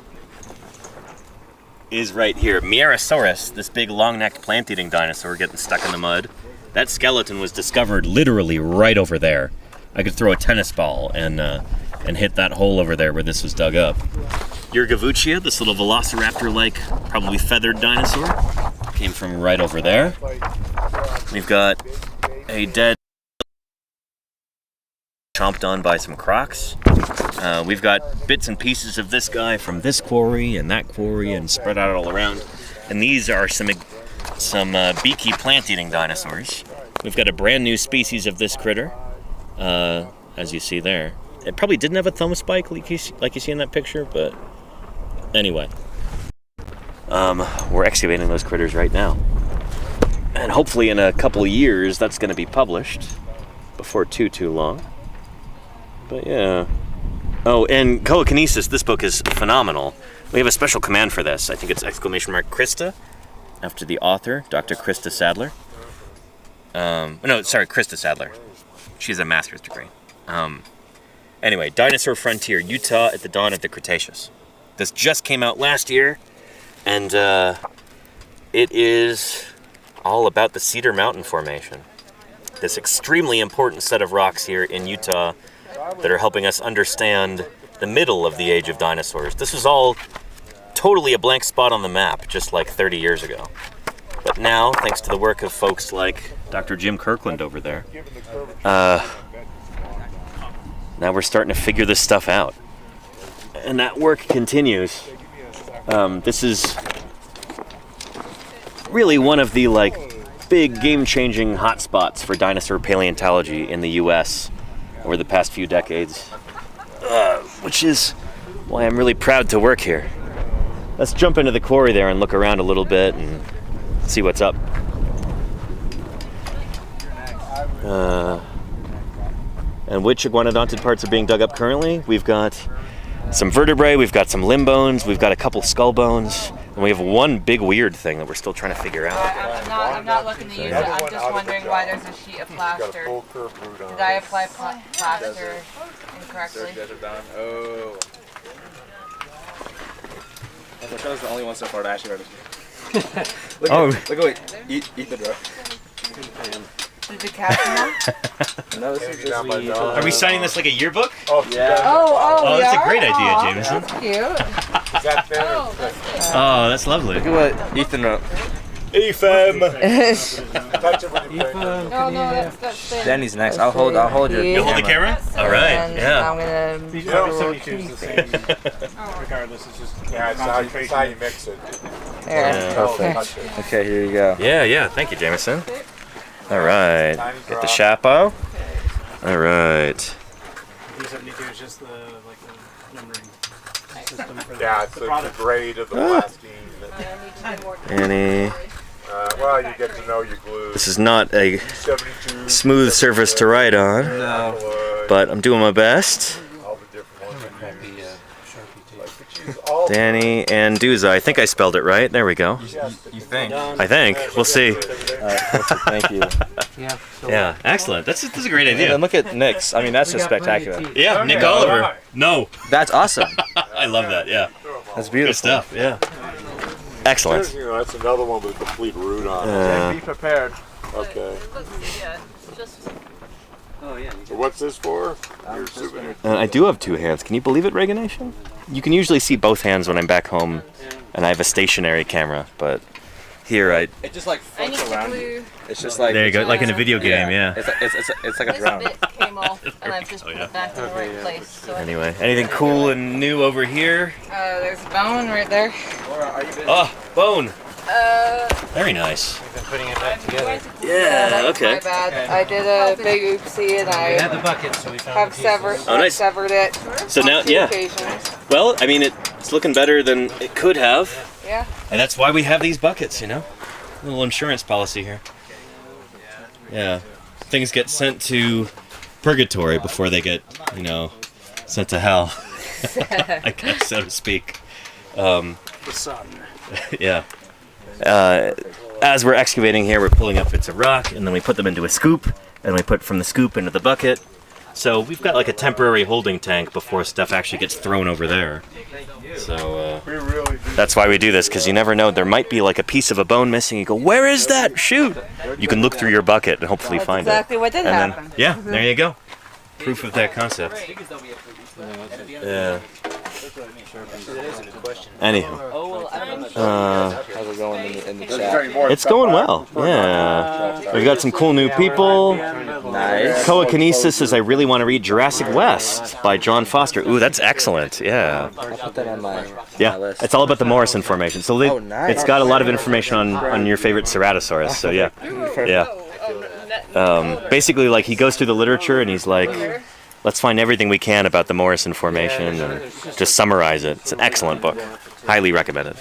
is right here. Mierosaurus, this big long-necked plant-eating dinosaur getting stuck in the mud, that skeleton was discovered literally right over there. I could throw a tennis ball and hit that hole over there where this was dug up. Yurgavuchia, this little velociraptor-like, probably feathered dinosaur, came from right over there. We've got a dead chomped on by some crocs. We've got bits and pieces of this guy from this quarry and that quarry and spread out all around. And these are some beaky plant-eating dinosaurs. We've got a brand new species of this critter, as you see there. It probably didn't have a thumb spike like you see in that picture, but anyway. We're excavating those critters right now. And hopefully in a couple of years that's going to be published before too long. But yeah. Oh, and Coakinesis, this book is phenomenal. We have a special command for this. I think it's ! Krista, after the author, Dr. Krista Sadler. Krista Sadler. She has a master's degree. Anyway, Dinosaur Frontier, Utah at the Dawn of the Cretaceous. This just came out last year, and it is all about the Cedar Mountain Formation. This extremely important set of rocks here in Utah that are helping us understand the middle of the age of dinosaurs. This was all totally a blank spot on the map just like 30 years ago. But now, thanks to the work of folks like Dr. Jim Kirkland over there, now we're starting to figure this stuff out. And that work continues. This is really one of the big game-changing hotspots for dinosaur paleontology in the US over the past few decades, which is why I'm really proud to work here. Let's jump into the quarry there and look around a little bit and see what's up. And which iguanodontid parts are being dug up currently? We've got some vertebrae, we've got some limb bones, we've got a couple skull bones, and we have one big weird thing that we're still trying to figure out. I'm not looking to use it. I'm just wondering why there's a sheet of plaster. Did I apply plaster incorrectly? Oh. I thought that was the only one so far that actually eat the drug. Did the captain No, this is just Are we signing this like a yearbook? Oh, that's a great idea, Aw, Jameson. That's cute. Is that fair? Oh, that's lovely. Look at what Ethan wrote. Ethan! Touch it with your finger. No, that's thin. Danny's next. I'll hold your You'll hold the camera? All right, And yeah. I'm gonna These put a are little 72 is the kitty same. Regardless, it's just Yeah, it's how you mix it. there. Oh, touch it. Okay, here you go. Yeah, thank you, Jameson. All right, get the chapeau. All right. D72 is just the numbering system for Yeah, it's the the product. grade of the plastine. Annie. Well, you get to know your glue. This is not a 72. smooth surface to write on, No. but I'm doing my best. All the different ones you use. Like, use all Danny and Duza. I think I spelled it right. There we go. You think? I think. We'll see. Thank you. Yeah, excellent. This is a great And idea. look at Nick's. I mean, that's just spectacular. Yeah, Nick Oliver. No. That's awesome. I love that, yeah. That's Good beautiful. stuff, yeah. Excellent. You know, that's another one with a complete root on it. Be prepared. Okay. So what's this for? Your souvenir. I do have two hands. Can you believe it, Reaganation? You can usually see both hands when I'm back home and I have a stationary camera, but here It just I floats need to around you. glue. It's just like there you go, like in a video game, yeah. It's like a This drone. bit came off, and I've just put it back in the right place. So Anyway, anything cool and new over here? there's a bone right there. Oh, bone. Very nice. We've been putting it back together. Yeah, that's okay. my bad. I did a big oopsie, and We had the I bucket, so we found have the pieces. severed, Oh, nice. severed it. So on now, 2 yeah. occasions. Well, I mean, it's looking better than it could have. Yeah. And that's why we have these buckets, you know? A little insurance policy here. Yeah. Things get sent to purgatory before they get, sent to hell. I guess, so to speak. The sun. Yeah. As we're excavating here, we're pulling up bits of rock, and then we put them into a scoop, and we put from the scoop into the bucket. So we've got like a temporary holding tank before stuff actually gets thrown over there. So that's why we do this, because you never know. There might be like a piece of a bone missing. You go, where is that? Shoot! You can look through your bucket and hopefully That's find exactly it. what did And happen. then, yeah, there you go. Proof of that concept. Yeah. Anyhow. How's it going in the chat? It's going well. Yeah. We've got some cool new people. Nice. Coakinesis is I really want to read Jurassic West by John Foster. Ooh, that's excellent. Yeah. I'll put that on my Yeah. list. It's all about the Morrison Formation. So Oh, nice. it's got a lot of information on your favorite Ceratosaurus. So yeah. Yeah. Basically, like he goes through the literature and he's like, let's find everything we can about the Morrison Formation and just summarize it. It's an excellent book. Highly recommended.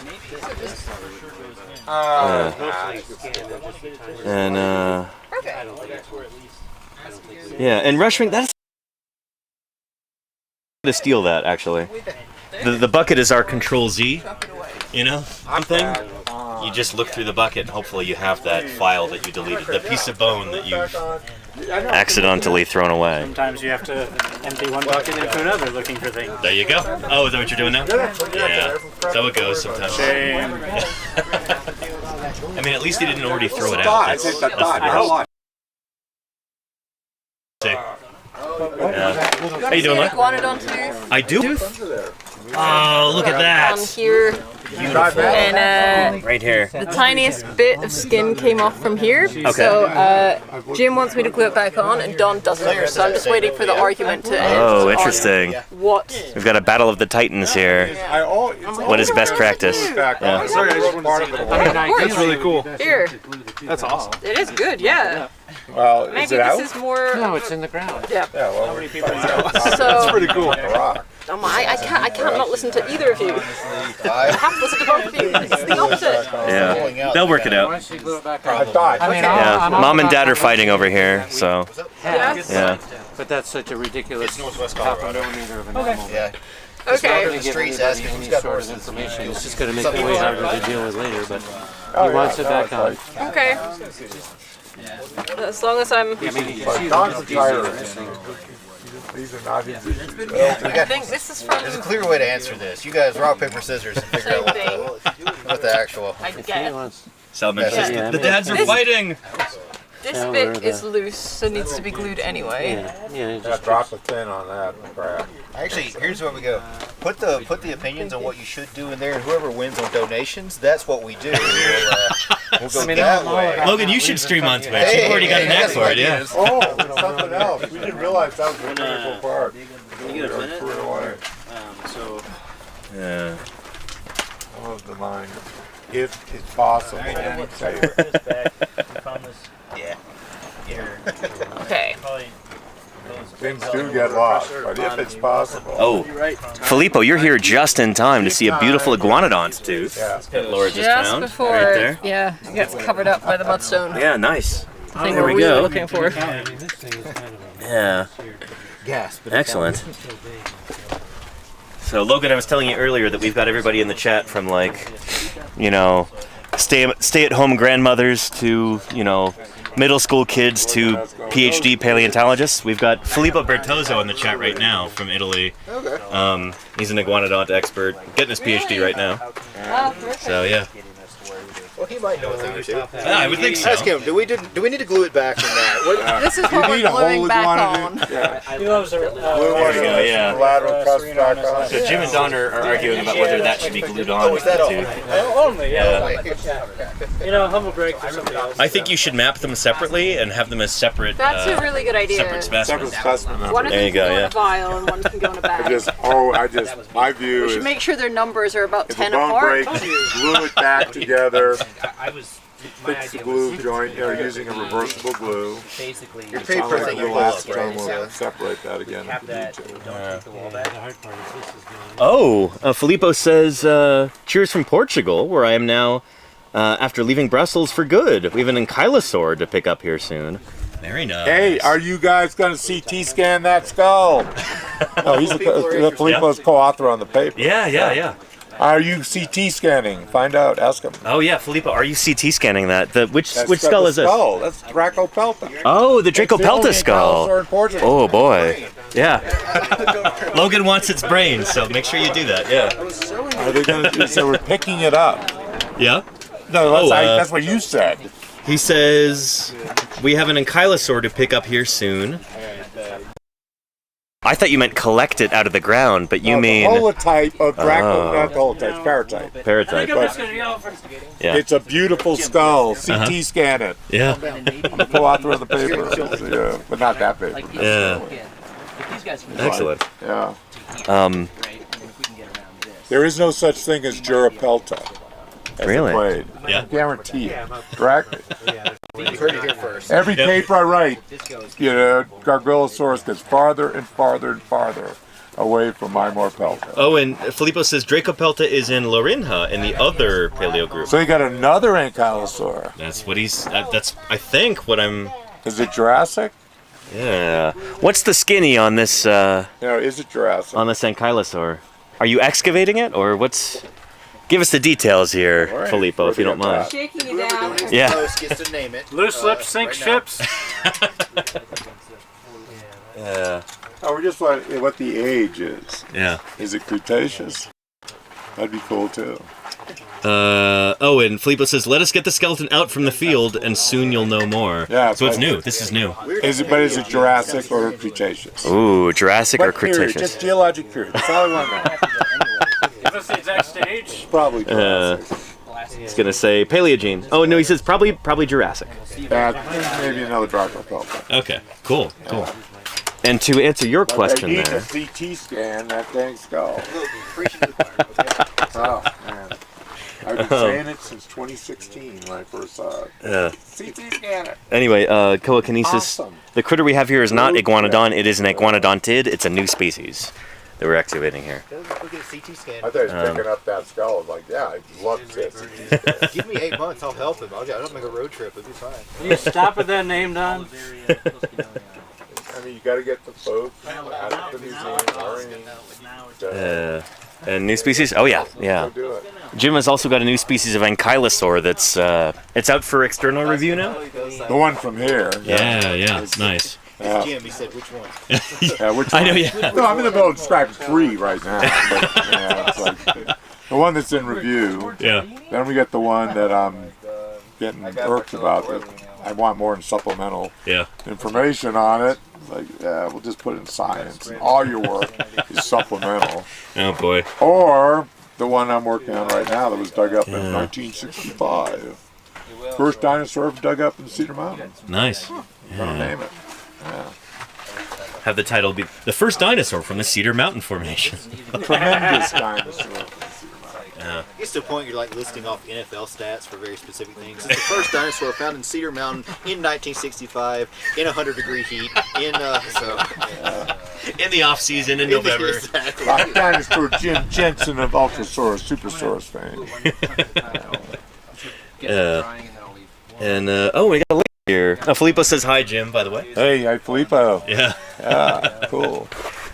Yeah, and Rushwing, that's to steal that, actually. The bucket is our Control Z, you know, thing. You just look through the bucket and hopefully you have that file that you deleted, the piece of bone that you've accidentally thrown away. Sometimes you have to empty one bucket into another looking for things. There you go. Oh, is that what you're doing now? Yeah. That's how it goes sometimes. Shame. I mean, at least he didn't already throw it out. That's the first. How you doing, Luke? I do? Oh, look at that. On here. Beautiful. And right here. the tiniest bit of skin came off from here. Okay. So Jim wants me to glue it back on, and Don doesn't. So I'm just waiting for the argument to end. Oh, interesting. What? We've got a battle of the Titans here. What is best practice? Yeah. That's really cool. Here. That's awesome. It is good, yeah. Well, Maybe is it out? this is more. No, it's in the ground. Yeah. Well, how many people So that's pretty cool. I can't not listen to either of you. I have to listen to both of you. It's the opposite. Yeah. They'll work it out. I thought. Yeah. Mom and Dad are fighting over here, so. Yeah. But that's such a ridiculous half a millimeter of an animal. Yeah. Okay. Not going to give any sort of information. It's just going to make it way harder to deal with later, but he wants it back on. Okay. As long as I'm. These are not easy. I think this is from. There's a clear way to answer this. You guys rock, paper, scissors and figure out what the actual. I get. Salman says, the dads are fighting! This bit is loose, so it needs to be glued anyway. Yeah, drop a pin on that crap. Actually, here's where we go. Put the opinions on what you should do in there, and whoever wins on donations, that's what we do. We'll go that way. Logan, you should stream on Twitch. You've already got an act for it, yeah. Oh, something else. We didn't realize that was the critical part. Can you get a minute? So. Yeah. What was the line? If it's possible. Say it. Yeah. Okay. Things do get lost, but if it's possible. Oh, Filippo, you're here just in time to see a beautiful iguanodont tooth that Laura just found. Before, right there. yeah, it gets covered up by the mudstone. Yeah, nice. I think There we're we really go. looking for. Yeah. Gasp. Excellent. So Logan, I was telling you earlier that we've got everybody in the chat from like, you know, stay-at-home grandmothers to, you know, middle school kids to PhD paleontologists. We've got Filippo Bertozzo in the chat right now from Italy. He's an iguanodont expert, getting his PhD right now. So yeah. Well, he might know a thing or two. Yeah, I would think so. Ask him. Do we need to glue it back or not? This is what we're gluing back on. Yeah. Lateral cusp back on. So Jim and Don are arguing about whether that should be glued on with the tooth. Only, yeah. You know, humble break for somebody else. I think you should map them separately and have them as separate. That's a really good idea. Separate specimens. One of There them you can go, go in yeah. a vial and one can go in a bag. My view We is should make sure their numbers are about if 10 the bone apart. breaks, glue it back together. My Fix the idea glue was joint using a reversible glue. basically Your paper thing you pull up, right? We'll separate that again. have that. Don't take the wall back. Oh, Filippo says, cheers from Portugal, where I am now after leaving Brussels for good. We have an ankylosaur to pick up here soon. Very nice. Hey, are you guys going to CT scan that skull? No, he's Filippo's co-author on the paper. Yeah. Are you CT scanning? Find out. Ask him. Oh yeah, Filippo, are you CT scanning that? Which skull is this? That's Dracopelta. Oh, the Dracopelta skull. Ankylosaur in Portugal. Oh boy. Yeah. Logan wants its brain, so make sure you do that. Yeah. Are they going to do so? We're picking it up. Yeah. No, that's what you said. He says we have an ankylosaur to pick up here soon. I thought you meant collect it out of the ground, but you mean holotype of not holotype, paratype. Paratype. Yeah. It's a beautiful skull. CT scan it. Yeah. I'm the co-author of the paper. Yeah, but not that big. Yeah. Excellent. Yeah. There is no such thing as Durapelta. as Really? the blade. Yeah. I guarantee it. Correct? You heard it here first. Every paper I write, Gargilosaurus gets farther and farther and farther away from Mimorpelta. Oh, and Filippo says Dracopelta is in Lorinha in the other paleo group. So you got another ankylosaur. That's what he's. That's I think what I'm. Is it Jurassic? Yeah. What's the skinny on this? Is it Jurassic? On this ankylosaur? Are you excavating it or what's? Give us the details here, All right, Filippo, if you don't mind. Shaking you down. Yeah. Gets to name it. Loose lips sink ships. Yeah. Oh, we're just wondering what the age is. Yeah. Is it Cretaceous? That'd be cool too. Oh, and Filippo says, "Let us get the skeleton out from the field, and soon you'll know more." Yeah. So it's new. This is new. Is it Jurassic or Cretaceous? Ooh, Jurassic or What period? Cretaceous? Just geologic period. That's all I want to know. Give us the exact stage. Probably Jurassic. He's gonna say Paleogene. Oh no, he says probably Jurassic. Maybe another Dracopelta. Okay, cool. And to answer your question They need there, a CT scan that dang skull. Oh man, I've been saying it since 2016 when I first saw it. CT scanner. anyway, Coakinesis. Awesome. The critter we have here is not Iguanodon. It is an Iguanodontid. It's a new species that we're excavating here. Look at a CT scan. I thought he was picking up that skull. I was like, yeah, I'd love to see a CT scan. Give me 8 months, I'll help him. I'll make a road trip. It'll be fine. Can you stop at that name, Don? I mean, you got to get the boat out of the museum. And new species? Oh yeah. Go do it. Jim has also got a new species of ankylosaur that's it's out for external review now. The one from here. Yeah, nice. Yeah. Jim, he said, which one? Yeah, which I know, one? yeah. No, I'm in the middle of describing 3 right now. But, yeah, it's like the one that's in review. Yeah. Then we get the one that I'm getting irked about. That I want more in supplemental information on it. Like, yeah, we'll just put it in science. And all your work is supplemental. Oh boy. Or the one I'm working on right now that was dug up in 1965. First dinosaur dug up in Cedar Mountains. Nice. Gonna name it. Yeah. Have the title be the first dinosaur from the Cedar Mountain Formation. Tremendous dinosaur. Yeah. It gets to a point you're like listing off NFL stats for very specific things. It's the first dinosaur found in Cedar Mountain in 1965 in 100-degree heat in In the off season in November. Exactly. Like dinosaur Jim Jensen of Ultrasaurus, Supersaurus fame. And we got a link here. Oh, Filippo says hi, Jim. By the way. Hey, hi Filippo. Yeah. Yeah, cool.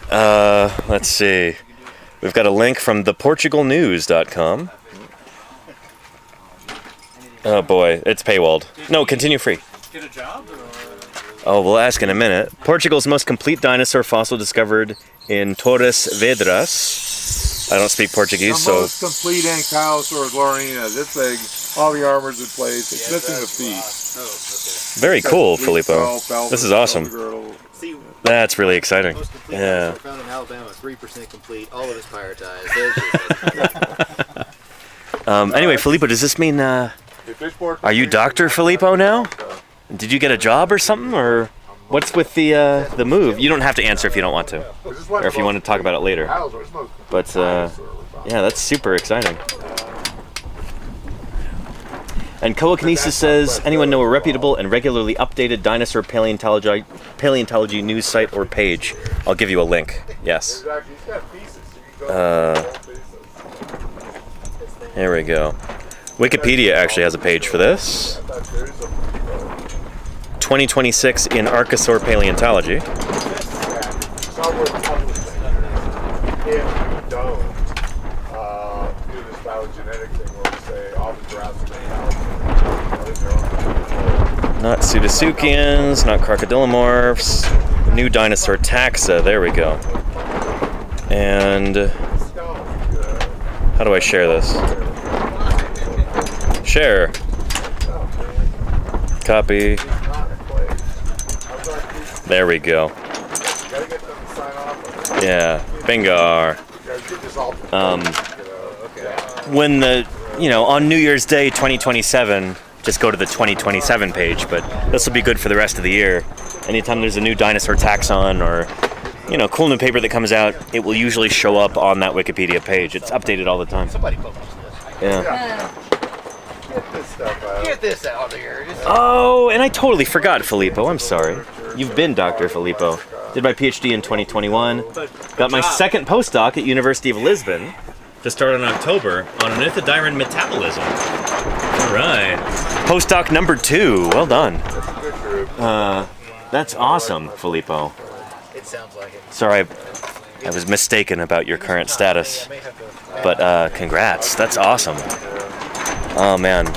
Let's see. We've got a link from theportugalnews.com. Oh boy, it's paywalled. No, continue free. Get a job? Oh, we'll ask in a minute. Portugal's most complete dinosaur fossil discovered in Torres Vedras. I don't speak Portuguese, The so... most complete Ankylosaurus lorina. This thing, all the armor's in place. It's missing the feet. Very cool, Filippo. Skull, This is awesome. girdle. See, That's really exciting. most complete Yeah. dinosaur found in Alabama, 3% complete. All of it's prioritized. Anyway, Filippo, does this mean, are you Dr. Filippo now? Did you get a job or something, or what's with the move? You don't have to answer if you don't want to, or if you want to talk about it later. But yeah, that's super exciting. And Coakinesis says, anyone know a reputable and regularly updated dinosaur paleontology news site or page? I'll give you a link. Yes. Here we go. Wikipedia actually has a page for this. 2026 in Archosaur Paleontology. If you don't do this phylogenetic thing where we say all the Jurassic Not Pseudasuchians, not Crocodilomorphs. New dinosaur taxa, there we go. And how do I share this? Share. Copy. There we go. Yeah, bingo. When on New Year's Day 2027, just go to the 2027 page, but this will be good for the rest of the year. Anytime there's a new dinosaur taxon or, cool new paper that comes out, it will usually show up on that Wikipedia page. It's updated all the time. Somebody published this. Yeah. Get this out of here. Oh, and I totally forgot Filippo. I'm sorry. You've been Dr. Filippo. Did my PhD in 2021. Got my second postdoc at University of Lisbon to start in October on ornithodyrene metabolism. All right. Postdoc number 2. Well done. That's awesome, Filippo. It sounds like it. Sorry, I was mistaken about your current status. But congrats. That's awesome. Oh, man.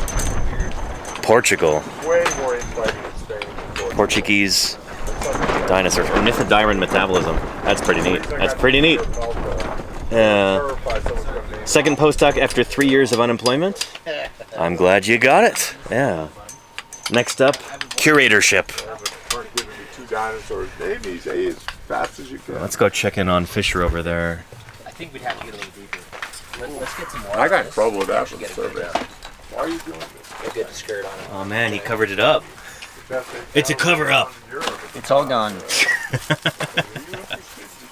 Portugal. Way more infighting in Spain. Portuguese dinosaurs. Ornithodyrene metabolism. That's pretty neat. That's pretty neat. Second postdoc after 3 years of unemployment. I'm glad you got it. Yeah. Next up, curatorship. Two dinosaurs. Names as fast as you can. Let's go check in on Fisher over there. I think we'd have to get a little deeper. Let's get some more. I got in trouble with that from the survey. Why are you doing this? We'll get the skirt on it. Oh man, he covered it up. It's a cover up. It's all gone.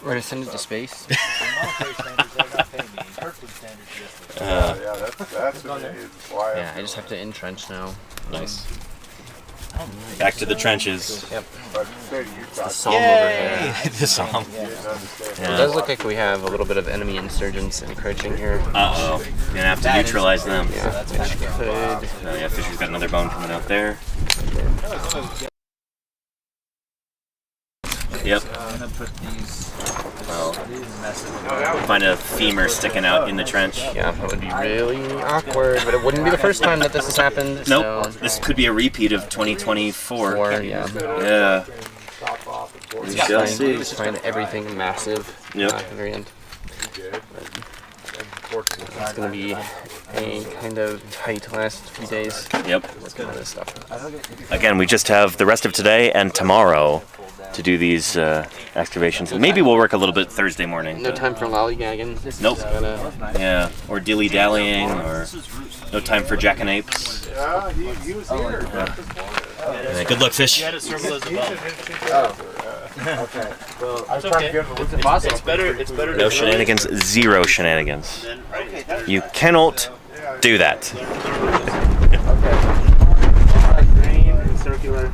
We're gonna send it to space. Yeah, I just have to entrench now. Nice. Back to the trenches. Yep. The psalm over here. The psalm. It does look like we have a little bit of enemy insurgents encroaching here. Uh-oh. You're gonna have to neutralize them. Yeah, which could... Yeah, Fisher's got another bone coming out there. Yep. Well, find a femur sticking out in the trench. Yeah, that would be really awkward, but it wouldn't be the first time that this has happened. Nope. So. This could be a repeat of 2024. Yeah. Yeah. We shall see. Just find everything massive Yep. at the very end. It's going to be a kind of tight last few days. Yep. Working on this stuff. Again, we just have the rest of today and tomorrow to do these excavations. Maybe we'll work a little bit Thursday morning. No time for lollygagging. Nope. Yeah, or dilly-dallying, or no time for jackanapes. Yeah, he was here. Yeah, good luck, Fish. Okay. Well, I was trying to get him it's better No shenanigans, zero shenanigans. You cannot do that. green and circular.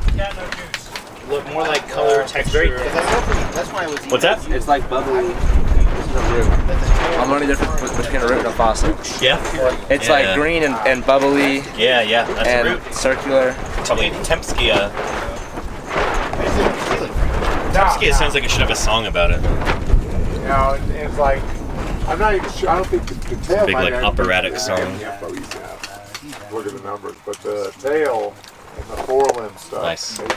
Look more like color, texture. That's why I was. What's that? It's like bubbly. I'm learning the difference between a root and a fossil. Yeah. It's like green and bubbly. Yeah, yeah, that's and a root. Circular. Probably Tempskia. Tempskia sounds like it should have a song about it. You know, and it's like, I'm not even sure, I don't think the tail Big, might like, have operatic song. Look at the numbers, but the tail and the forelimb stuff, Nice. maybe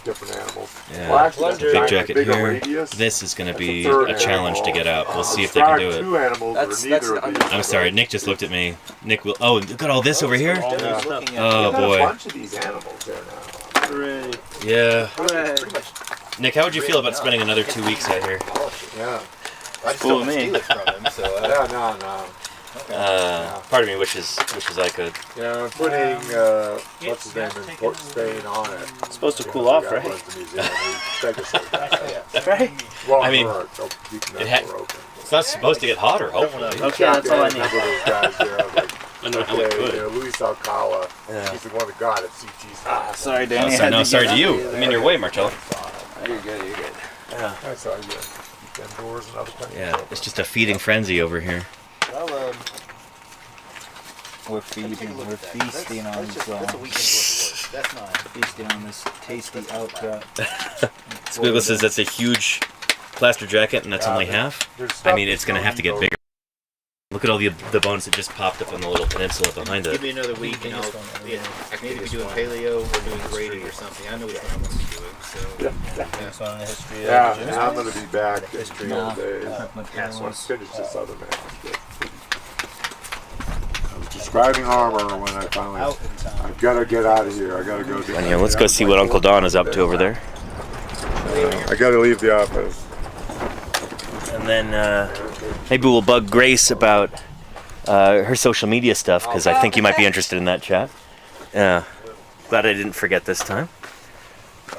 different animals. Yeah, Well, actually, that's big giant, jacket big here. radius. This is going to be That's a third a challenge to animal. get out. We'll see if they can do Two it. animals or neither of these. I'm sorry, Nick just looked at me. Nick will. Oh, look at all this over here. Yeah. Oh We've got a boy. bunch of these animals there now. Yeah. Nick, how would you feel about spending another 2 weeks out here? Yeah. I just don't steal it from him, so. Yeah, no. Part of me wishes I could. Yeah, I'm putting, what's his name, in Port Spain on it. It's supposed to cool off, right? Right? Well, I mean, it it's not supposed to get hotter, hopefully. Okay, that's all I need. I know how it could. Luis Alcala, he's the one that got it, CT's. Sorry, Danny. Oh, sorry to you. I'm in your way, Marcello. You're good. Yeah. I saw you. Indoors and other things. Yeah, it's just a feeding frenzy over here. Well, we're feasting on this tasty outcrop. Squiggle says that's a huge plaster jacket, and that's only half. I mean, it's going to have to get bigger. Look at all the bones that just popped up on the little peninsula behind Give it. me another week and I'll maybe be doing paleo or doing grading or something. I know which one I want to be doing. So Yeah, and I'm going to be back in 3 days. I want to finish this other manuscript. I was describing armor when I finally, I've got to get out of here. I got to go do Yeah, let's go see what Uncle Don is up to over there. I got to leave the office. And then maybe we'll bug Grace about her social media stuff, because I think you might be interested in that chat. Yeah. Glad I didn't forget this time.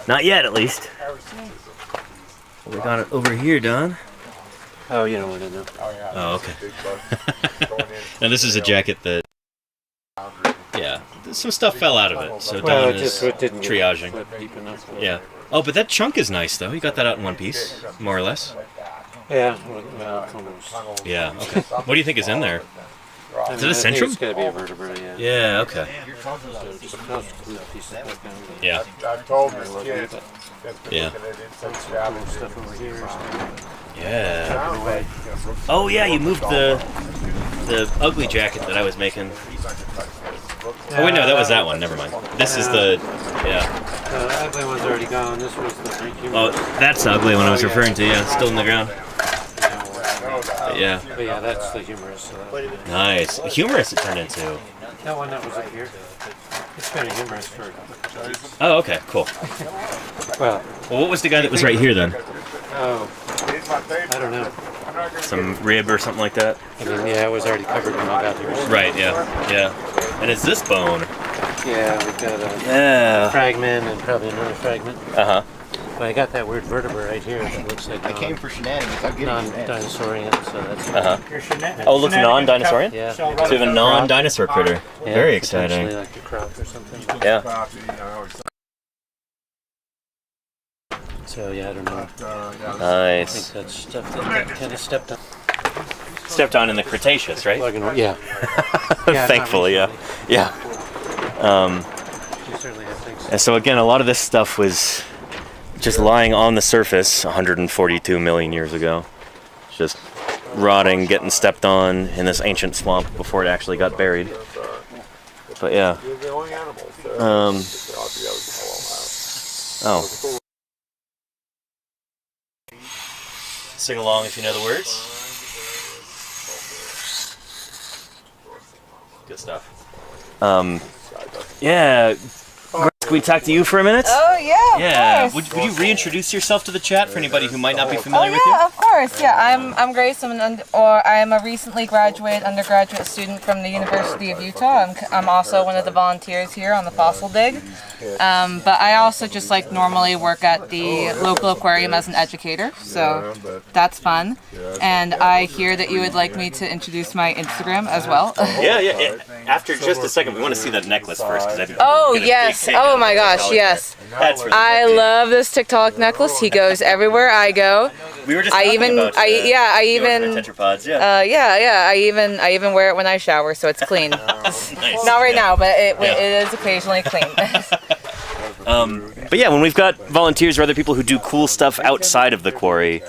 Not yet, at least. We got it over here, Don. Oh, you don't want to know. Oh, okay. Now this is a jacket that, yeah, some stuff fell out of it, so Well, Don is it didn't triaging. flip deep enough. Yeah. Oh, but that chunk is nice though. You got that out in one piece, more or less. Yeah, well, almost. Yeah. Okay. What do you think is in there? Is it a centrum? It's got to be a vertebra, yeah. Yeah. Okay. Yeah. I've told this kid. Yeah. Stuff over here. Yeah. Oh yeah, you moved the ugly jacket that I was making. Oh wait, no, that was that one. Never mind. This is the The ugly one's already gone. This was the humorous. Oh, that's the ugly one I was referring to. Yeah, still in the ground. But yeah. But yeah, that's the humorous. So Nice. A humorous it turned into. that one that was up here. It's been a humorous for. Oh, okay, cool. Well, what was the guy that was right here then? Oh, I don't know. Some rib or something like that? I mean, yeah, it was already covered when I got here. Right, yeah. And it's this bone. Yeah, we've got a fragment and probably another fragment. Uh-huh. But I got that weird vertebra right here that looks like I came for shenanigans. I'm getting non-dinosaurian, so that's Oh, it looks non-dinosaurian? Yeah. So you have a non-dinosaur critter. Yeah, Very exciting. potentially like a crop or something. Yeah. So yeah, I don't know. Nice. I think that's stuff that kind of stepped on. Stepped on in the Cretaceous, right? Yeah. Thankfully, yeah. Yeah. You certainly have things. And so again, a lot of this stuff was just lying on the surface 142 million years ago. Just rotting, getting stepped on in this ancient swamp before it actually got buried. But yeah. Oh. Sing along if you know the words. Good stuff. Yeah. Can we talk to you for a minute? Oh yeah, Yeah. of course. Would you reintroduce yourself to the chat for anybody who might not be familiar with you? Yeah, of course. Yeah, I'm Grace. I am a recently graduated undergraduate student from the University of Utah. I'm also one of the volunteers here on the fossil dig. But I also just like normally work at the local aquarium as an educator, so that's fun. And I hear that you would like me to introduce my Instagram as well. Yeah. After just a second, we want to see that necklace first. I think Oh yes! Oh my gosh! Yes. That's really I love this TikTok necklace. He goes everywhere I go. We were just talking about tetrapods. I even wear it when I shower, so it's clean. Nice. Not right now, but it is occasionally clean. But yeah, when we've got volunteers or other people who do cool stuff outside of the quarry,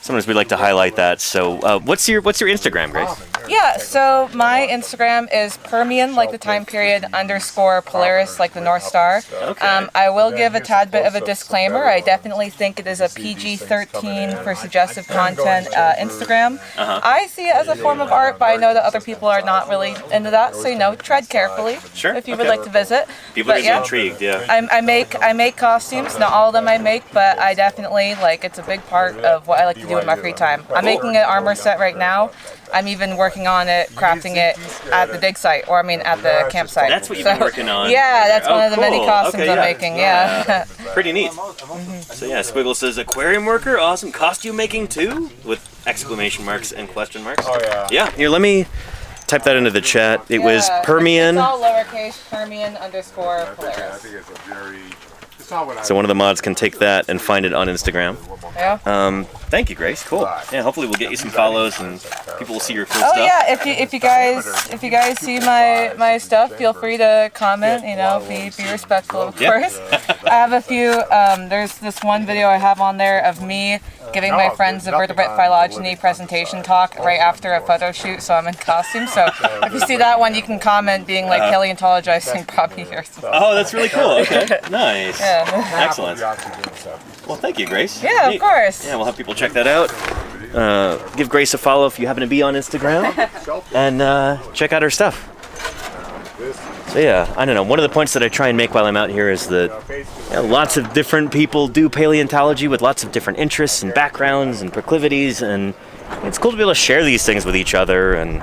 sometimes we like to highlight that. So what's your Instagram, Grace? Yeah, so my Instagram is Permian, like the time period, _ Polaris, like the North Star. Okay. I will give a tad bit of a disclaimer. I definitely think it is a PG-13 for suggestive content Instagram. I see it as a form of art, but I know that other people are not really into that, so tread carefully if you would like to visit. People are intrigued, yeah. I make costumes, not all of them I make, but I definitely, it's a big part of what I like to do in my free time. I'm making an armor set right now. I'm even working on it, crafting it at the dig site, at the campsite. That's what you've been working on. Yeah, that's one of the many costumes I'm making, Pretty neat. So yeah, Squiggle says, aquarium worker, awesome. Costume making too? With exclamation marks and question marks. Oh yeah. Yeah, here, let me type that into the chat. It was Permian. It's all lowercase, Permian _ Polaris. I think it's a very. It's not what So one of the mods can take that and find it on Instagram. Yeah. Thank you, Grace. Cool. Yeah, hopefully we'll get you some follows and people will see your cool stuff. Oh yeah, if you guys see my stuff, feel free to comment. Be respectful, of course. I have a few. There's this one video I have on there of me giving my friends a vertebrate phylogeny presentation talk right after a photo shoot, so I'm in costume. So if you see that one, you can comment being like paleontologizing probably here. Oh, that's really cool. Okay, nice. Yeah. Excellent. Well, thank you, Grace. Yeah, of course. Yeah, we'll have people check that out. Give Grace a follow if you happen to be on Instagram, and check out her stuff. So yeah, I don't know. One of the points that I try and make while I'm out here is that lots of different people do paleontology with lots of different interests and backgrounds and proclivities, and it's cool to be able to share these things with each other, and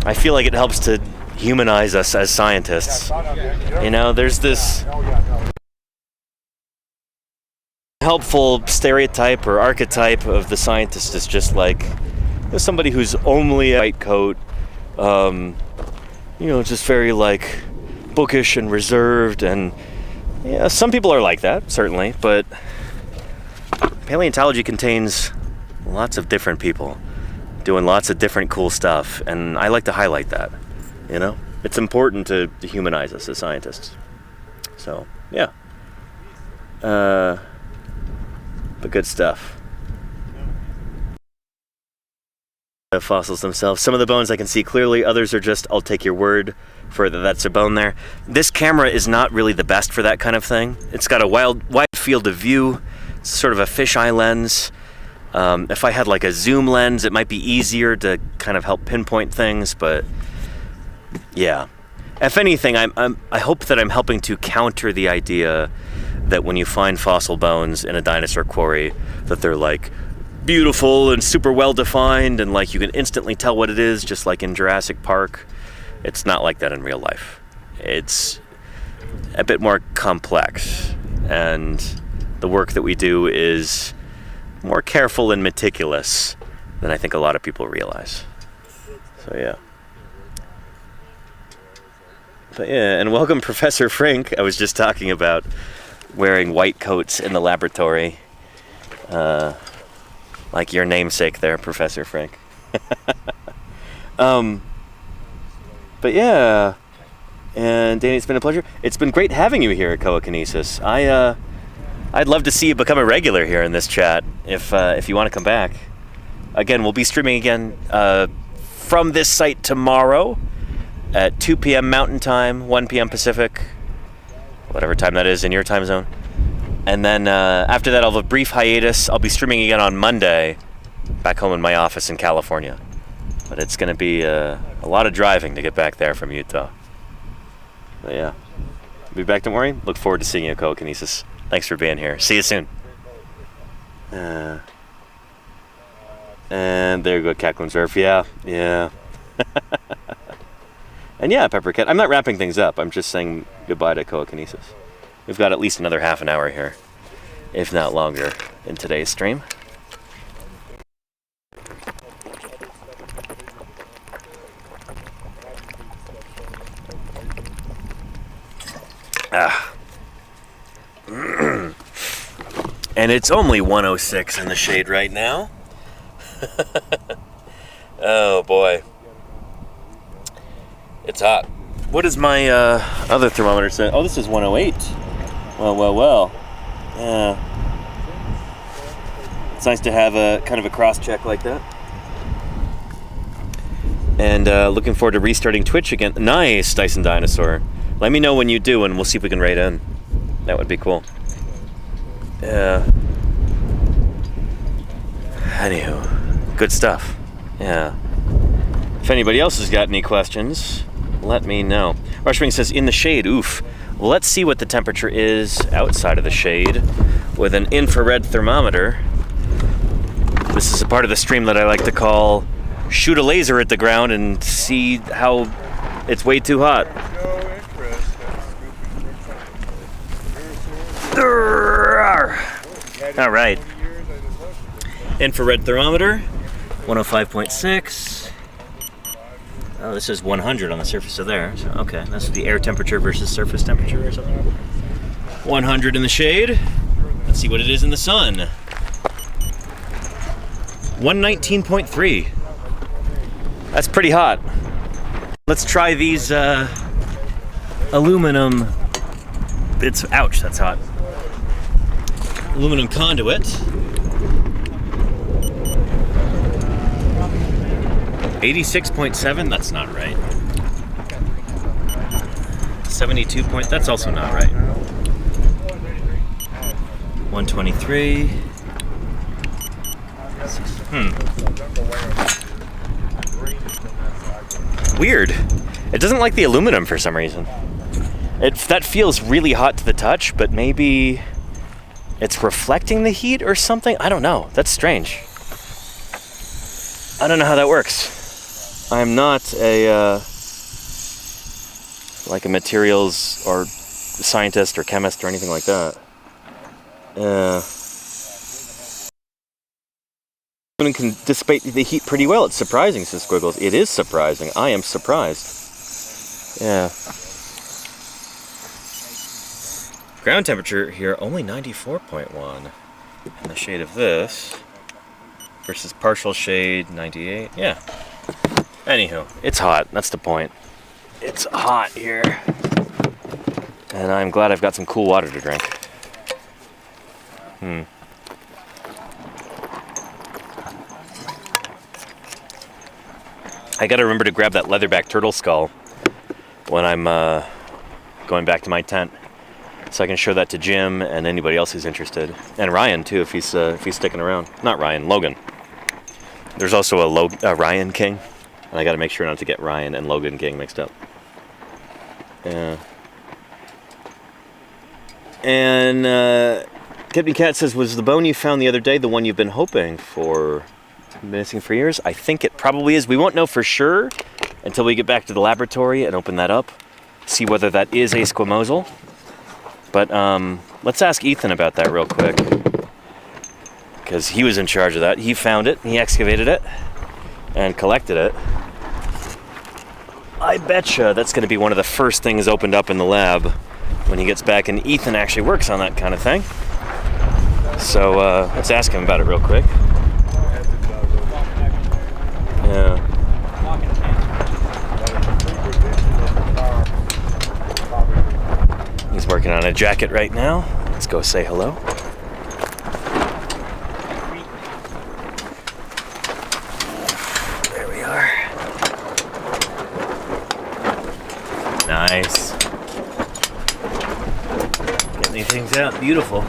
I feel like it helps to humanize us as scientists. There's this helpful stereotype or archetype of the scientist is just like somebody who's only a white coat, just very bookish and reserved, and yeah, some people are like that, certainly, but paleontology contains lots of different people doing lots of different cool stuff, and I like to highlight that, you know? It's important to humanize us as scientists. So, yeah. But good stuff. The fossils themselves. Some of the bones I can see clearly, others are just, I'll take your word for that that's a bone there. This camera is not really the best for that kind of thing. It's got a wide field of view, it's sort of a fisheye lens. If I had like a zoom lens, it might be easier to kind of help pinpoint things, but yeah. If anything, I hope that I'm helping to counter the idea that when you find fossil bones in a dinosaur quarry, that they're like beautiful and super well defined and like you can instantly tell what it is, just like in Jurassic Park. It's not like that in real life. It's a bit more complex, and the work that we do is more careful and meticulous than I think a lot of people realize. So yeah. But yeah, and welcome Professor Frink. I was just talking about wearing white coats in the laboratory. Like your namesake there, Professor Frink. But yeah, and Danny, it's been a pleasure. It's been great having you here at Coakinesis. I'd love to see you become a regular here in this chat if you want to come back. Again, we'll be streaming again from this site tomorrow at 2 p.m. Mountain Time, 1 p.m. Pacific, whatever time that is in your time zone. And then after that, I'll have a brief hiatus. I'll be streaming again on Monday, back home in my office in California. But it's going to be a lot of driving to get back there from Utah. But yeah, I'll be back tomorrow. Look forward to seeing you at Coakinesis. Thanks for being here. See you soon. And there you go, Cackling Surf. Yeah. And yeah, Peppercat. I'm not wrapping things up. I'm just saying goodbye to Coakinesis. We've got at least another half an hour here, if not longer, in today's stream. And it's only 106 in the shade right now. Oh boy. It's hot. What does my other thermometer say? Oh, this is 108. Well. Yeah. It's nice to have a kind of a cross check like that. And looking forward to restarting Twitch again. Nice, Dyson Dinosaur. Let me know when you do, and we'll see if we can raid in. That would be cool. Yeah. Anywho, good stuff. Yeah. If anybody else has got any questions, let me know. Rushwing says, in the shade, oof. Well, let's see what the temperature is outside of the shade with an infrared thermometer. This is a part of the stream that I like to call shoot a laser at the ground and see how it's way too hot. All right. Infrared thermometer, 105.6. Oh, this is 100 on the surface of there. So, okay, that's the air temperature versus surface temperature or something. 100 in the shade. Let's see what it is in the sun. 119.3. That's pretty hot. Let's try these aluminum. Ouch, that's hot. Aluminum conduit. 86.7, that's not right. 72 point, that's also not right. 123. Weird. It doesn't like the aluminum for some reason. That feels really hot to the touch, but maybe it's reflecting the heat or something? I don't know. That's strange. I don't know how that works. I'm not a like a materials or scientist or chemist or anything like that. It can dissipate the heat pretty well. It's surprising, says Squiggles. It is surprising. I am surprised. Yeah. Ground temperature here only 94.1. In the shade of this versus partial shade 98. Yeah. Anywho, it's hot. That's the point. It's hot here. And I'm glad I've got some cool water to drink. I gotta remember to grab that leatherback turtle skull when I'm going back to my tent, so I can show that to Jim and anybody else who's interested, and Ryan too if he's sticking around. Not Ryan, Logan. There's also a Ryan King, and I gotta make sure not to get Ryan and Logan King mixed up. Yeah. And Captain Cat says, was the bone you found the other day the one you've been hoping for, missing for years? I think it probably is. We won't know for sure until we get back to the laboratory and open that up, see whether that is a squamosal. But let's ask Ethan about that real quick, because he was in charge of that. He found it, he excavated it, and collected it. I betcha that's going to be one of the first things opened up in the lab when he gets back, and Ethan actually works on that kind of thing. So let's ask him about it real quick. Yeah. He's working on a jacket right now. Let's go say hello. There we are. Nice. Getting things out. Beautiful.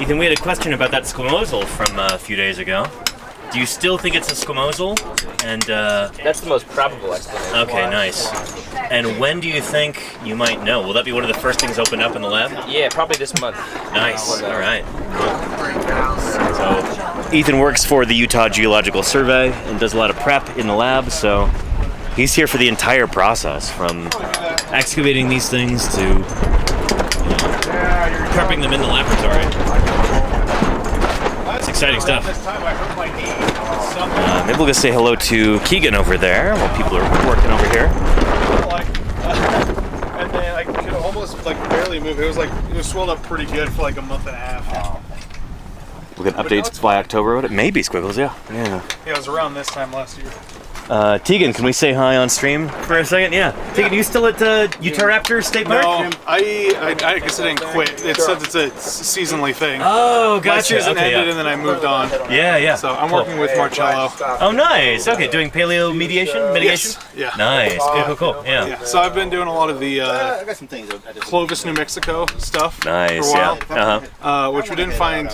Ethan, we had a question about that squamosal from a few days ago. Do you still think it's a squamosal? And that's the most probable explanation. Okay, nice. And when do you think you might know? Will that be one of the first things opened up in the lab? Yeah, probably this month. Nice. All right. Cool. So Ethan works for the Utah Geological Survey and does a lot of prep in the lab, so he's here for the entire process, from excavating these things to prepping them in the laboratory. It's exciting stuff. Maybe we'll go say hello to Keegan over there while people are working over here. And then I could almost barely move. It was swelled up pretty good for like a month and a half. We'll get updates by October. Maybe Squiggles, yeah. Yeah, it was around this time last year. Tegan, can we say hi on stream for a second? Yeah. Tegan, you still at Utah Raptor State Park? No, I guess I didn't quit. It says it's a seasonally thing. Oh, gotcha. My season ended and then I moved on. Yeah. So I'm working with Marcello. Oh, nice. Okay, doing paleo mitigation? Yes. Yeah. Nice. Cool. Yeah. So I've been doing a lot of the Clovis, New Mexico stuff. Nice. For a while, which we didn't find.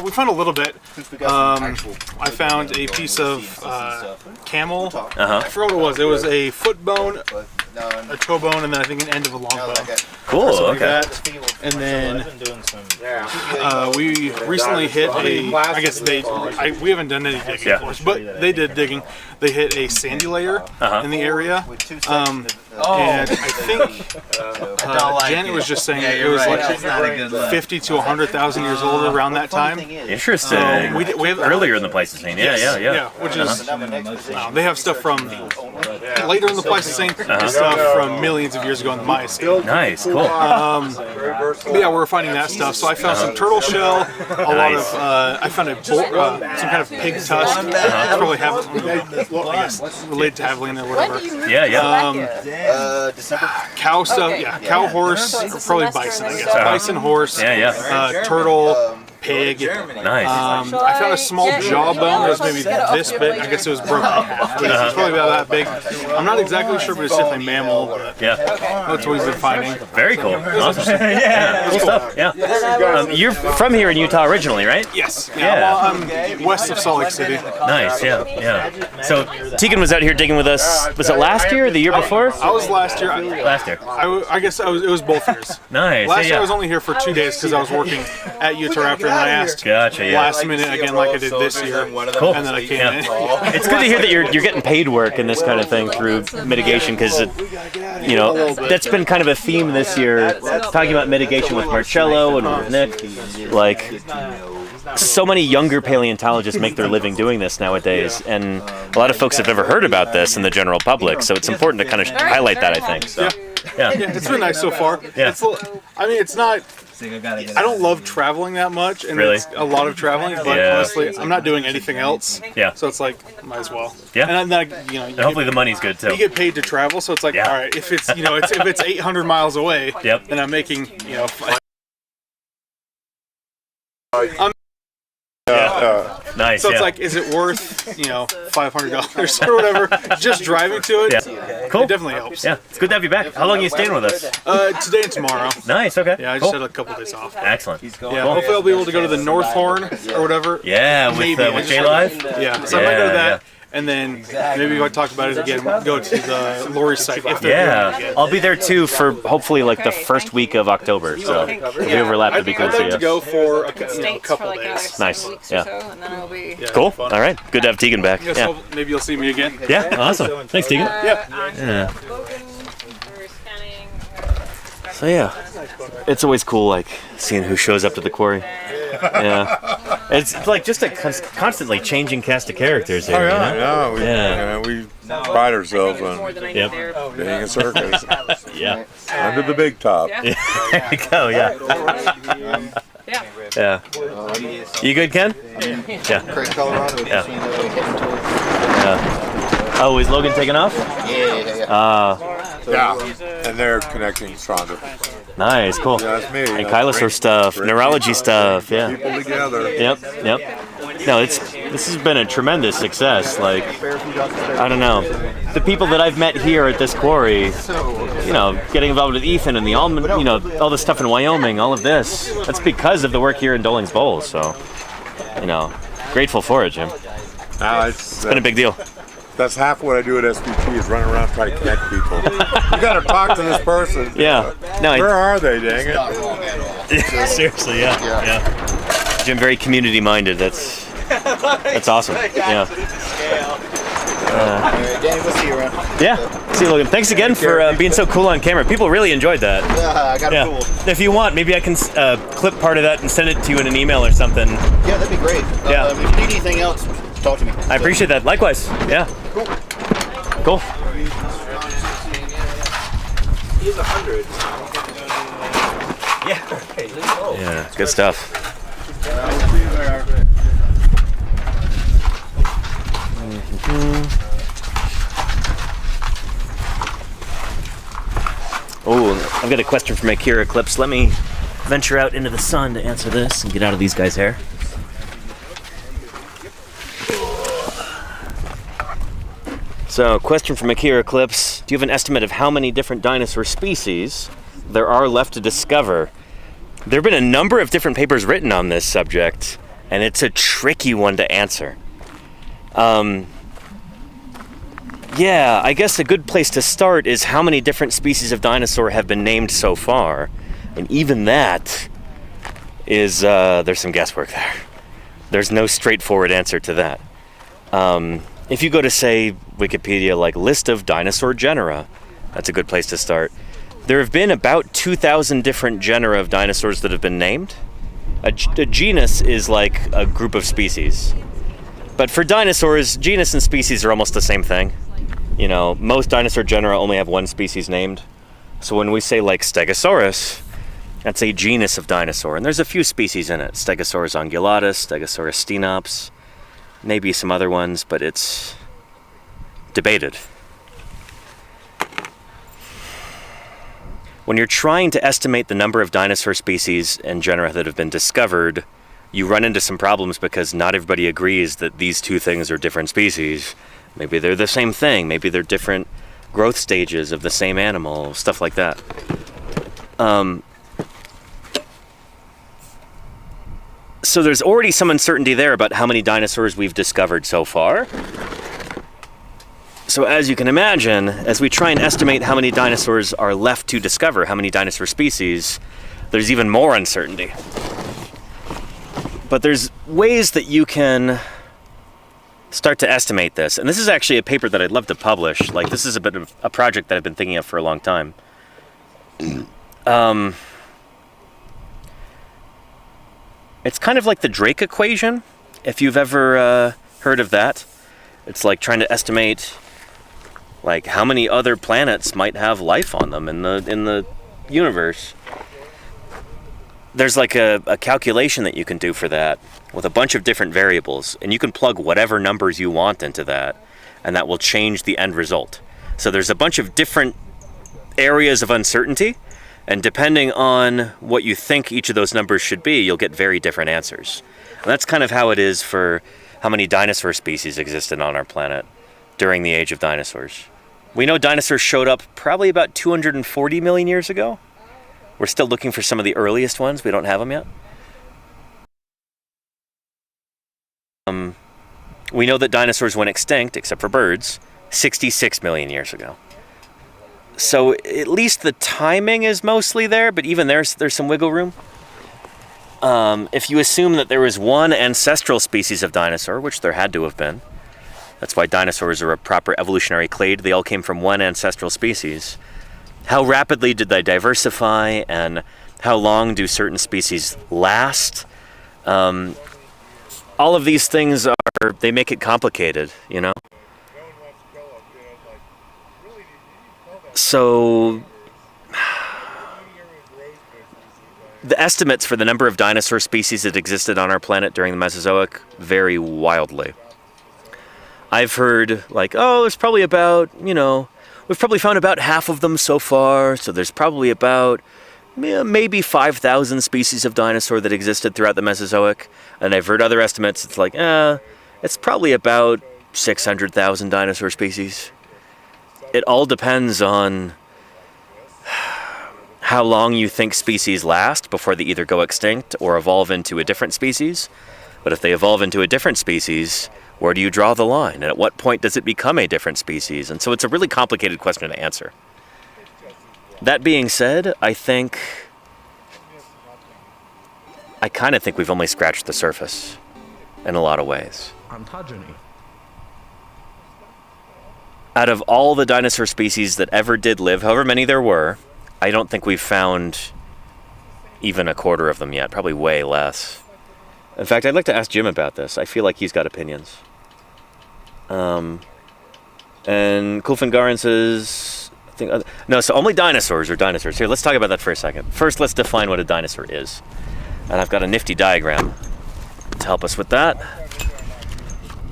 We found a little bit. I found a piece of camel. I forgot what it was. It was a foot bone, a toe bone, and then I think an end of a long bone. Cool. Okay. And then we recently hit a. I guess we haven't done any digging, of course, but they did digging. They hit a sandy layer in the area. And I think Janet was just saying it was like 50 to 100,000 years old around that time. Interesting. We have earlier in the Pleistocene. Yeah. Which is they have stuff from later in the Pleistocene and stuff from millions of years ago in the Miocene. Nice, cool. Yeah, we're finding that stuff. So I found some turtle shell, a lot of. I found some kind of pig tusk. Probably related to javelin or whatever. Yeah. Cow stuff, cow, horse, probably bison, I guess. Bison, horse, turtle, pig. Nice. I found a small jawbone that was maybe this big. I guess it was broken in half. It's probably about that big. I'm not exactly sure, but it's definitely mammal. But that's what we've been finding. Very cool. Awesome. Cool stuff. Yeah. You're from here in Utah originally, right? Yes. Well, I'm west of Salt Lake City. Nice. Yeah. So Tegan was out here digging with us. Was it last year or the year before? I was last year. Last year. I guess it was both years. Nice. Last year I was only here for 2 days because I was working at Utah Raptor. I asked last minute again, like I did this year, cool. And then I came in. It's good to hear that you're getting paid work in this kind of thing through mitigation, because that's been kind of a theme this year, talking about mitigation with Marcello and with Nick. Like, so many younger paleontologists make their living doing this nowadays, and a lot of folks have never heard about this in the general public, so it's important to kind of highlight that, I think. So. Yeah. It's been nice so far. Yeah. I mean, it's not. I don't love traveling that much, and Really? it's a lot of traveling. But honestly, I'm not doing anything else. Yeah. So it's like, might as well. Yeah. And then, And hopefully the money's good too. You get paid to travel, so it's like, all right, if it's if it's 800 miles away, then I'm making Nice. So it's like, is it worth $500 or whatever just driving to it? Yeah. Cool. It definitely helps. Yeah, it's good to have you back. How long are you staying with us? Today and tomorrow. Nice. Okay. Yeah, I just had a couple days off. Excellent. Yeah, hopefully I'll be able to go to the North Horn or whatever. Yeah, with J-Live? Yeah, so I might go to that. And then maybe if I talk about it again, go to the Lori site if they're doing it again. I'll be there too for hopefully like the first week of October. So if we overlap, it'd be cool to see I'd like to go for a couple days. Nice. Yeah. Cool. All right. Good to have Tegan back. Yeah. So maybe you'll see me again. Yeah. Awesome. Thanks, Tegan. Yeah. So yeah, it's always cool like seeing who shows up to the quarry. Yeah, it's like just a constantly changing cast of characters here. We pride ourselves on being a circus. Yeah, under the big top. There you go. Yeah. Yeah. You good, Ken? Yeah. Craig, Colorado. Yeah. Oh, is Logan taking off? Yeah, and they're connecting stronger. Nice, cool. Yeah, that's me. And Kylosaur stuff, neurology stuff, yeah. People together. Yep. No, this has been a tremendous success. Like, I don't know, the people that I've met here at this quarry, getting involved with Ethan and the almond, all this stuff in Wyoming, all of this. That's because of the work here in Doling's Bowl. So, grateful for it, Jim. It's been a big deal. That's half what I do at SBT is run around trying to connect people. You got to talk to this person. Yeah. No. Where are they? Dang it. Seriously, yeah. Jim, very community minded. That's awesome. Yeah. Danny, we'll see you around. Yeah. See you, Logan. Thanks again for being so cool on camera. People really enjoyed that. Yeah, I got it cool. If you want, maybe I can clip part of that and send it to you in an email or something. Yeah, that'd be great. Yeah. If you need anything else, talk to me. I appreciate that. Likewise. Yeah. Cool. He's 100. Yeah. Good stuff. Oh, I've got a question from Akira Eclipse. Let me venture out into the sun to answer this and get out of these guys' hair. So, question from Akira Eclipse. Do you have an estimate of how many different dinosaur species there are left to discover? There have been a number of different papers written on this subject, and it's a tricky one to answer. Yeah, I guess a good place to start is how many different species of dinosaur have been named so far. And even that is, there's some guesswork there. There's no straightforward answer to that. If you go to, say, Wikipedia, like list of dinosaur genera, that's a good place to start. There have been about 2,000 different genera of dinosaurs that have been named. A genus is like a group of species. But for dinosaurs, genus and species are almost the same thing. Most dinosaur genera only have one species named. So when we say like Stegosaurus, that's a genus of dinosaur. And there's a few species in it. Stegosaurus ungulatus, Stegosaurus stenops, maybe some other ones, but it's debated. When you're trying to estimate the number of dinosaur species and genera that have been discovered, you run into some problems because not everybody agrees that these two things are different species. Maybe they're the same thing. Maybe they're different growth stages of the same animal, stuff like that. So there's already some uncertainty there about how many dinosaurs we've discovered so far. So as you can imagine, as we try and estimate how many dinosaurs are left to discover, how many dinosaur species, there's even more uncertainty. But there's ways that you can start to estimate this. And this is actually a paper that I'd love to publish. Like, this is a bit of a project that I've been thinking of for a long time. It's kind of like the Drake equation, if you've ever heard of that. It's like trying to estimate Like, how many other planets might have life on them in the universe? There's like a calculation that you can do for that with a bunch of different variables, and you can plug whatever numbers you want into that, and that will change the end result. So there's a bunch of different areas of uncertainty, and depending on what you think each of those numbers should be, you'll get very different answers. And that's kind of how it is for how many dinosaur species existed on our planet during the age of dinosaurs. We know dinosaurs showed up probably about 240 million years ago. We're still looking for some of the earliest ones. We don't have them yet. We know that dinosaurs went extinct, except for birds, 66 million years ago. So at least the timing is mostly there, but even there's some wiggle room. If you assume that there was one ancestral species of dinosaur, which there had to have been, that's why dinosaurs are a proper evolutionary clade. They all came from one ancestral species. How rapidly did they diversify, and how long do certain species last? All of these things they make it complicated, you know? So the estimates for the number of dinosaur species that existed on our planet during the Mesozoic vary wildly. I've heard, like, oh, there's probably about, we've probably found about half of them so far, so there's probably about maybe 5,000 species of dinosaur that existed throughout the Mesozoic. And I've heard other estimates, it's like, it's probably about 600,000 dinosaur species. It all depends on how long you think species last before they either go extinct or evolve into a different species. But if they evolve into a different species, where do you draw the line? And at what point does it become a different species? And so it's a really complicated question to answer. That being said, I kind of think we've only scratched the surface in a lot of ways. Ontogeny. Out of all the dinosaur species that ever did live, however many there were, I don't think we've found even a quarter of them yet, probably way less. In fact, I'd like to ask Jim about this. I feel like he's got opinions. And Kulfingaran says, no, so only dinosaurs are dinosaurs. Here, let's talk about that for a second. First, let's define what a dinosaur is. And I've got a nifty diagram to help us with that.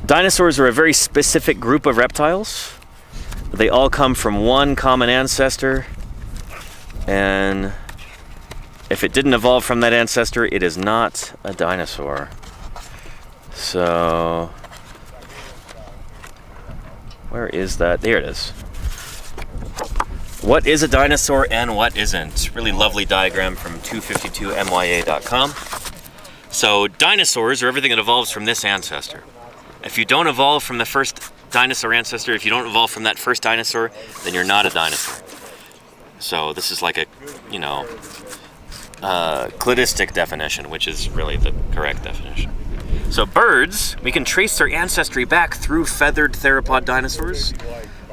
Dinosaurs are a very specific group of reptiles. They all come from one common ancestor. And if it didn't evolve from that ancestor, it is not a dinosaur. So, where is that? There it is. What is a dinosaur and what isn't? Really lovely diagram from 252mya.com. So dinosaurs are everything that evolves from this ancestor. If you don't evolve from the first dinosaur ancestor, if you don't evolve from that first dinosaur, then you're not a dinosaur. So this is like a, cladistic definition, which is really the correct definition. So birds, we can trace their ancestry back through feathered theropod dinosaurs,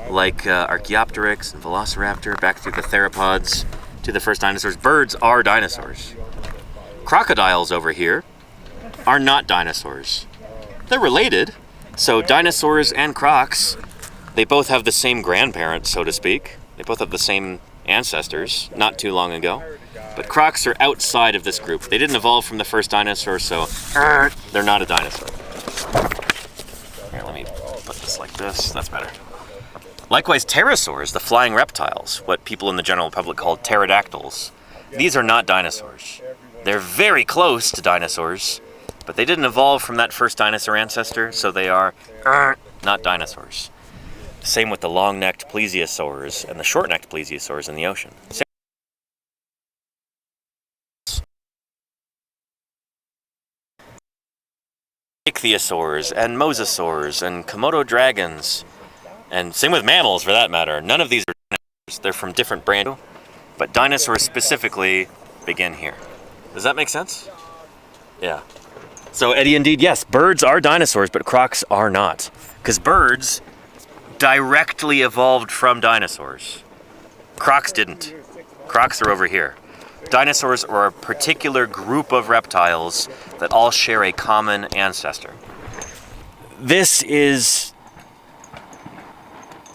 like Archaeopteryx and Velociraptor, back through the theropods to the first dinosaurs. Birds are dinosaurs. Crocodiles over here are not dinosaurs. They're related. So dinosaurs and crocs, they both have the same grandparents, so to speak. They both have the same ancestors not too long ago. But crocs are outside of this group. They didn't evolve from the first dinosaur, so they're not a dinosaur. Here, let me put this like this. That's better. Likewise, pterosaurs, the flying reptiles, what people in the general public call pterodactyls, these are not dinosaurs. They're very close to dinosaurs, but they didn't evolve from that first dinosaur ancestor, so they are not dinosaurs. Same with the long-necked plesiosaurs and the short-necked plesiosaurs in the ocean. Ichthyosaurs and mosasaurs and Komodo dragons, and same with mammals for that matter. None of these are dinosaurs. They're from different brands, but dinosaurs specifically begin here. Does that make sense? Yeah. So Eddie, indeed, yes, birds are dinosaurs, but crocs are not. Because birds directly evolved from dinosaurs. Crocs didn't. Crocs are over here. Dinosaurs are a particular group of reptiles that all share a common ancestor. This is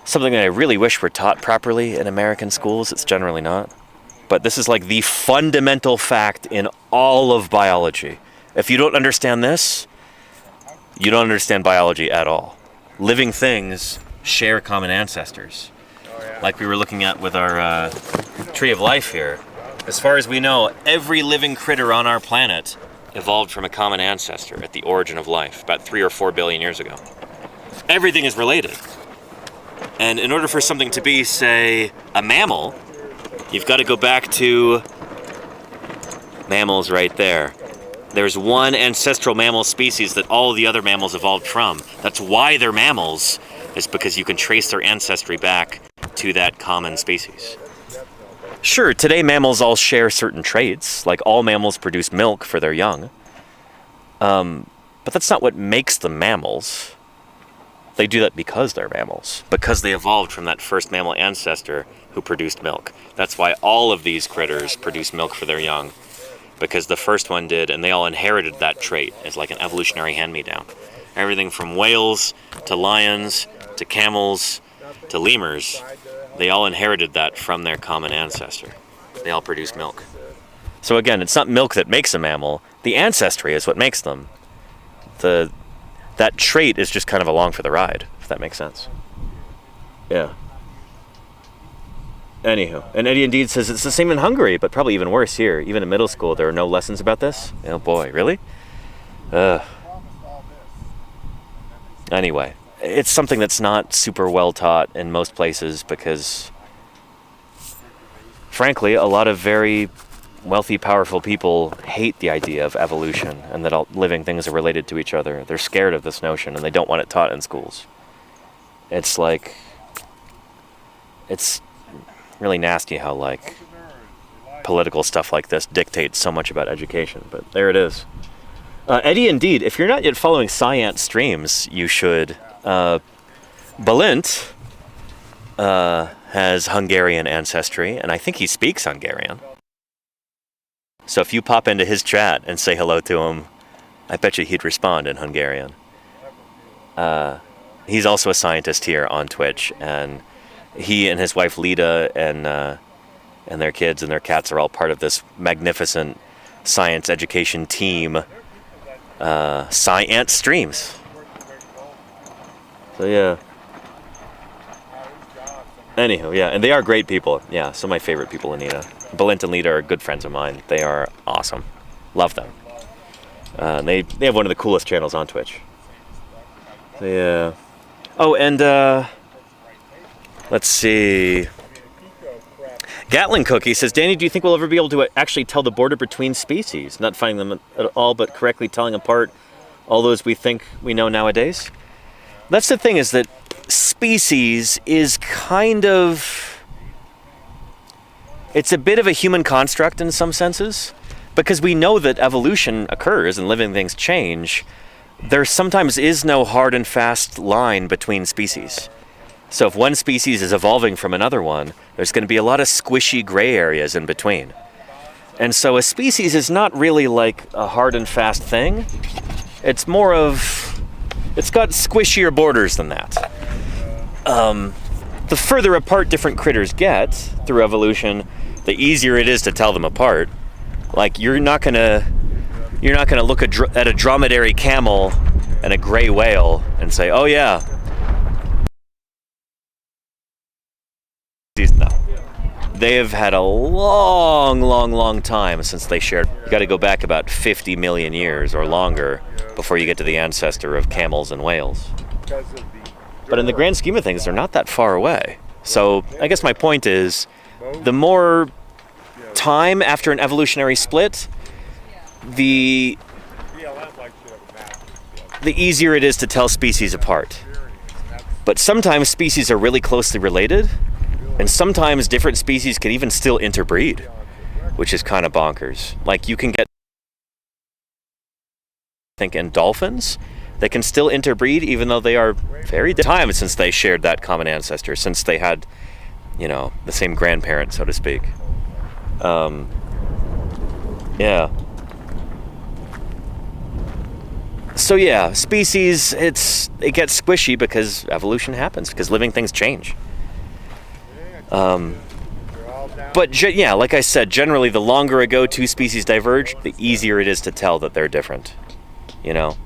something that I really wish were taught properly in American schools. It's generally not. But this is like the fundamental fact in all of biology. If you don't understand this, you don't understand biology at all. Living things share common ancestors. Like we were looking at with our tree of life here. As far as we know, every living critter on our planet evolved from a common ancestor at the origin of life, about 3 or 4 billion years ago. Everything is related. And in order for something to be, say, a mammal, you've got to go back to mammals right there. There's one ancestral mammal species that all the other mammals evolved from. That's why they're mammals, is because you can trace their ancestry back to that common species. Sure, today mammals all share certain traits, like all mammals produce milk for their young. But that's not what makes them mammals. They do that because they're mammals, because they evolved from that first mammal ancestor who produced milk. That's why all of these critters produce milk for their young, because the first one did, and they all inherited that trait as like an evolutionary hand-me-down. Everything from whales to lions to camels to lemurs, they all inherited that from their common ancestor. They all produce milk. So again, it's not milk that makes a mammal. The ancestry is what makes them. That trait is just kind of along for the ride, if that makes sense. Yeah. Anywho, and Eddie Indeed says it's the same in Hungary, but probably even worse here. Even in middle school, there are no lessons about this. Oh boy, really? Anyway, it's something that's not super well taught in most places because, frankly, a lot of very wealthy, powerful people hate the idea of evolution and that all living things are related to each other. They're scared of this notion and they don't want it taught in schools. It's like, it's really nasty how like political stuff like this dictates so much about education, but there it is. Eddie, indeed, if you're not yet following Science streams, you should. Balint has Hungarian ancestry, and I think he speaks Hungarian. So if you pop into his chat and say hello to him, I bet you he'd respond in Hungarian. He's also a scientist here on Twitch, and he and his wife Lita and their kids and their cats are all part of this magnificent science education team. Science streams. So yeah. Anywho, yeah, and they are great people. Yeah, some of my favorite people, Anita. Balint and Lita are good friends of mine. They are awesome. Love them. They have one of the coolest channels on Twitch. So, yeah. Oh, and let's see. Gatling Cookie says, Danny, do you think we'll ever be able to actually tell the border between species? Not finding them at all, but correctly telling apart all those we think we know nowadays? That's the thing, is that species is kind of... It's a bit of a human construct in some senses, because we know that evolution occurs and living things change. There sometimes is no hard and fast line between species. So if one species is evolving from another one, there's going to be a lot of squishy gray areas in between. And so a species is not really like a hard and fast thing. It's more of... It's got squishier borders than that. The further apart different critters get through evolution, the easier it is to tell them apart. Like, you're not gonna look at a dromedary camel and a gray whale and say, oh yeah. No. They have had a long time since they shared. You got to go back about 50 million years or longer before you get to the ancestor of camels and whales. But in the grand scheme of things, they're not that far away. So I guess my point is, the more time after an evolutionary split, the easier it is to tell species apart. But sometimes species are really closely related, and sometimes different species can even still interbreed, which is kind of bonkers. Like, you can get, I think, in dolphins, they can still interbreed even though they are very different time since they shared that common ancestor, since they had, you know, the same grandparent, so to speak. Yeah. So yeah, species, it gets squishy because evolution happens, because living things change. But yeah, like I said, generally the longer ago two species diverged, the easier it is to tell that they're different. You know,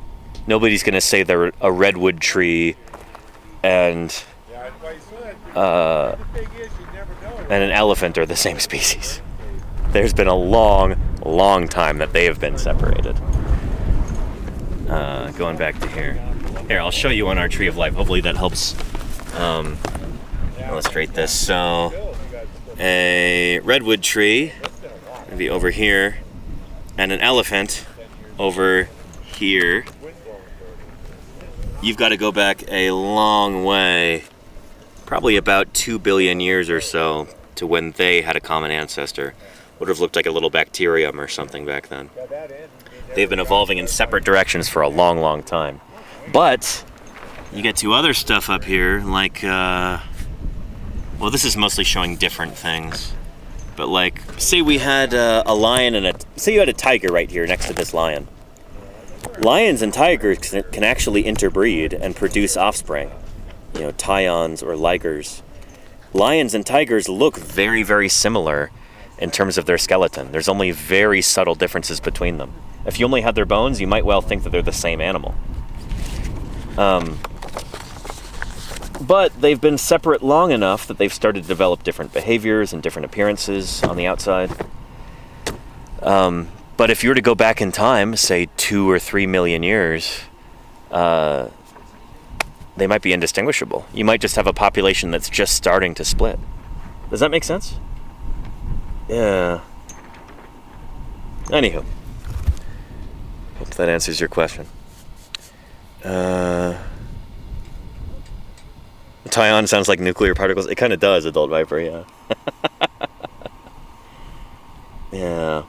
nobody's going to say they're a redwood tree and an elephant are the same species. There's been a long time that they have been separated. Going back to here. Here, I'll show you on our tree of life. Hopefully that helps illustrate this. So, a redwood tree, maybe over here, and an elephant over here. You've got to go back a long way, probably about 2 billion years or so, to when they had a common ancestor. Would have looked like a little bacterium or something back then. They've been evolving in separate directions for a long time. But you get to other stuff up here, like, well, this is mostly showing different things. But like, say we had a lion and say you had a tiger right here next to this lion. Lions and tigers can actually interbreed and produce offspring. You know, tyons or ligers. Lions and tigers look very similar in terms of their skeleton. There's only very subtle differences between them. If you only had their bones, you might well think that they're the same animal. But they've been separate long enough that they've started to develop different behaviors and different appearances on the outside. But if you were to go back in time, say 2 or 3 million years, they might be indistinguishable. You might just have a population that's just starting to split. Does that make sense? Yeah. Anywho. Hope that answers your question. The tyon sounds like nuclear particles. It kind of does, adult viper, yeah. Yeah.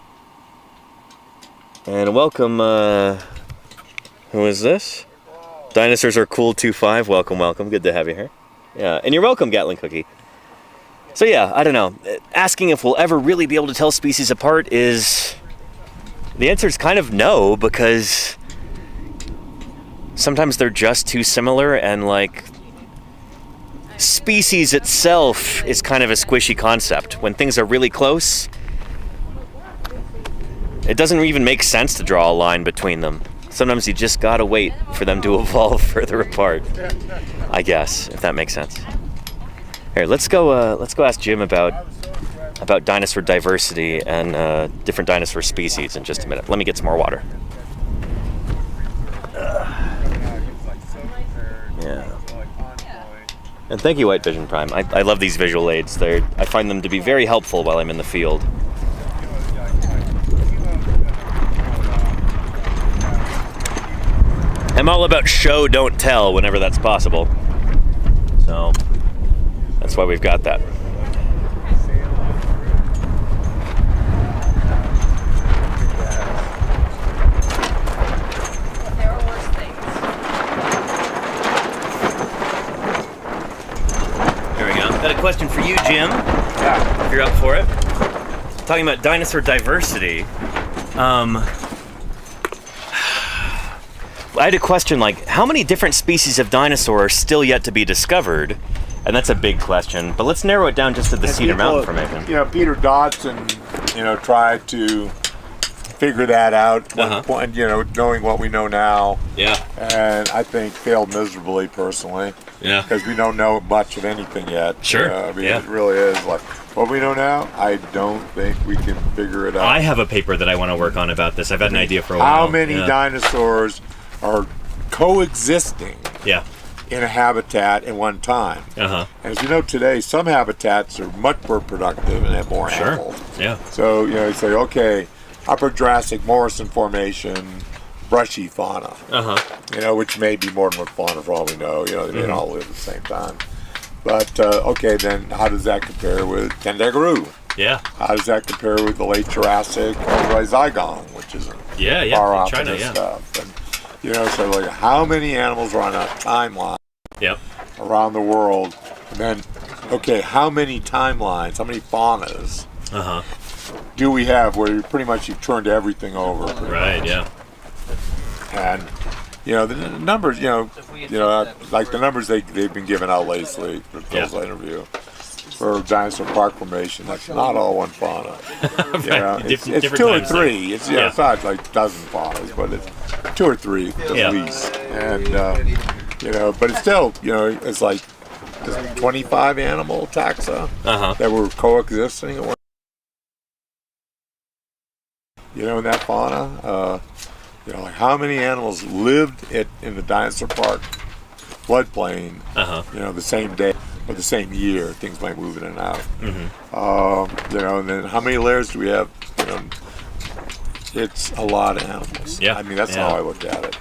And welcome, who is this? Dinosaurs are cool 25. Welcome. Good to have you here. Yeah, and you're welcome, Gatling Cookie. So yeah, I don't know. Asking if we'll ever really be able to tell species apart is... The answer is kind of no, because sometimes they're just too similar, and like, species itself is kind of a squishy concept. When things are really close, it doesn't even make sense to draw a line between them. Sometimes you just gotta wait for them to evolve further apart, I guess, if that makes sense. Here, let's go ask Jim about dinosaur diversity and different dinosaur species in just a minute. Let me get some more water. Yeah. And thank you, White Vision Prime. I love these visual aids. I find them to be very helpful while I'm in the field. I'm all about show, don't tell whenever that's possible. So that's why we've got that. Here we go. Got a question for you, Jim. Yeah. If you're up for it. Talking about dinosaur diversity. I had a question like, how many different species of dinosaur are still yet to be discovered? And that's a big question, but let's narrow it down just to the Cedar Mountain Formation. You know, Peter Dodson, tried to figure that out one point, knowing what we know now. Yeah. And I think failed miserably, personally. Yeah. Because we don't know much of anything yet. Sure. It really is like, what we know now, I don't think we can figure it out. I have a paper that I want to work on about this. I've had an idea for a while. How many dinosaurs are coexisting in a habitat at one time? And as we know today, some habitats are much more productive and have more animals. Yeah. So, you say, okay, Upper Jurassic Morrison Formation, brushy fauna. Which may be more than one fauna for all we know. They may all live at the same time. But, okay, then how does that compare with Kangaroo? Yeah. How does that compare with the late Jurassic Zygon, which is far off in this stuff? And, so like, how many animals are on a timeline around the world? And then, okay, how many timelines, how many faunas do we have where you've turned everything over? Right, much. And you know, the numbers, like the numbers they've been giving out lately for Phil's interview for dinosaur park formation. That's not all one fauna. You know, it's 2 or 3. It's it's not like dozen faunas, but it's 2 or 3 at least. And you know, but it's still, you know, it's like 25 animal taxa that were coexisting at one. You know, in that fauna, you know, like how many animals lived in the dinosaur park floodplain, you know, the same day or the same year. Things might move in and out. You know, and then how many layers do we have? You know, it's a lot of animals. Yeah. I mean, that's how I looked at it.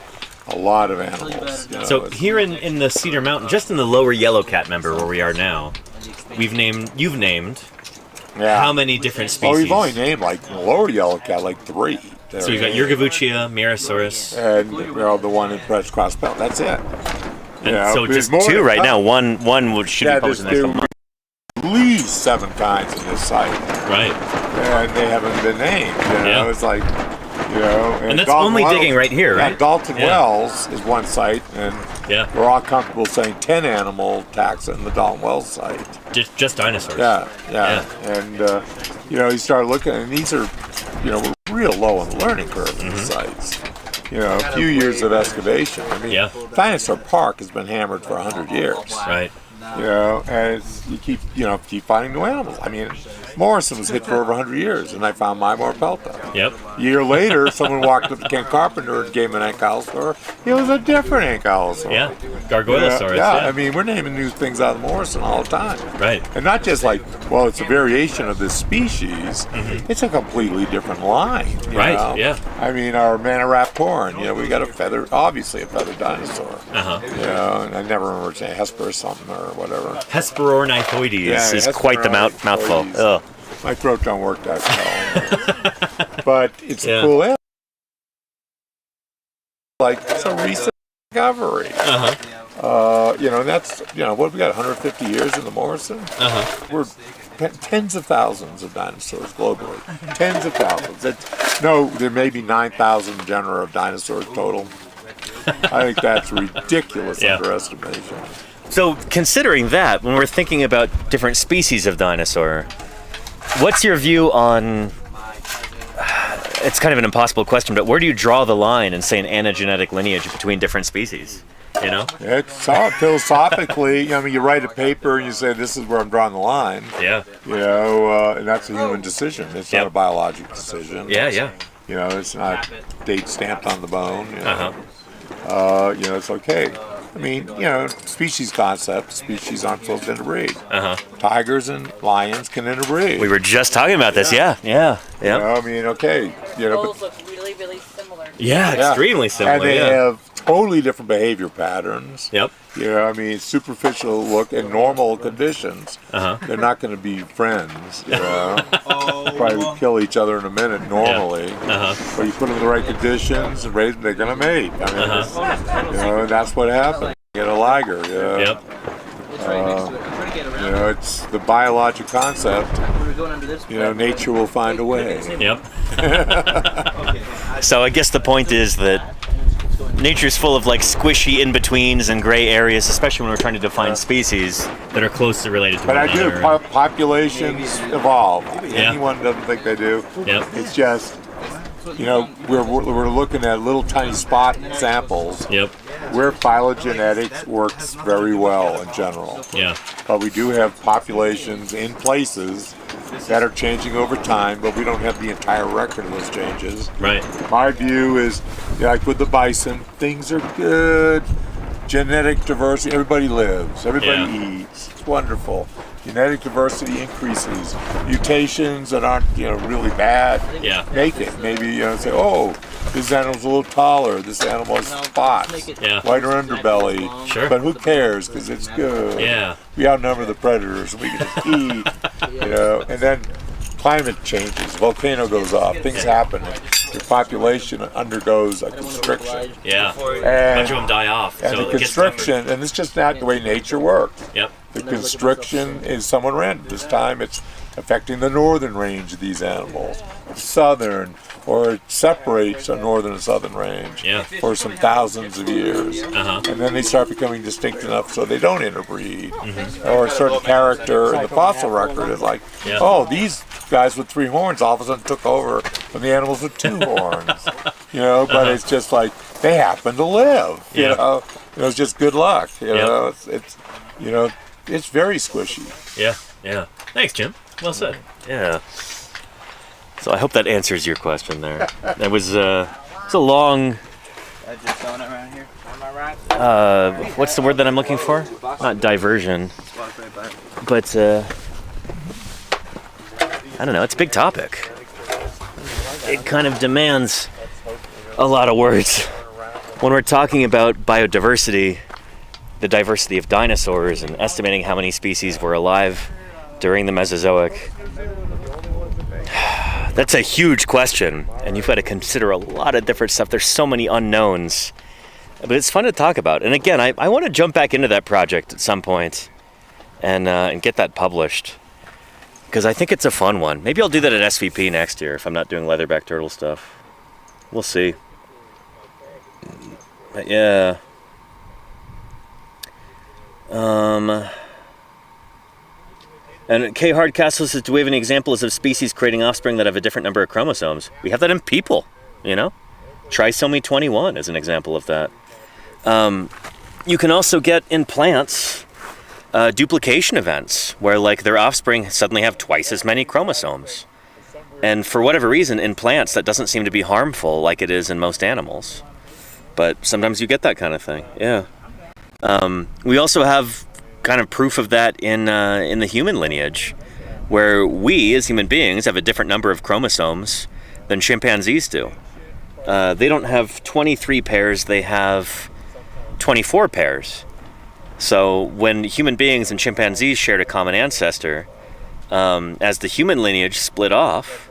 A lot of animals. You know, so here in the Cedar Mountain, just in the lower Yellowcat member where we are now, you've named how many different species? Oh, we've only named like the lower Yellowcat, like 3. So we've got Yurgavuchia, Mirasaurus, and you know, the one in French Cross Belt. That's it. And so just 2 right now. One should be published in the next couple months. At least 7 kinds in this site. Right. And they haven't been named. You know, it's like, you know. And that's Dalton only Wells, digging right here, right? Dalton Wells is one site, and we're all comfortable saying 10 animal taxa in the Dalton Wells site. Just dinosaurs. Yeah. And, you know, you start looking, and these are, you know, we're real low on the learning curve in these sites. You know, a few years of excavation. I mean, Dinosaur Park has been hammered for 100 years. Right. You know, and you keep finding new animals. I mean, Morrison was hit for over 100 years, and I found Mymor pelta. Yep. A year later, someone walked up to Ken Carpenter and gave him an ankylosaur. It was a different ankylosaur. Yeah, Gargoylosaurus. I mean, we're naming new things out of Morrison all the time. Right. And not just like, well, it's a variation of this species. It's a completely different line. You know? Yeah. I mean, our Maniraptoran, you know, we got obviously a feathered dinosaur. You know, and I never remember saying Hesper or something or whatever. Hesperornithoides is quite the mouthful. Ugh. My throat don't work that well. But it's a cool animal. Like, it's a recent discovery. You know, and that's, you know, what we got, 150 years in the Morrison? We're tens of thousands of dinosaurs globally. Tens of thousands. No, there may be 9,000 genera of dinosaurs total. I think that's a ridiculous underestimation. So, considering that, when we're thinking about different species of dinosaur, what's your view on, it's kind of an impossible question, but where do you draw the line in, say, an anagenetic lineage between different species? You know? It's all philosophically, I mean, you write a paper and you say, this is where I'm drawing the line. Yeah. You know, and that's a human decision. It's not a biologic decision. Yeah. You know, it's not date stamped on the bone. You know? You know, it's okay. I mean, you know, species concept, species aren't supposed to interbreed. Tigers and lions can interbreed. We were just talking about this, yeah. You know, I mean, okay. You know, Bulls look really, really similar. Yeah, extremely similar. And they have totally different behavior patterns. Yep. You know, I mean, superficial look in normal conditions. They're not going to be friends. You know, probably would kill each other in a minute normally. But you put them in the right conditions and raise them, they're going to mate. I mean, you know, and that's what happens. You get a liger. You know? You know, it's the biologic concept. You know, nature will find a way. Yep. So I guess the point is that nature's full of like squishy in-betweens and gray areas, especially when we're trying to define species that are closely related to one another. But I do. Populations evolve. Anyone doesn't think they do. It's just, you know, we're looking at little tiny spot samples. Where phylogenetics works very well in general. But we do have populations in places that are changing over time, but we don't have the entire record of those changes. Right. My view is, like with the bison, things are good. Genetic diversity, everybody lives, everybody eats. It's wonderful. Genetic diversity increases. Mutations that aren't, you know, really bad make it. Maybe, you know, say, oh, this animal's a little taller. This animal has spots, whiter underbelly. Sure. But who cares? Because it's good. We outnumber the predators. We can just eat. You know, and then climate changes. Volcano goes off. Things happen. Your population undergoes a constriction. A bunch of them die off. And so the constriction, and it's just not the way nature works. The constriction is somewhat random. This time it's affecting the northern range of these animals, southern, or it separates a northern and southern range for some thousands of years. And then they start becoming distinct enough so they don't interbreed. Or a certain character in the fossil record is like, oh, these guys with 3 horns all of a sudden took over from the animals with 2 horns. You know, but it's just like they happen to live. You know, it's just good luck. You know, it's you know, it's very squishy. Yeah. Thanks, Jim. Well said. Yeah. So I hope that answers your question there. That was it's a long. What's the word that I'm looking for? Not diversion. But I don't know. It's a big topic. It kind of demands a lot of words. When we're talking about biodiversity, the diversity of dinosaurs, and estimating how many species were alive during the Mesozoic, that's a huge question, and you've got to consider a lot of different stuff. There's so many unknowns, but it's fun to talk about. And again, I want to jump back into that project at some point and get that published, because I think it's a fun one. Maybe I'll do that at SVP next year if I'm not doing leatherback turtle stuff. We'll see. But yeah. And K. Hardcastle says, do we have any examples of species creating offspring that have a different number of chromosomes? We have that in people, you know? Trisomy 21 is an example of that. You can also get in plants duplication events where like their offspring suddenly have twice as many chromosomes. And for whatever reason, in plants, that doesn't seem to be harmful like it is in most animals. But sometimes you get that kind of thing, yeah. We also have kind of proof of that in the human lineage, where we, as human beings, have a different number of chromosomes than chimpanzees do. They don't have 23 pairs, they have 24 pairs. So when human beings and chimpanzees shared a common ancestor, as the human lineage split off,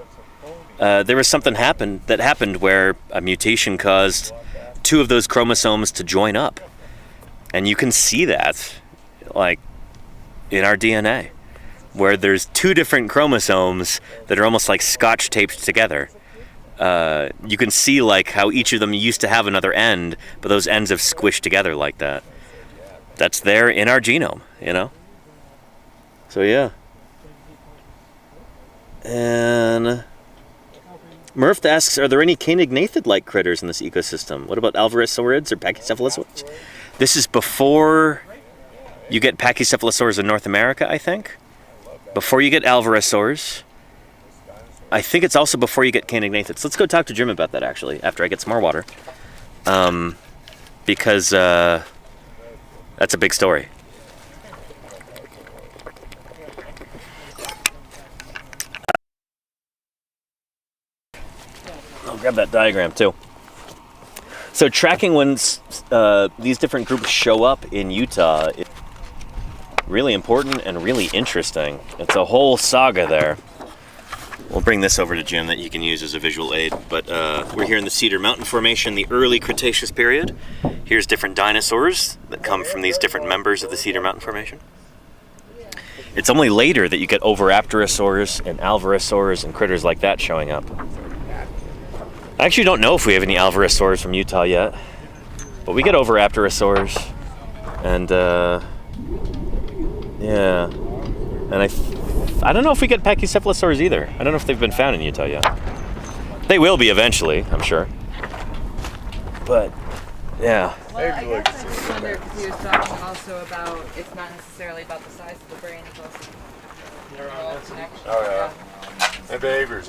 there was something that happened where a mutation caused 2 of those chromosomes to join up. And you can see that, like, in our DNA, where there's 2 different chromosomes that are almost like scotch taped together. You can see, like, how each of them used to have another end, but those ends have squished together like that. That's there in our genome, you know? So, yeah. And Murph asks, are there any canig-nathid-like critters in this ecosystem? What about alvarezsaurids or pachycephalosaurs? This is before you get pachycephalosaurs in North America, I think. Before you get alvarezsaurs. I think it's also before you get canig-nathids. Let's go talk to Jim about that, actually, after I get some more water. Because that's a big story. I'll grab that diagram, too. So tracking when these different groups show up in Utah is really important and really interesting. It's a whole saga there. We'll bring this over to Jim that you can use as a visual aid. But we're here in the Cedar Mountain Formation, the early Cretaceous period. Here's different dinosaurs that come from these different members of the Cedar Mountain Formation. It's only later that you get Oviraptorosaurs and Alvarezsaurs and critters like that showing up. I actually don't know if we have any alvarezsaurs from Utah yet, but we get Oviraptorosaurs, and yeah, and I don't know if we get pachycephalosaurs either. I don't know if they've been found in Utah yet. They will be eventually, I'm sure. But yeah. Well, I guess I just wonder because he was talking also about it's not necessarily about the size of the brain, it's also neural connection. Oh yeah. And behaviors,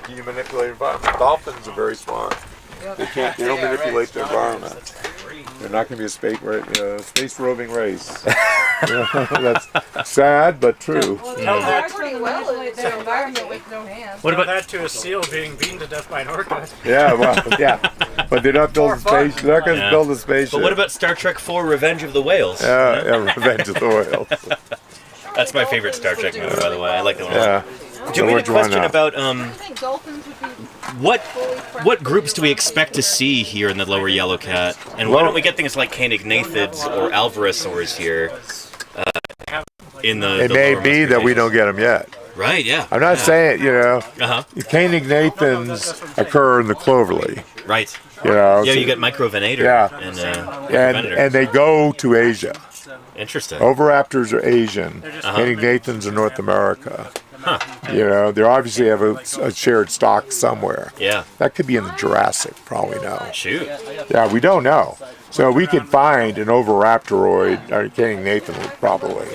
can you manipulate environment? Dolphins are very smart. They don't manipulate their environment. They're not going to be a space roving race. That's sad, but true. Well, they actually manipulate their environment with no hands. What about that to a seal being beaten to death by an orca? Yeah, well, yeah. But they're not building space. They're not going to build a spaceship. But what about Star Trek IV: Revenge of the Whales? Yeah, Revenge of the Whales. That's my favorite Star Trek movie, by the way. I like that one. Yeah. Jim, we had a question about what groups do we expect to see here in the lower yellow cat, and why don't we get things like canig-nathids or alvarezsaurs here in the? It may be that we don't get them yet. Right, yeah. I'm not saying, Uh-huh. Koenig Nathans occur in the Cloverly. Right. Yeah, you get microvenator. Yeah. And they go to Asia. Interesting. Oviraptors are Asian. Koenig Nathans are North America. Huh. They obviously have a shared stock somewhere. Yeah. That could be in the Jurassic, probably no. Shoot. Yeah, we don't know. So we could find an Oviraptoroid, or Koenig Nathan probably,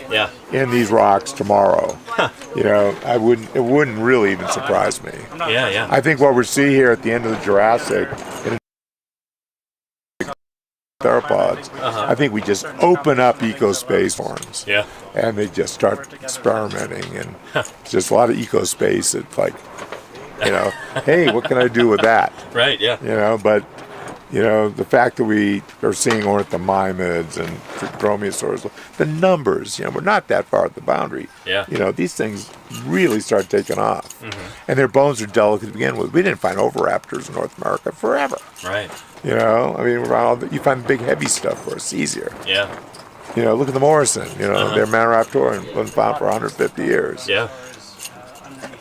in these rocks tomorrow. Huh. It wouldn't really even surprise me. Yeah. I think what we see here at the end of the Jurassic, in theropods, I think we just open up ecospace forms. Yeah. And they just start experimenting, and just a lot of ecospace. It's like, hey, what can I do with that? Right, yeah. But the fact that we are seeing ornithomimids and dromaeosaurs, the numbers, we're not that far at the boundary. Yeah. These things really start taking off. And their bones are delicate to begin with. We didn't find oviraptors in North America forever. Right. You find big heavy stuff where it's easier. Yeah. Look at the Morrison, they're Maniraptor been found for 150 years. Yeah.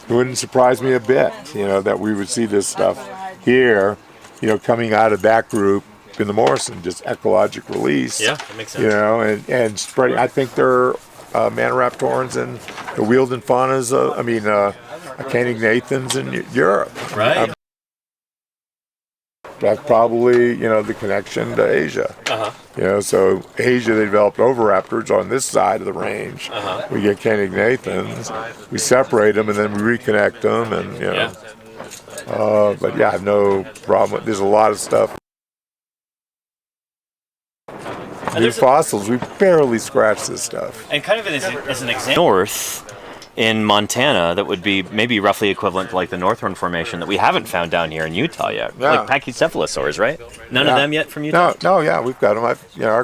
It wouldn't surprise me a bit, that we would see this stuff here, coming out of that group in the Morrison, just ecologic release. Yeah, that makes sense. And spreading. I think they're Maniraptorans and the Wealden faunas, Koenig Nathans in Europe. Right. That's probably, the connection to Asia. Uh-huh. So Asia, they developed oviraptors on this side of the range. Uh-huh. We get Koenig Nathans, we separate them, and then we reconnect them, and, but yeah, I have no problem. There's a lot of stuff. New fossils, we barely scratched this stuff. And kind of as an example, north in Montana, that would be maybe roughly equivalent to like the Northern Formation that we haven't found down here in Utah yet. Yeah. Like pachycephalosaurs, right? None of them yet from Utah? No, yeah, we've got them. Our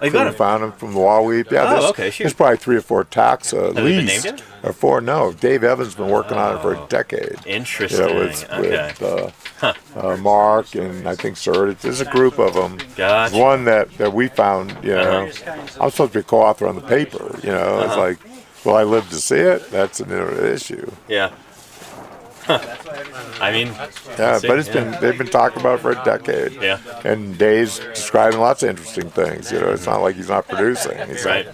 crew found them from the Waweep. Yeah, there's probably 3 or 4 taxa at Have they been least. named yet? Or 4, no. Dave Evans has been working on it for a decade. Interesting. With Mark and I think Sir. There's a group of them. Gotcha. One that we found, I'm supposed to be a co-author on the paper, It's like, will I live to see it? That's an issue. Yeah. I mean, yeah, but they've been talking about it for a decade. Yeah. And Dave's describing lots of interesting things. It's not like he's not producing. He's right.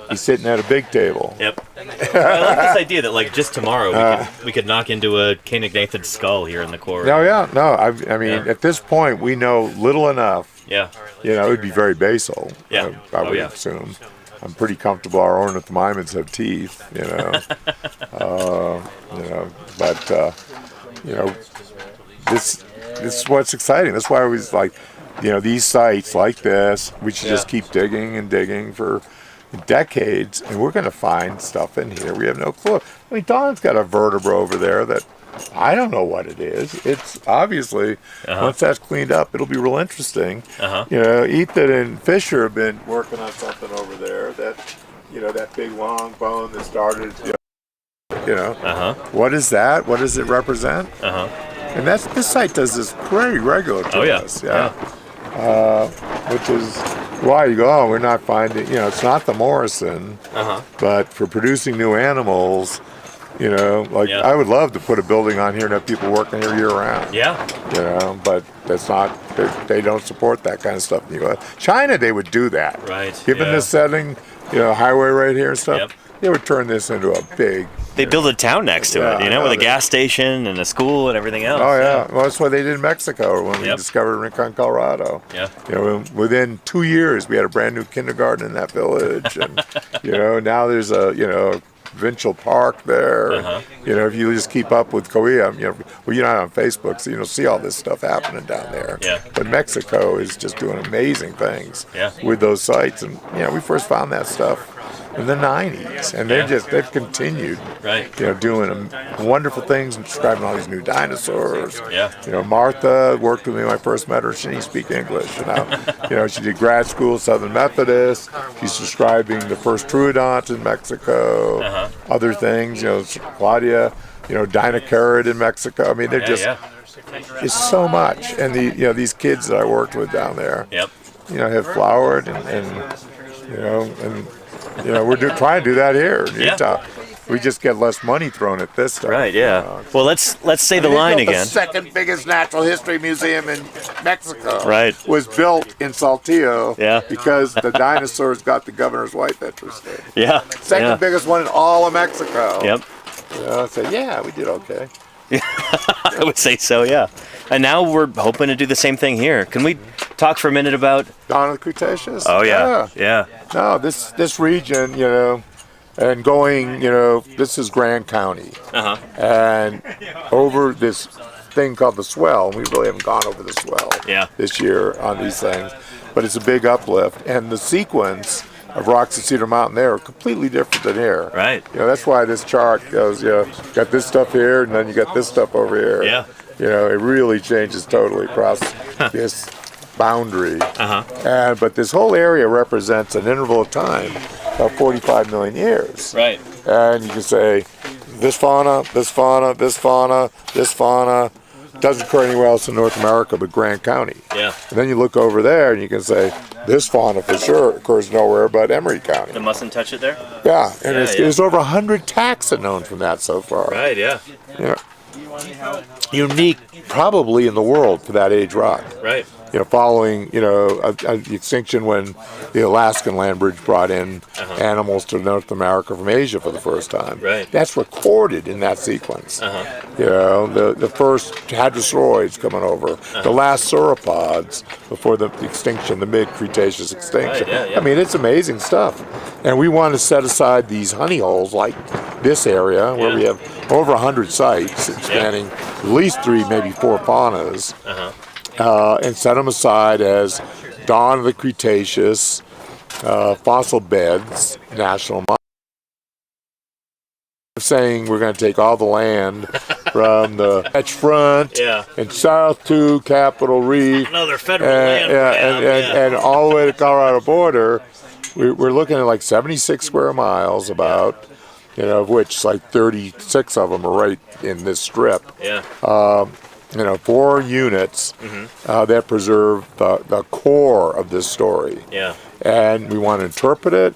He's sitting at a big table. Yep. I like this idea that like just tomorrow we could knock into a Koenig Nathan skull here in the core. No, I mean, at this point we know little enough. Yeah. It would be very basal. Yeah. I would assume. I'm pretty comfortable. Our ornithomimids have teeth, this is what's exciting. That's why I was like, these sites like this, we should just keep digging and digging for decades, and we're going to find stuff in here we have no clue. I mean, Don's got a vertebra over there that I don't know what it is. It's obviously, once that's cleaned up, it'll be real interesting. Ethan and Fisher have been working on something over there that, that big long bone that started, what is that? What does it represent? And this site does this pretty regular to us. Which is why you go, we're not finding, it's not the Morrison, but for producing new animals, I would love to put a building on here and have people working here year round. Yeah. But that's not, they don't support that kind of stuff in the U.S. China, they would do that. Right. Given this setting, highway right here and stuff, they would turn this into a big... They build a town next to it, with a gas station and a school and everything else. Oh, yeah. Well, that's what they did in Mexico when we discovered Rincon, Colorado. Yeah. Within 2 years, we had a brand new kindergarten in that village. And, now there's a, provincial park there. If you just keep up with Korea, you're not on Facebook, so you don't see all this stuff happening down there. But Mexico is just doing amazing things with those sites. And, we first found that stuff in the 90s, and they've continued, doing wonderful things and describing all these new dinosaurs. Martha worked with me when I first met her. She didn't speak English. She did grad school, Southern Methodist. She's describing the first troodonts in Mexico, other things. Claudia, Dinocarid in Mexico. I mean, they're just it's so much. And these kids that I worked with down there, have flowered and we're trying to do that here in Utah. We just get less money thrown at this stuff. Right, yeah. Well, let's say the line again. The second biggest natural history museum in Mexico. Right. Was built in Saltillo. Yeah. Because the dinosaurs got the governor's wife interested. Yeah. Second biggest one in all of Mexico. Yep. I said, yeah, we did okay. I would say so, yeah. And now we're hoping to do the same thing here. Can we talk for a minute about dawn of the Cretaceous? Oh yeah. No, this region, and going, this is Grand County, and over this thing called the swell. We really haven't gone over the swell this year on these things, but it's a big uplift, and the sequence of rocks at Cedar Mountain there are completely different than here. Right. That's why this chart goes, got this stuff here, and then you got this stuff over here. Yeah. It really changes totally across this boundary. But this whole area represents an interval of time of 45 million years. Right. And you can say, this fauna, this fauna, this fauna, this fauna doesn't occur anywhere else in North America but Grand County. Yeah. And then you look over there and you can say, this fauna for sure occurs nowhere but Emery County. The mustn't touch it there? Yeah, and there's over 100 taxa known from that so far. Right, yeah. Unique probably in the world for that age rock. Right. Following, the extinction when the Alaskan land bridge brought in animals to North America from Asia for the first time. Right. That's recorded in that sequence. The first hadrosauroids coming over, the last sauropods before the extinction, the mid-Cretaceous extinction. Right, yeah. I mean, it's amazing stuff. And we want to set aside these honey holes like this area where we have over 100 sites spanning at least 3, maybe 4 faunas. And set them aside as dawn of the Cretaceous, fossil beds, national monuments. Saying we're going to take all the land from the Edge Front and south to Capitol Reef. Another federal land. And all the way to Colorado border. We're looking at like 76 square miles about, of which like 36 of them are right in this strip. 4 units that preserve the core of this story. Yeah. And we want to interpret it.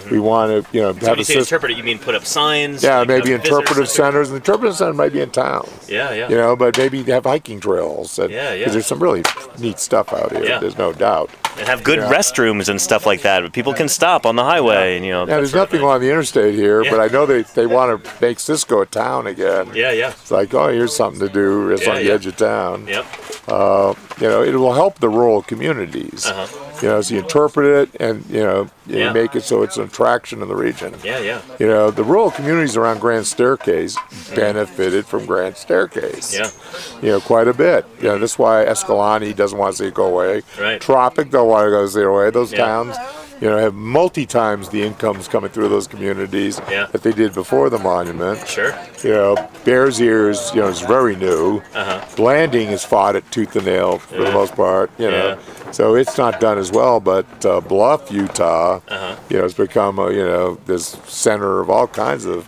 We want to, So have when a you say interpret it, you mean put up signs? Yeah, maybe have interpretive centers. And the interpretive center might be in towns. Yeah. But maybe have hiking trails. Because there's some really neat stuff out here. Yeah. There's no doubt. And have good restrooms and stuff like that. But people can stop on the highway. And, there's nothing on the interstate here, but I know they want to make Cisco a town again. Yeah. It's like, here's something to do. It's on the edge of town. Yep. It will help the rural communities. So you interpret it and, you make it so it's an attraction in the region. Yeah. The rural communities around Grand Staircase benefited from Grand Staircase. Yeah. Quite a bit. That's why Escalante doesn't want to see it go away. Right. Tropic don't want to go see it away. Those towns, have multi times the incomes coming through those communities that they did before the monument. Sure. Bears Ears, is very new. Blanding is fought at tooth and nail for the most part. So it's not done as well, but Bluff, Utah, has become this center of all kinds of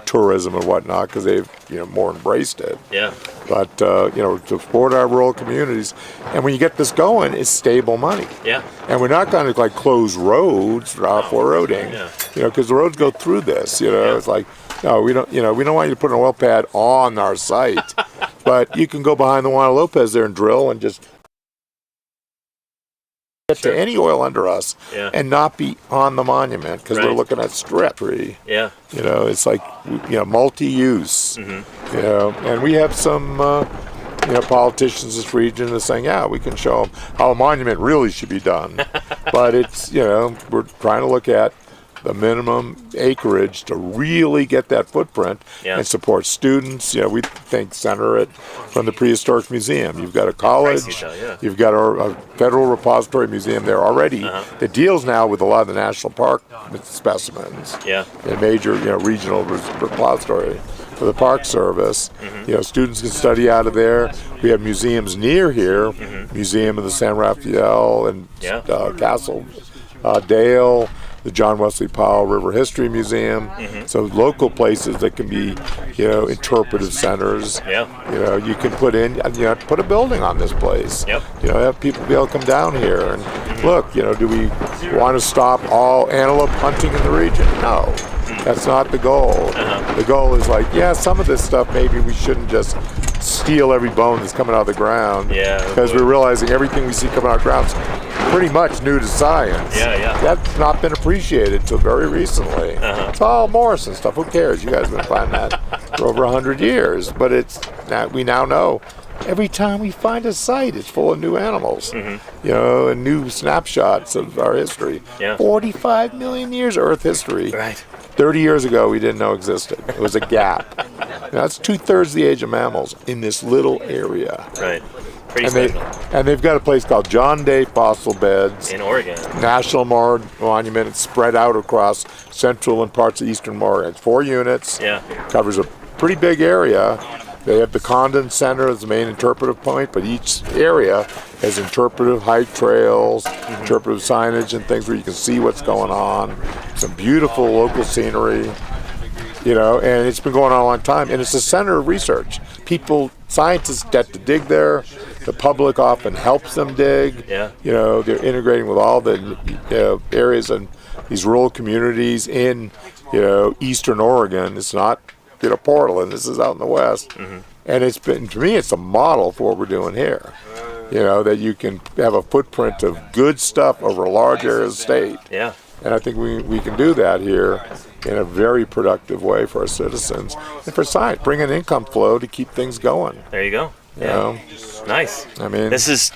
tourism and whatnot because they've more embraced it. Yeah. But to support our rural communities, and when you get this going, it's stable money. Yeah. And we're not going to close roads for roading, because the roads go through this. It's like, no, we don't want you to put an oil pad on our site, but you can go behind the Juan Lopez there and drill and just get to any oil under us and not be on the monument because we're looking at strip tree. Yeah. It's like multi-use. And we have some politicians in this region are saying, we can show them how a monument really should be done. But it's we're trying to look at the minimum acreage to really get that footprint and support students. We think center it from the Prehistoric Museum. You've got a college, you've got a federal repository museum there already that deals now with a lot of the national park specimens. And major regional repository for the Park Service. Students can study out of there. We have museums near here, Museum of the San Rafael and Castle Dale, the John Wesley Powell River History Museum. So local places that can be, interpretive centers. You can put in, put a building on this place. Have people be able to come down here and look. Do we want to stop all antelope hunting in the region? No. That's not the goal. The goal is like, yeah, some of this stuff maybe we shouldn't just steal every bone that's coming out of the ground. Yeah. Because we're realizing everything we see coming out of the ground is pretty much new to science. Yeah. That's not been appreciated until very recently. It's all Morrison stuff. Who cares? You guys have been finding that for over 100 years. But we now know every time we find a site, it's full of new animals, you know, and new snapshots of our history. 45 million years of Earth history. Right. 30 years ago, we didn't know existed. It was a gap. Now, that's 2/3 the age of mammals in this little area. Right. Pretty special. And they've got a place called John Day Fossil Beds. In Oregon. National Monument. It's spread out across central and parts of eastern Oregon. It's 4 units. Yeah. Covers a pretty big area. They have the Condon Center as the main interpretive point, but each area has interpretive hike trails, interpretive signage and things where you can see what's going on. Some beautiful local scenery, you know, and it's been going on a long time. And it's a center of research. Scientists get to dig there. The public often helps them dig. Yeah. You know, they're integrating with all the areas and these rural communities in, you know, eastern Oregon. It's not, you know, Portland. This is out in the west. And it's been, to me, it's a model for what we're doing here. You know, that you can have a footprint of good stuff over a large area of the state. Yeah. And I think we can do that here in a very productive way for our citizens and for science. Bring an income flow to keep things going. There you go. You know? Nice. I mean, this is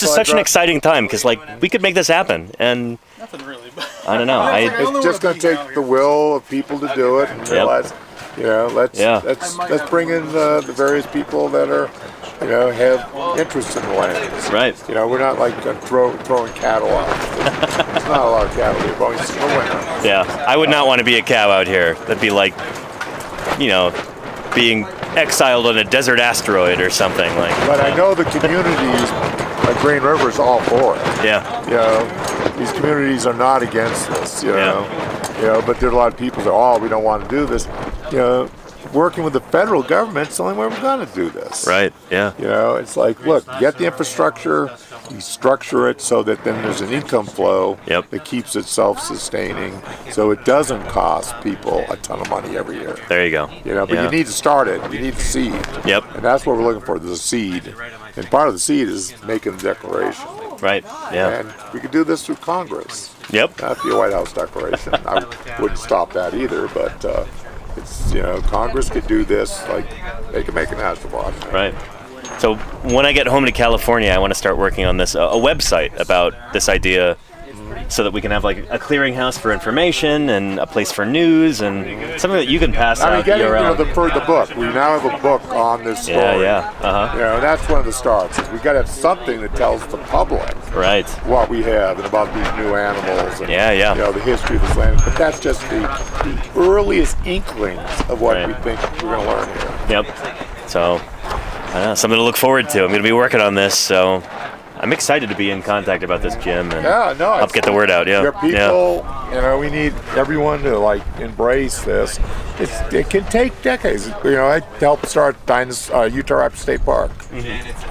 such an exciting time because like we could make this happen, and Nothing really. I don't know. It's just going to take the will of people to do it and realize, you know, let's bring in the various people that are, you know, have interest in the lands. Right. You know, we're not like throwing cattle out. There's not a lot of cattle here, but we see no winner. Yeah, I would not want to be a cow out here. That'd be like, you know, being exiled on a desert asteroid or something like. But I know the communities, like Green River, is all for it. Yeah. You know, these communities are not against this. You know, you know, but there are a lot of people that we don't want to do this. You know, working with the federal government, it's the only way we're going to do this. Right. Yeah. You know, it's like, look, get the infrastructure, you structure it so that then there's an income flow that keeps it self-sustaining, so it doesn't cost people a ton of money every year. There you go. You know, but you need to start it. You need the seed. Yep. And that's what we're looking for. There's a seed, and part of the seed is making the declaration. Right. Yeah. And we could do this through Congress. Yep. That'd be a White House declaration. I wouldn't stop that either, but it's, you know, Congress could do this, like they could make a national monument. Right. So when I get home to California, I want to start working on this, a website about this idea, so that we can have like a clearinghouse for information and a place for news and something that you can pass out year round. The book. We now have a book on this story. Yeah. You know, that's one of the starts. We got to have something that tells the public what we have and about these new animals and you know, the history of this land. But that's just the earliest inklings of what we think we're going to learn here. Yep. So, something to look forward to. I'm going to be working on this, so I'm excited to be in contact about this, Jim, and help get the word out. Yeah. There are people, you know, we need everyone to like embrace this. It can take decades. You know, I helped start Utah Raptor State Park.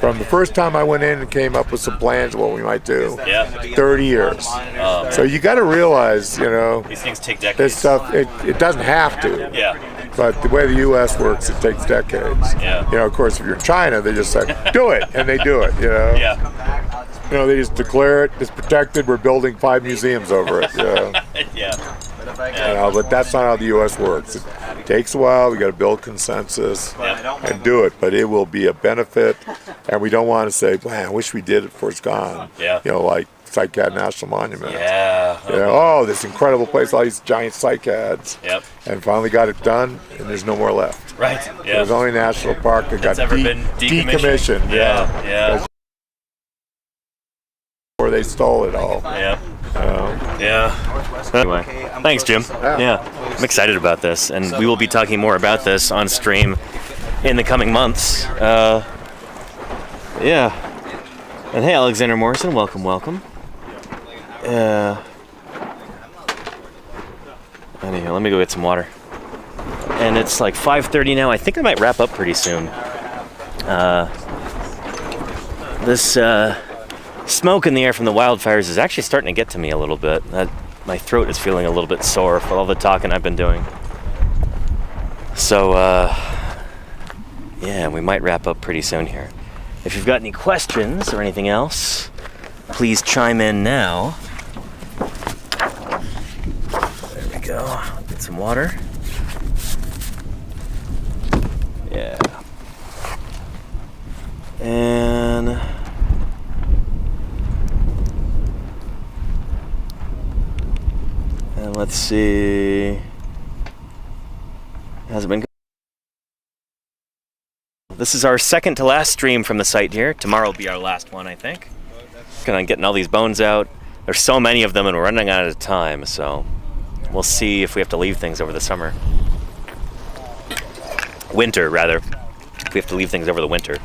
From the first time I went in and came up with some plans of what we might do. 30 years. So you got to realize, you know, these things take decades. This stuff, it doesn't have to. Yeah. But the way the U.S. works, it takes decades. Yeah. You know, of course, if you're in China, they just say, do it, and they do it, you know. Yeah. You know, they just declare it, it's protected, we're building 5 museums over it, you know. You know, but that's not how the U.S. works. It takes a while, we got to build consensus and do it, but it will be a benefit, and we don't want to say, man, I wish we did it before it's gone. Yeah. You know, like Cycad National Monument. Yeah. You know, this incredible place, all these giant cycads. Yep. And finally got it done, and there's no more left. Right. Yeah. There's only national park that got been decommissioned. Yeah. Where they stole it all. Yeah. Anyway, thanks, Jim. Yeah. I'm excited about this, and we will be talking more about this on stream in the coming months. Yeah. And hey, Alexander Morrison, welcome. Anyhow, let me go get some water. And it's like 5:30 now. I think I might wrap up pretty soon. This smoke in the air from the wildfires is actually starting to get to me a little bit. That my throat is feeling a little bit sore for all the talking I've been doing. So, yeah, we might wrap up pretty soon here. If you've got any questions or anything else, please chime in now. There we go. Get some water. Yeah. And let's see. Has it been? This is our second to last stream from the site here. Tomorrow will be our last one, I think. Kind of getting all these bones out. There's so many of them and we're running out of time, so we'll see if we have to leave things over the summer. Winter, rather. If we have to leave things over the winter.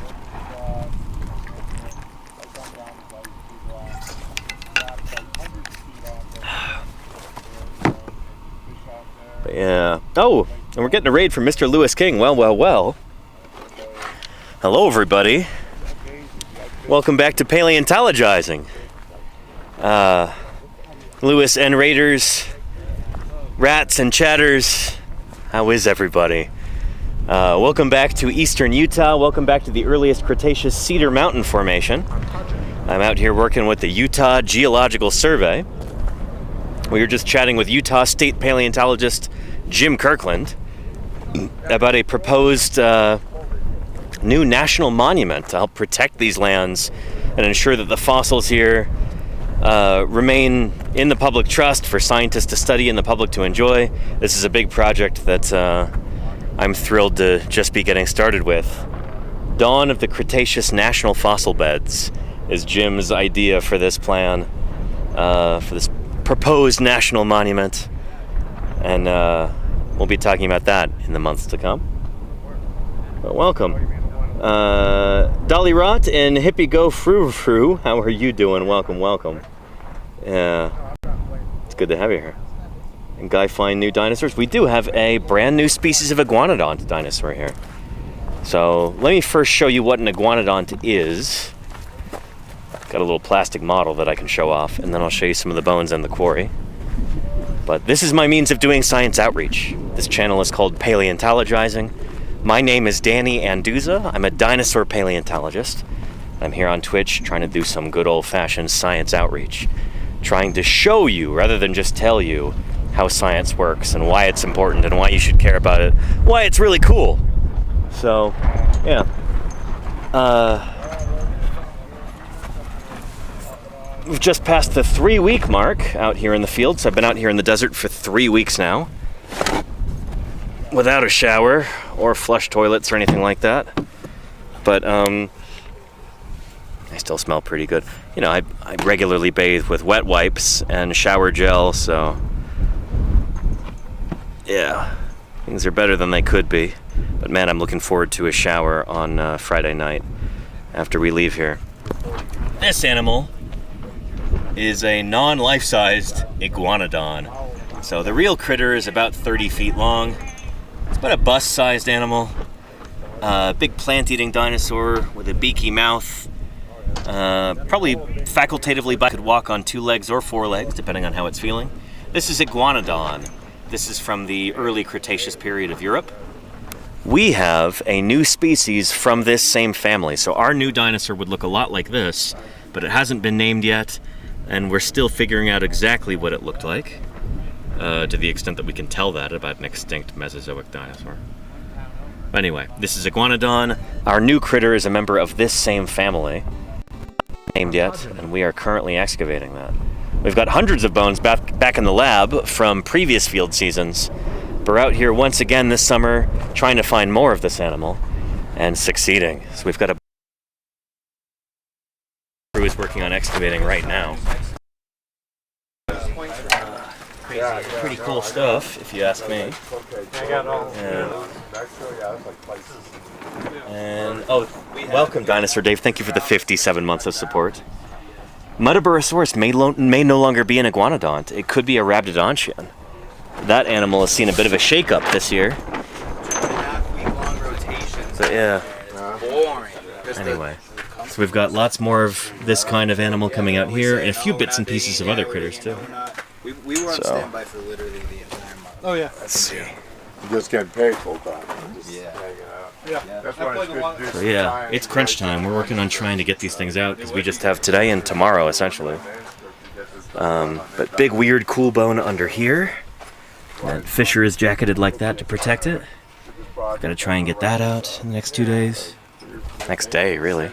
But yeah. Oh, and we're getting a raid from Mr. Lewis King. Well, well, well. Hello, everybody. Welcome back to Paleontologizing. Lewis and Raiders, rats and chatters. How is everybody? Welcome back to eastern Utah. Welcome back to the earliest Cretaceous Cedar Mountain Formation. I'm out here working with the Utah Geological Survey. We were just chatting with Utah State Paleontologist Jim Kirkland about a proposed new national monument to help protect these lands and ensure that the fossils here remain in the public trust for scientists to study and the public to enjoy. This is a big project that I'm thrilled to just be getting started with. Dawn of the Cretaceous National Fossil Beds is Jim's idea for this plan, for this proposed national monument, and we'll be talking about that in the months to come. But welcome. Dolly Rot and Hippie Go Frou Frou, how are you doing? Welcome, welcome. Yeah, it's good to have you here. And Guy find new dinosaurs. We do have a brand new species of iguanodont dinosaur here. So let me first show you what an iguanodont is. Got a little plastic model that I can show off, and then I'll show you some of the bones and the quarry. But this is my means of doing science outreach. This channel is called Paleontologizing. My name is Danny Anduza. I'm a dinosaur paleontologist. I'm here on Twitch trying to do some good old-fashioned science outreach. Trying to show you, rather than just tell you, how science works and why it's important and why you should care about it. Why it's really cool. So, yeah. We've just passed the 3-week mark out here in the field. So I've been out here in the desert for 3 weeks now. Without a shower or flush toilets or anything like that. But I still smell pretty good. You know, I regularly bathe with wet wipes and shower gel, so yeah, things are better than they could be. But man, I'm looking forward to a shower on Friday night after we leave here. This animal is a non-life-sized iguanodon. So the real critter is about 30 feet long. It's about a bus-sized animal. Big plant-eating dinosaur with a beaky mouth. Probably facultatively could walk on 2 legs or 4 legs, depending on how it's feeling. This is iguanodon. This is from the early Cretaceous period of Europe. We have a new species from this same family. So our new dinosaur would look a lot like this, but it hasn't been named yet, and we're still figuring out exactly what it looked like, to the extent that we can tell that about an extinct Mesozoic dinosaur. But anyway, this is iguanodon. Our new critter is a member of this same family. Named yet, and we are currently excavating that. We've got hundreds of bones back in the lab from previous field seasons. We're out here once again this summer trying to find more of this animal and succeeding. So we've got a crew is working on excavating right now. Pretty cool stuff, if you ask me. And oh, welcome, Dinosaur Dave. Thank you for the 57 months of support. Muttaburrasaurus may no longer be an iguanodont. It could be a rhabdodontian. That animal has seen a bit of a shakeup this year. So yeah. Anyway, so we've got lots more of this kind of animal coming out here, and a few bits and pieces of other critters too. We were on standby for literally the entire month. Oh yeah. Let's see. You just getting paid full time. Yeah. Yeah. That's why it's good to do So some yeah, science. it's crunch time. We're working on trying to get these things out because we just have today and tomorrow essentially. But big weird cool bone under here. And Fisher is jacketed like that to protect it. Gotta try and get that out in the next 2 days. Next day, really.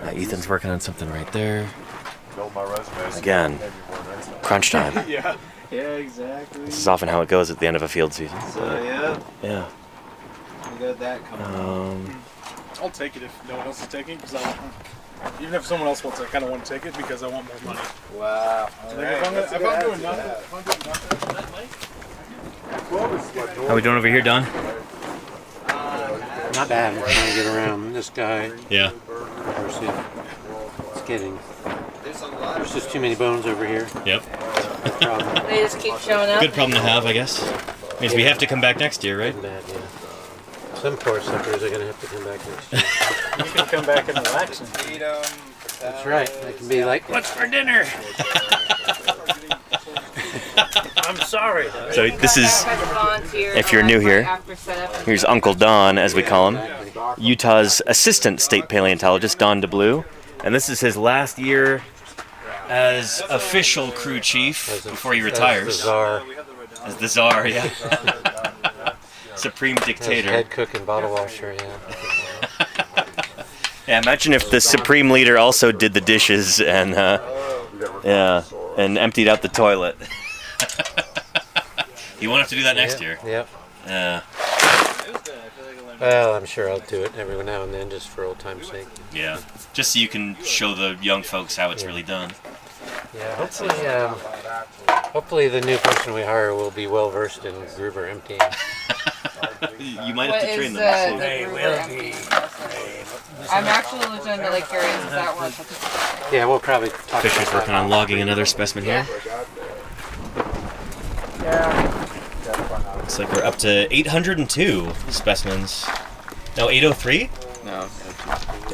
Ethan's working on something right there. Again, crunch time. Yeah. Yeah, exactly. This is often how it goes at the end of a field season. So yeah, Yeah. we got that coming. I'll take it if no one else is taking, because even if someone else wants it, I kind of want to take it because I want more money. Wow. If I'm doing nothing, How we doing over here, Don? Not bad. We're trying to get around this guy. Yeah. It's getting. There's just too many bones over here. Yep. They just keep showing up. Good problem to have, I guess. Means we have to come back next year, right? Bad, yeah. Some poor suckers are going to have to come back next year. You can come back and relax. That's right. They can be like, what's for dinner? I'm sorry. So this is, if you're new here, here's Uncle Don, as we call him, Utah's assistant state paleontologist, Don DeBlue. And this is his last year as official crew chief before he retires. As the czar. As the czar, yeah. Supreme dictator. Head cook and bottle washer, yeah. Yeah, imagine if the supreme leader also did the dishes and, and emptied out the toilet. You won't have to do that next year. Yep. Yeah. Well, I'm sure I'll do it every now and then just for old time's sake. Yeah. Just so you can show the young folks how it's really done. Yeah, hopefully the new person we hire will be well versed in Gruber emptying. You might have to train them. They will be. I'm actually legitimately curious if that works. Yeah, we'll probably talk Fisher's about working on logging another specimen here. Looks like we're up to 802 specimens. No, 803? No.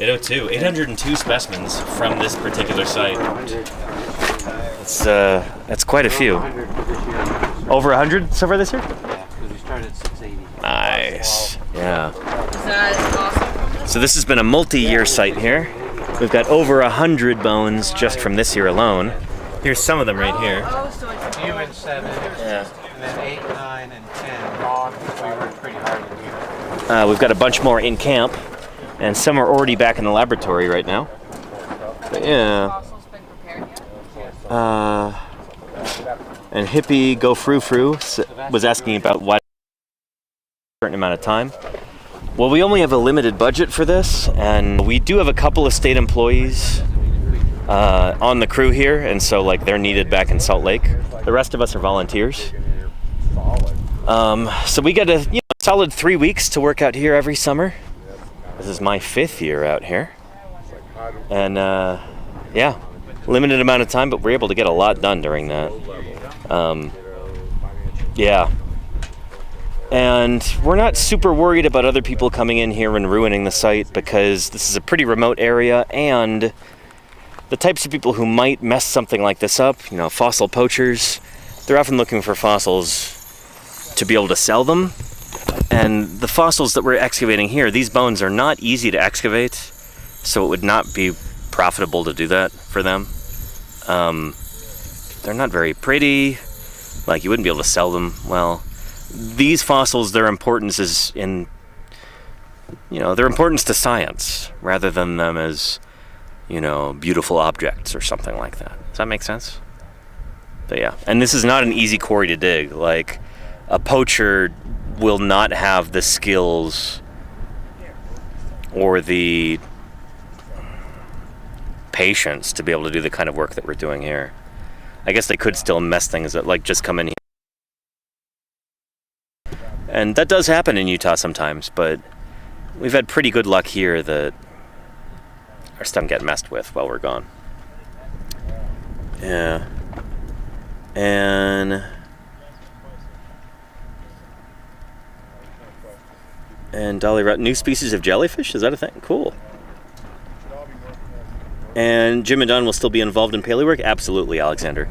802. 802 specimens from this particular site. That's quite a few. Over 100 so far this year? Yeah, because we started at 680. Nice. Yeah. Is that awesome? So this has been a multi-year site here. We've got over 100 bones just from this year alone. Here's some of them right here. You and 7, Yeah. and then 8, 9, and 10. We worked pretty hard in here. We've got a bunch more in camp, and some are already back in the laboratory right now. But yeah. And Hippie Go Frou Frou was asking about why a certain amount of time. Well, we only have a limited budget for this, and we do have a couple of state employees on the crew here, and so like they're needed back in Salt Lake. The rest of us are volunteers. So we get a solid 3 weeks to work out here every summer. This is my 5th year out here, and yeah, limited amount of time, but we're able to get a lot done during that. Yeah. And we're not super worried about other people coming in here and ruining the site because this is a pretty remote area, and the types of people who might mess something like this up, fossil poachers, they're often looking for fossils to be able to sell them. And the fossils that we're excavating here, these bones are not easy to excavate, so it would not be profitable to do that for them. They're not very pretty, like you wouldn't be able to sell them well. These fossils, their importance is in, their importance to science rather than them as, beautiful objects or something like that. Does that make sense? But yeah, and this is not an easy quarry to dig. Like, a poacher will not have the skills or the patience to be able to do the kind of work that we're doing here. I guess they could still mess things up, like just come in here. And that does happen in Utah sometimes, but we've had pretty good luck here that our stuff get messed with while we're gone. Yeah. And Dolly wrote, new species of jellyfish? Is that a thing? Cool. And Jim and Don will still be involved in paleo work? Absolutely, Alexander.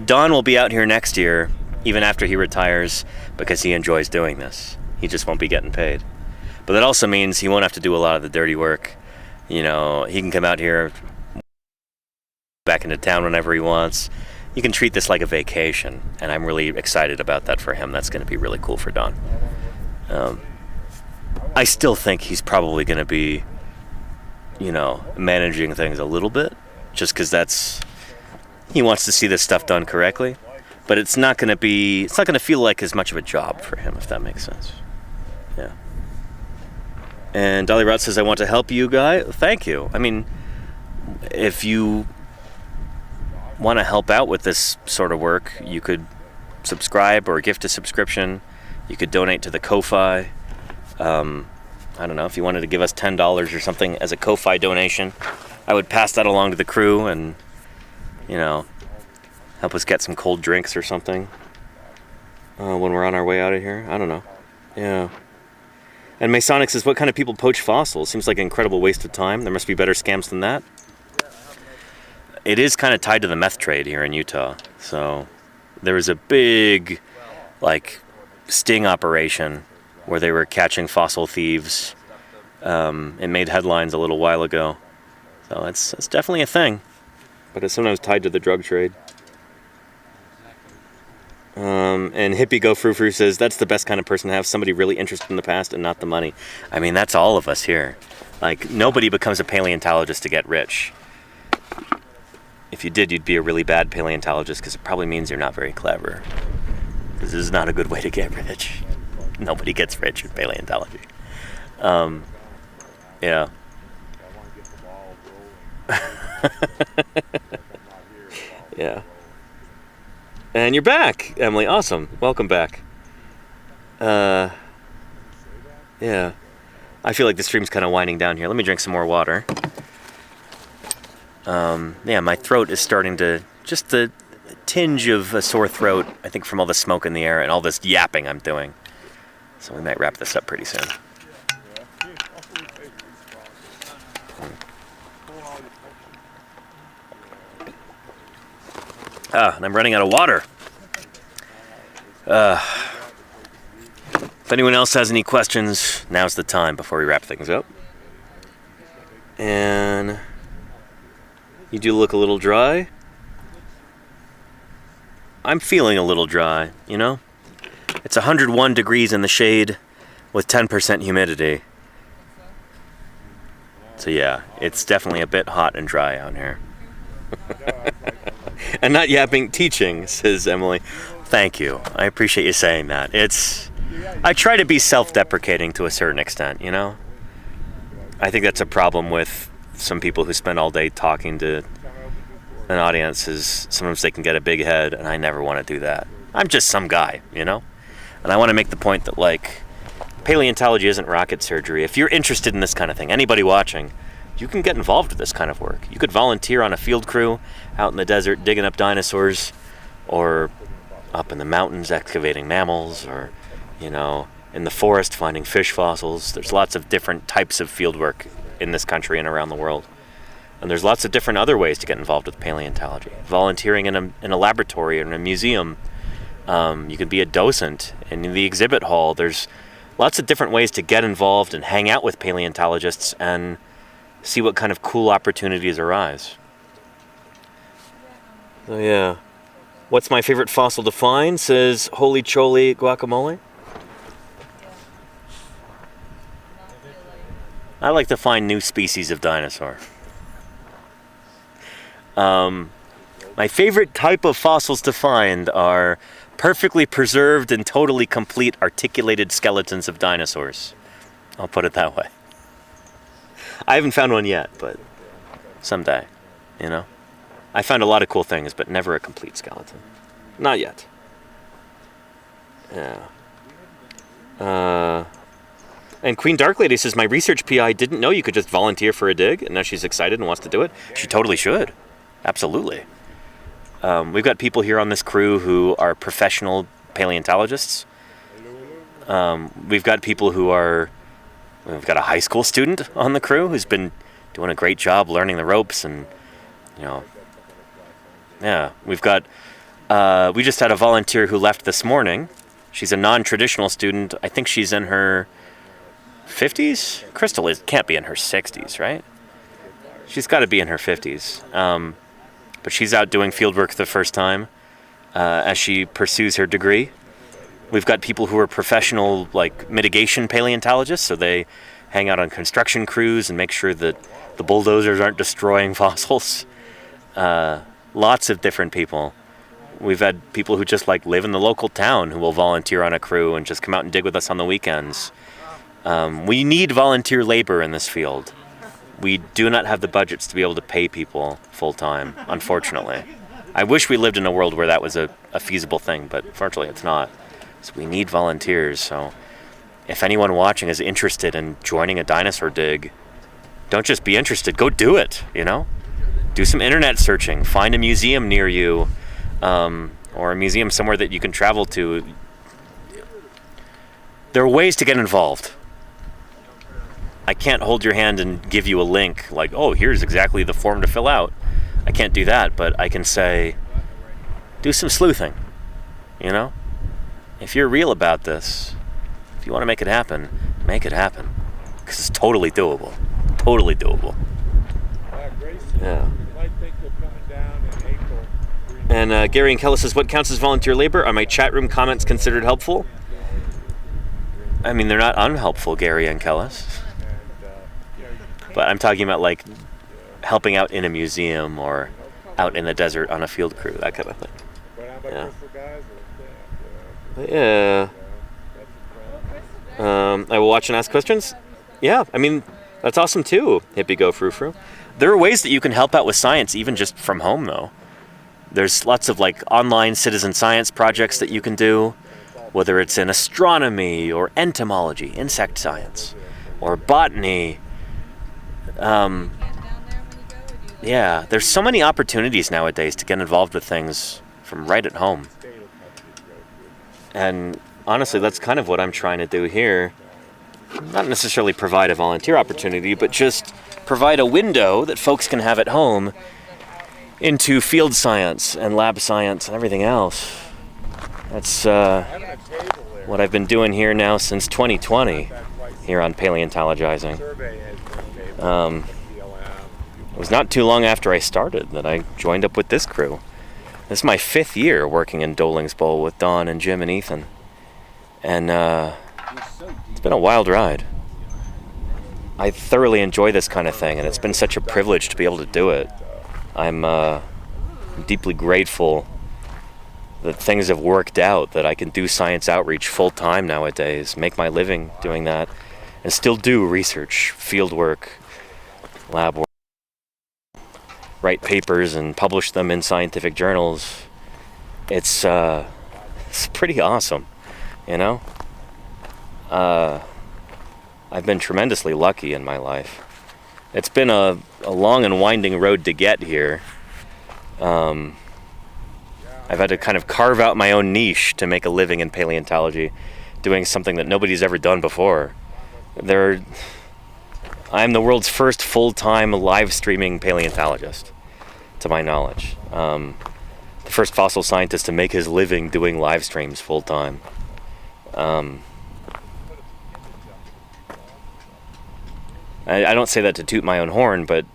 Don will be out here next year, even after he retires, because he enjoys doing this. He just won't be getting paid. But that also means he won't have to do a lot of the dirty work. You know, he can come out here back into town whenever he wants. You can treat this like a vacation, and I'm really excited about that for him. That's going to be really cool for Don. I still think he's probably going to be, you know, managing things a little bit, just because he wants to see this stuff done correctly. But it's not going to feel like as much of a job for him, if that makes sense. Yeah. And Dolly Rot says, I want to help you, Guy. Thank you. I mean, if you want to help out with this sort of work, you could subscribe or gift a subscription. You could donate to the Ko-Fi. I don't know, if you wanted to give us $10 or something as a Ko-Fi donation, I would pass that along to the crew and, you know, help us get some cold drinks or something when we're on our way out of here. I don't know. Yeah. And Masonic says, what kind of people poach fossils? Seems like an incredible waste of time. There must be better scams than that. It is kind of tied to the meth trade here in Utah. So there was a big, like, sting operation where they were catching fossil thieves. It made headlines a little while ago. So it's definitely a thing. But it's sometimes tied to the drug trade. And Hippie Go Frou Frou says, that's the best kind of person to have, somebody really interested in the past and not the money. I mean, that's all of us here. Like, nobody becomes a paleontologist to get rich. If you did, you'd be a really bad paleontologist, because it probably means you're not very clever. This is not a good way to get rich. Nobody gets rich in paleontology. Yeah. Yeah. And you're back, Emily. Awesome. Welcome back. Yeah. I feel like the stream's kind of winding down here. Let me drink some more water. Yeah, my throat is starting to, just the tinge of a sore throat, I think from all the smoke in the air and all this yapping I'm doing. So we might wrap this up pretty soon. And I'm running out of water. If anyone else has any questions, now's the time before we wrap things up. And you do look a little dry. I'm feeling a little dry, you know? It's 101 degrees in the shade with 10% humidity. So yeah, it's definitely a bit hot and dry out here. And not yapping, teaching, says Emily. Thank you. I appreciate you saying that. I try to be self-deprecating to a certain extent, you know? I think that's a problem with some people who spend all day talking to an audience, is sometimes they can get a big head, and I never want to do that. I'm just some guy, you know? And I want to make the point that, like, paleontology isn't rocket surgery. If you're interested in this kind of thing, anybody watching, you can get involved with this kind of work. You could volunteer on a field crew out in the desert digging up dinosaurs, or up in the mountains excavating mammals, or, you know, in the forest finding fish fossils. There's lots of different types of field work in this country and around the world. And there's lots of different other ways to get involved with paleontology. Volunteering in a laboratory or in a museum. You could be a docent in the exhibit hall. There's lots of different ways to get involved and hang out with paleontologists and see what kind of cool opportunities arise. So yeah. What's my favorite fossil to find, says Holy Choli Guacamole. I like to find new species of dinosaur. My favorite type of fossils to find are perfectly preserved and totally complete articulated skeletons of dinosaurs. I'll put it that way. I haven't found one yet, but someday, you know? I found a lot of cool things, but never a complete skeleton. Not yet. Yeah. And Queen Dark Lady says, my research PI didn't know you could just volunteer for a dig, and now she's excited and wants to do it. She totally should. Absolutely. We've got people here on this crew who are professional paleontologists. We've got people we've got a high school student on the crew who's been doing a great job learning the ropes, and, you know, yeah, we've got We just had a volunteer who left this morning. She's a non-traditional student. I think she's in her 50s? Crystal can't be in her 60s, right? She's got to be in her 50s. But she's out doing field work the first time as she pursues her degree. We've got people who are professional, like, mitigation paleontologists, so they hang out on construction crews and make sure that the bulldozers aren't destroying fossils. Lots of different people. We've had people who just, like, live in the local town who will volunteer on a crew and just come out and dig with us on the weekends. We need volunteer labor in this field. We do not have the budgets to be able to pay people full-time, unfortunately. I wish we lived in a world where that was a feasible thing, but fortunately it's not. So we need volunteers. So if anyone watching is interested in joining a dinosaur dig, don't just be interested, go do it, you know? Do some internet searching, find a museum near you, or a museum somewhere that you can travel to. There are ways to get involved. I can't hold your hand and give you a link like, oh, here's exactly the form to fill out. I can't do that, but I can say, do some sleuthing, you know? If you're real about this, if you want to make it happen, because it's totally doable. Totally doable. Yeah. And Gary and Kellis says, what counts as volunteer labor? Are my chat room comments considered helpful? I mean, they're not unhelpful, Gary and Kellis. But I'm talking about, like, helping out in a museum or out in the desert on a field crew, that kind of thing. Yeah. But yeah. I will watch and ask questions. Yeah, I mean, that's awesome too, Hippie Go Frou Frou. There are ways that you can help out with science even just from home, though. There's lots of, like, online citizen science projects that you can do, whether it's in astronomy or entomology, insect science, or botany. Yeah, there's so many opportunities nowadays to get involved with things from right at home. And honestly, that's kind of what I'm trying to do here. Not necessarily provide a volunteer opportunity, but just provide a window that folks can have at home into field science and lab science and everything else. That's what I've been doing here now since 2020 here on Paleontologizing. It was not too long after I started that I joined up with this crew. This is my 5th year working in Doling's Bowl with Don and Jim and Ethan. And it's been a wild ride. I thoroughly enjoy this kind of thing, and it's been such a privilege to be able to do it. I'm deeply grateful that things have worked out, that I can do science outreach full-time nowadays, make my living doing that, and still do research, field work, lab work, write papers and publish them in scientific journals. It's pretty awesome, you know? I've been tremendously lucky in my life. It's been a long and winding road to get here. I've had to kind of carve out my own niche to make a living in paleontology, doing something that nobody's ever done before. I'm the world's first full-time live streaming paleontologist, to my knowledge. The first fossil scientist to make his living doing live streams full-time. I don't say that to toot my own horn, but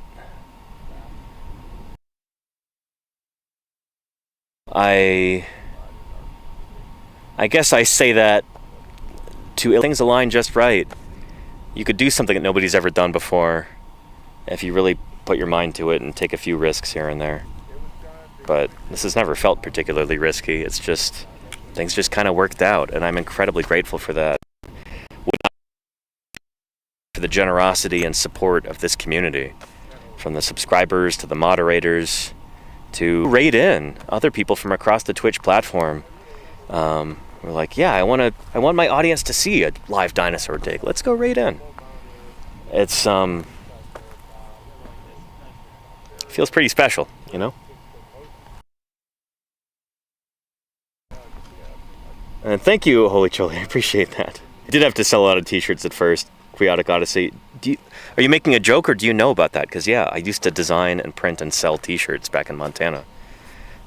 I guess I say that to things align just right. You could do something that nobody's ever done before if you really put your mind to it and take a few risks here and there. But this has never felt particularly risky. It's just, things just kind of worked out, and I'm incredibly grateful for that. For the generosity and support of this community, from the subscribers to the moderators to rate in other people from across the Twitch platform. We're like, yeah, I want my audience to see a live dinosaur dig. Let's go rate in. It's feels pretty special, you know. And thank you, Holy Trolley. I appreciate that. I did have to sell a lot of t-shirts at first. Quixotic Odyssey. Are you making a joke, or do you know about that? Because yeah, I used to design and print and sell t-shirts back in Montana.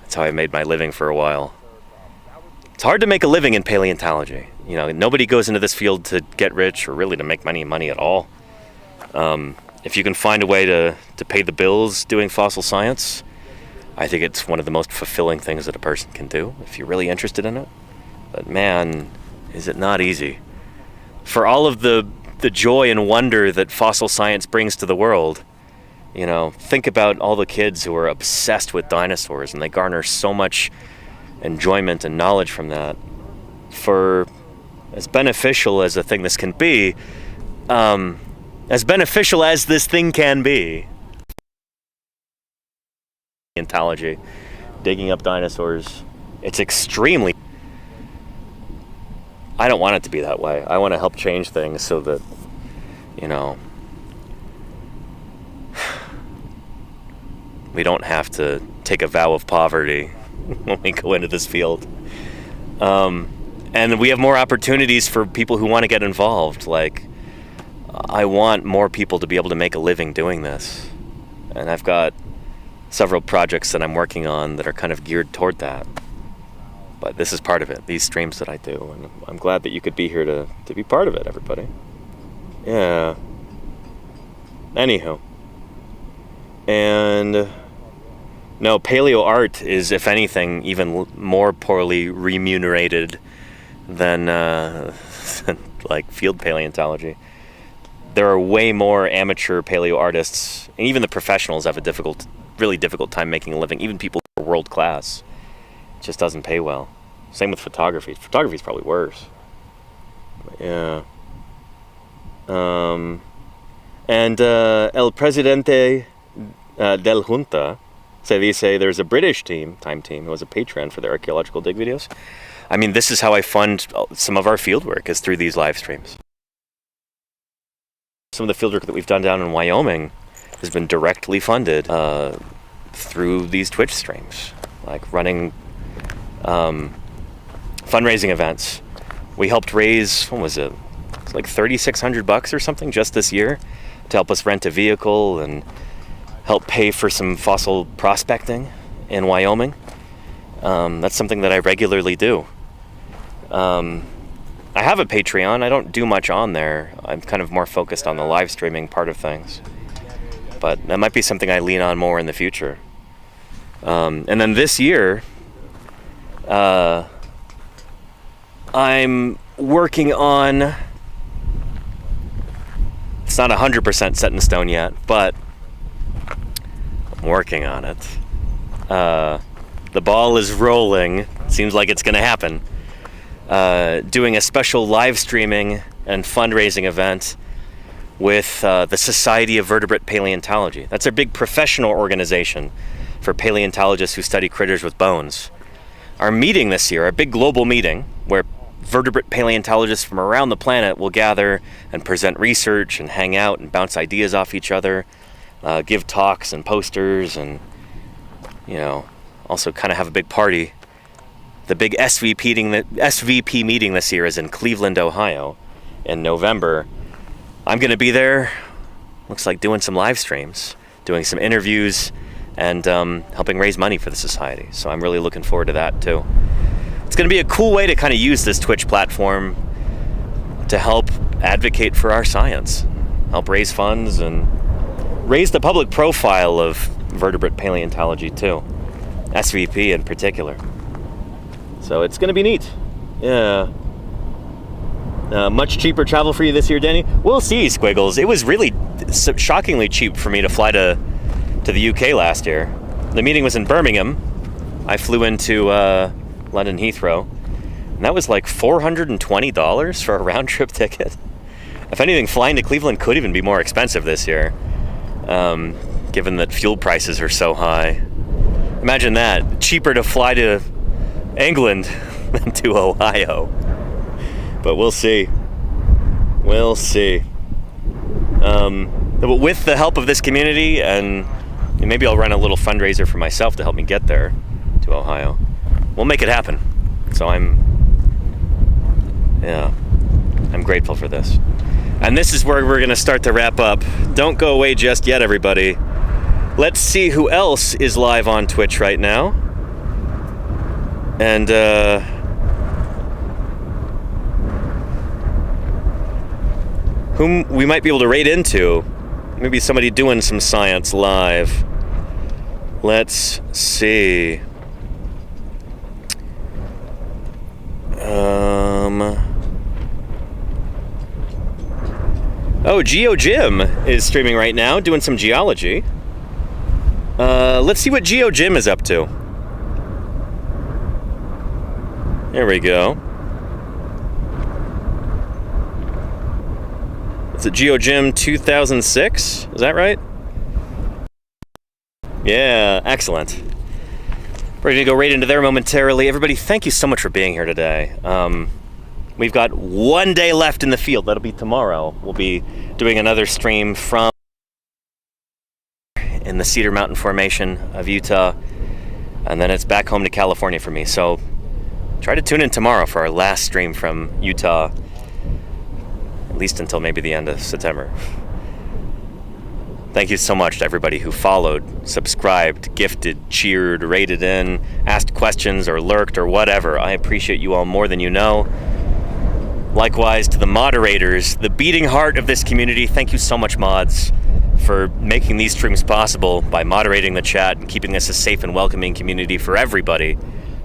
That's how I made my living for a while. It's hard to make a living in paleontology. You know, nobody goes into this field to get rich or really to make money at all. If you can find a way to pay the bills doing fossil science, I think it's one of the most fulfilling things that a person can do if you're really interested in it. But man, is it not easy. For all of the joy and wonder that fossil science brings to the world, you know, think about all the kids who are obsessed with dinosaurs and they garner so much enjoyment and knowledge from that. For as beneficial as a thing this can be, as beneficial as this thing can be, paleontology, digging up dinosaurs, it's extremely... I don't want it to be that way. I want to help change things so that, you know, we don't have to take a vow of poverty when we go into this field. And we have more opportunities for people who want to get involved. Like, I want more people to be able to make a living doing this. And I've got several projects that I'm working on that are kind of geared toward that. But this is part of it, these streams that I do. And I'm glad that you could be here to be part of it, everybody. Yeah. Anywho. And no, paleo art is, if anything, even more poorly remunerated than like field paleontology. There are way more amateur paleo artists, and even the professionals have a really difficult time making a living. Even people who are world class, it just doesn't pay well. Same with photography. Photography is probably worse. But yeah. And El Presidente del Junta se dice there's a British time team who has a Patreon for their archaeological dig videos. I mean, this is how I fund some of our field work, is through these live streams. Some of the field work that we've done down in Wyoming has been directly funded through these Twitch streams, like running fundraising events. We helped raise, what was it? It's like $3,600 or something just this year to help us rent a vehicle and help pay for some fossil prospecting in Wyoming. That's something that I regularly do. I have a Patreon. I don't do much on there. I'm kind of more focused on the live streaming part of things. But that might be something I lean on more in the future. And then this year, I'm working on... It's not 100% set in stone yet, but I'm working on it. The ball is rolling. Seems like it's going to happen. Doing a special live streaming and fundraising event with the Society of Vertebrate Paleontology. That's a big professional organization for paleontologists who study critters with bones. Our meeting this year, our big global meeting, where vertebrate paleontologists from around the planet will gather and present research and hang out and bounce ideas off each other, give talks and posters, and, you know, also kind of have a big party. The big SVP meeting this year is in Cleveland, Ohio, in November. I'm going to be there, looks like doing some live streams, doing some interviews, and helping raise money for the society. So I'm really looking forward to that too. It's going to be a cool way to kind of use this Twitch platform to help advocate for our science, help raise funds, and raise the public profile of vertebrate paleontology too, SVP in particular. So it's going to be neat. Yeah. Much cheaper travel for you this year, Danny? We'll see, Squiggles. It was really shockingly cheap for me to fly to the UK last year. The meeting was in Birmingham. I flew into London Heathrow, and that was like $420 for a round-trip ticket. If anything, flying to Cleveland could even be more expensive this year, given that fuel prices are so high. Imagine that. Cheaper to fly to England than to Ohio. But we'll see. We'll see. But with the help of this community, and maybe I'll run a little fundraiser for myself to help me get there to Ohio. We'll make it happen. So I'm grateful for this. And this is where we're going to start to wrap up. Don't go away just yet, everybody. Let's see who else is live on Twitch right now. And whom we might be able to raid into. Maybe somebody doing some science live. Let's see. Oh, Geo Jim is streaming right now, doing some geology. Let's see what Geo Jim is up to. There we go. It's a Geo Jim 2006, is that right? Yeah, excellent. We're gonna go right into there momentarily. Everybody, thank you so much for being here today. We've got 1 day left in the field. That'll be tomorrow. We'll be doing another stream from in the Cedar Mountain Formation of Utah, and then it's back home to California for me. So try to tune in tomorrow for our last stream from Utah, at least until maybe the end of September. Thank you so much to everybody who followed, subscribed, gifted, cheered, rated in, asked questions, or lurked, or whatever. I appreciate you all more than you know. Likewise to the moderators, the beating heart of this community. Thank you so much, mods, for making these streams possible by moderating the chat and keeping us a safe and welcoming community for everybody.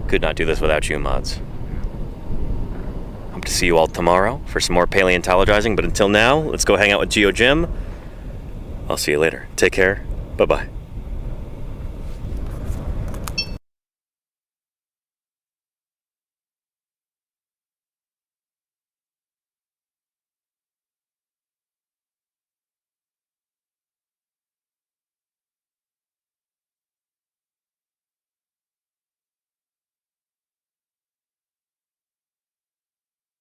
Could not do this without you, mods. Hope to see you all tomorrow for some more paleontologizing, but until now, let's go hang out with Geo Jim. I'll see you later. Take care. Bye-bye.